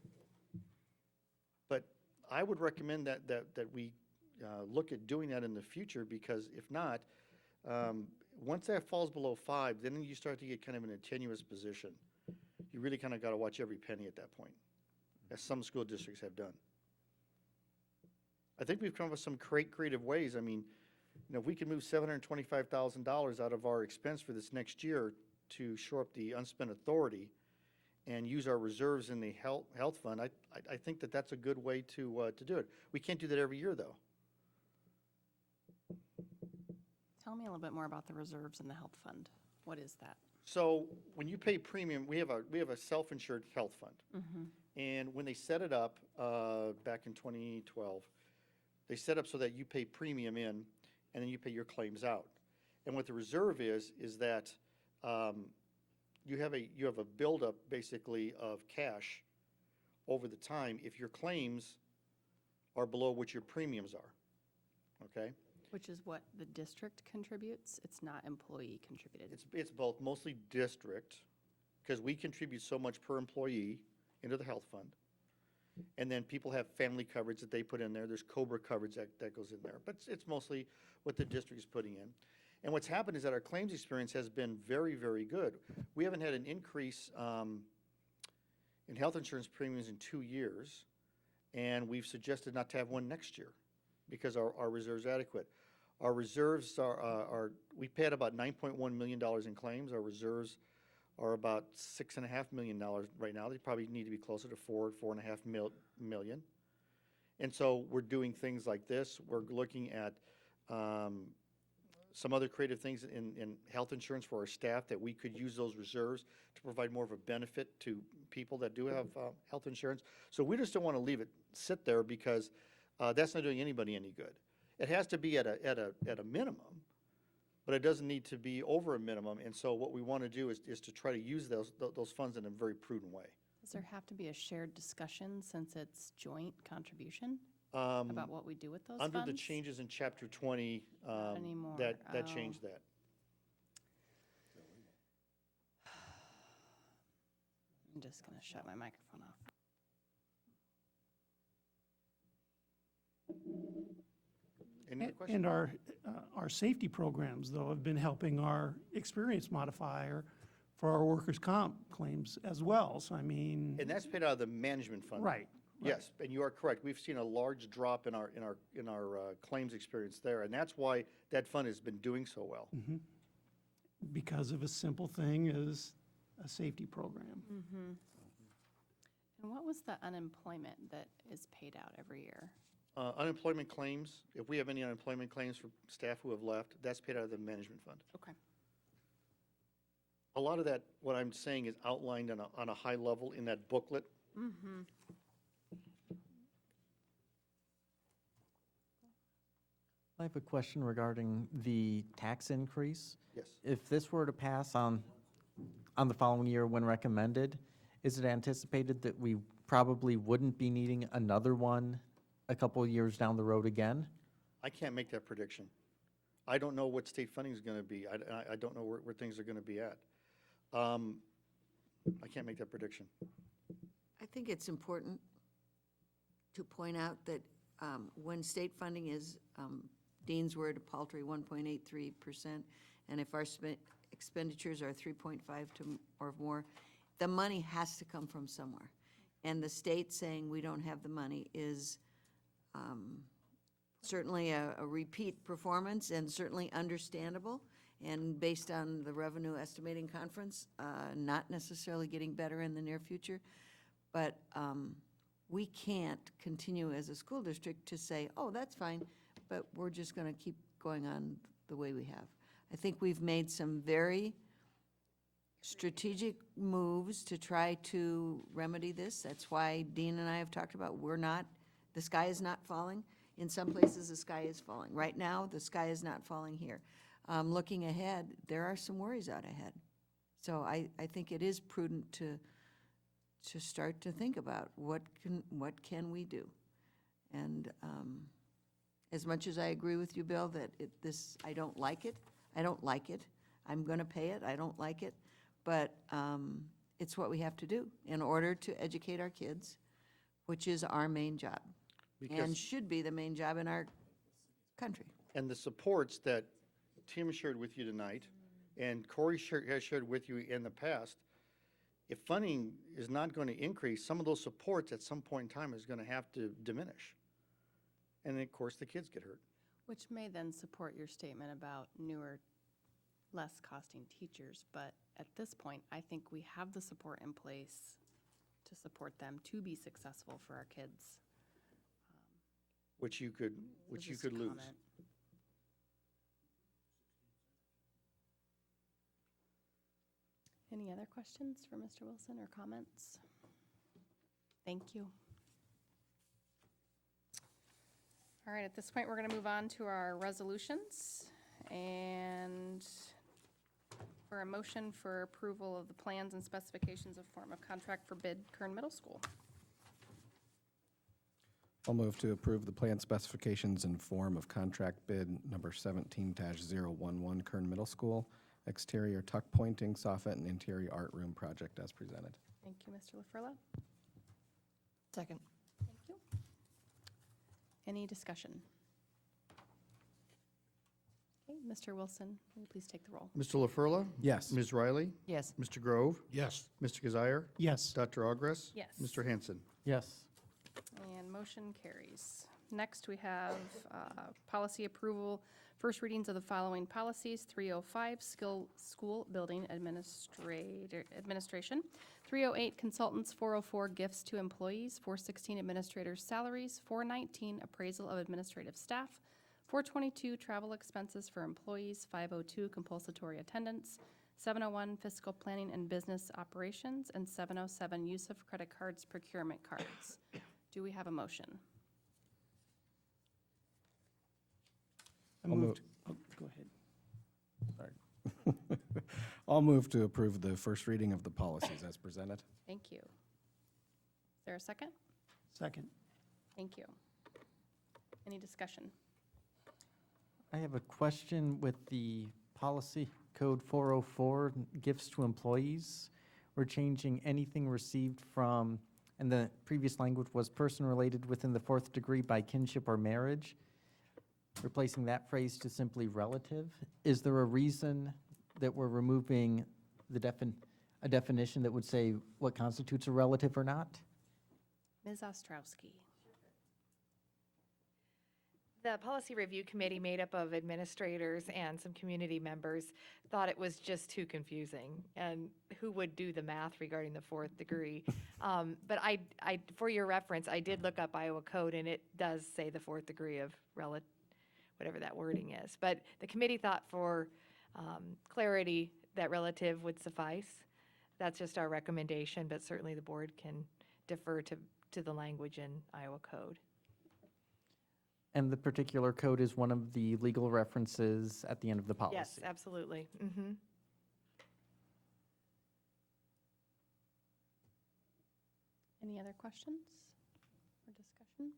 But I would recommend that we look at doing that in the future, because if not, once that falls below 5, then you start to get kind of in a tenuous position. You really kind of got to watch every penny at that point, as some school districts have done. I think we've come up with some creative ways. I mean, if we can move $725,000 out of our expense for this next year to shore up the unspent authority and use our reserves in the health fund, I think that that's a good way to do it. We can't do that every year, though. Tell me a little bit more about the reserves in the health fund. What is that? So when you pay premium, we have a self-insured health fund. And when they set it up back in 2012, they set up so that you pay premium in, and then you pay your claims out. And what the reserve is that you have a buildup, basically, of cash over the time if your claims are below what your premiums are, okay? Which is what the district contributes? It's not employee contributed? It's both, mostly district, because we contribute so much per employee into the health fund. And then people have family coverage that they put in there. There's COBRA coverage that goes in there. But it's mostly what the district is putting in. And what's happened is that our claims experience has been very, very good. We haven't had an increase in health insurance premiums in 2 years, and we've suggested not to have one next year because our reserves are adequate. Our reserves are we paid about $9.1 million in claims. Our reserves are about $6.5 million right now. They probably need to be closer to $4.5 million. And so we're doing things like this. We're looking at some other creative things in health insurance for our staff, that we could use those reserves to provide more of a benefit to people that do have health insurance. So we just don't want to leave it sit there, because that's not doing anybody any good. It has to be at a minimum, but it doesn't need to be over a minimum. And so what we want to do is to try to use those funds in a very prudent way. Does there have to be a shared discussion since it's joint contribution about what we do with those funds? Under the changes in Chapter 20, Not anymore. that Oh. changed that. I'm just going to shut my microphone off. Any other questions? And our safety programs, though, have been helping our experience modifier for our workers' comp claims as well. So, I mean, And that's paid out of the management fund. right. Yes, and you are correct. We've seen a large drop in our claims experience there, and that's why that fund has been doing so well. Because of a simple thing as a safety program. Mm-hmm. And what was the unemployment that is paid out every year? Unemployment claims, if we have any unemployment claims for staff who have left, that's paid out of the management fund. Okay. A lot of that, what I'm saying, is outlined on a high level in that booklet. Mm-hmm. I have a question regarding the tax increase. Yes. If this were to pass on the following year when recommended, is it anticipated that we probably wouldn't be needing another one a couple of years down the road again? I can't make that prediction. I don't know what state funding is going to be. I don't know where things are going to be at. I can't make that prediction. I think it's important to point out that when state funding is, Dean's word, a paltry 1.83%, and if our expenditures are 3.5 or more, the money has to come from somewhere. And the state saying we don't have the money is certainly a repeat performance, and certainly understandable, and based on the Revenue Estimating Conference, not necessarily getting better in the near future. But we can't continue as a school district to say, oh, that's fine, but we're just going to keep going on the way we have. I think we've made some very strategic moves to try to remedy this. That's why Dean and I have talked about the sky is not falling. In some places, the sky is falling. Right now, the sky is not falling here. Looking ahead, there are some worries out ahead. So I think it is prudent to start to think about what can we do. And as much as I agree with you, Bill, that I don't like it. I'm going to pay it. I don't like it. But it's what we have to do in order to educate our kids, which is our main job and should be the main job in our country. And the supports that Tim shared with you tonight, and Corey has shared with you in the past, if funding is not going to increase, some of those supports at some point in time is going to have to diminish. And then, of course, the kids get hurt. Which may then support your statement about newer, less costing teachers. But at this point, I think we have the support in place to support them to be successful for our kids. Which you could Just a lose. comment. Any other questions for Mr. Wilson or comments? Thank you. All right, at this point, we're going to move on to our resolutions. And for a motion for approval of the plans and specifications of form of contract for bid, Kern Middle School. I'll move to approve the plan specifications and form of contract bid number 17-011 Kern Middle School, exterior tuck pointing, soffit, and interior art room project as presented. Thank you, Mr. LaFurla. Second. Thank you. Any discussion? Okay, Mr. Wilson, will you please take the roll? Mr. LaFurla? Yes. Ms. Riley? Yes. Mr. Grove? Yes. Mr. Kazire? Yes. Dr. Ogres? Yes. Mr. Hanson? Yes. And motion carries. Next, we have policy approval First readings of the following policies: 305, school building administration; 308, consultants; 404, gifts to employees; 416, administrators' salaries; 419, appraisal of administrative staff; 422, travel expenses for employees; 502, compulsory attendance; 701, fiscal planning and business operations; and 707, use of credit cards, procurement cards. Do we have a motion? I I'll moved, oh, go ahead. Sorry. I'll move to approve the first reading of the policies as presented. Thank you. Is there a second? Second. Thank you. Any discussion? I have a question with the policy code 404, gifts to employees. We're changing anything received from, and the previous language was person related within the fourth degree by kinship or marriage, replacing that phrase to simply relative. Is there a reason that we're removing a definition that would say what constitutes a relative or not? Ms. Ostrowski. The Policy Review Committee, made up of administrators and some community members, thought it was just too confusing, and who would do the math regarding the fourth degree? But for your reference, I did look up Iowa code, and it does say the fourth degree of whatever that wording is. But the committee thought for clarity that relative would suffice. That's just our recommendation, but certainly the board can defer to the language in Iowa code. And the particular code is one of the legal references at the end of the policy. Yes, absolutely. Mm-hmm. Any other questions or discussion?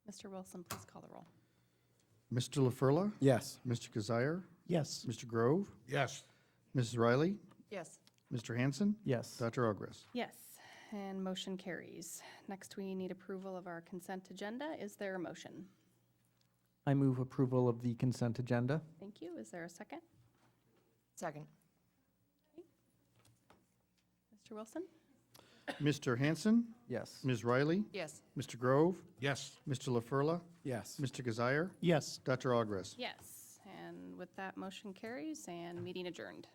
Mr. Wilson, please call the roll. Mr. LaFurla, Yes. Mr. Kazire, Yes. Mr. Grove, Yes. Mrs. Riley, Yes. Mr. Hanson, Yes. Dr. Ogres. Yes, and motion carries. Next, we need approval of our consent agenda. Is there a motion? I move approval of the consent agenda. Thank you. Is there a second? Second. Mr. Wilson? Mr. Hanson, Yes. Ms. Riley, Yes. Mr. Grove, Yes. Mr. LaFurla, Yes. Mr. Kazire, Yes. Dr. Ogres. Yes, and with that, motion carries and meeting adjourned.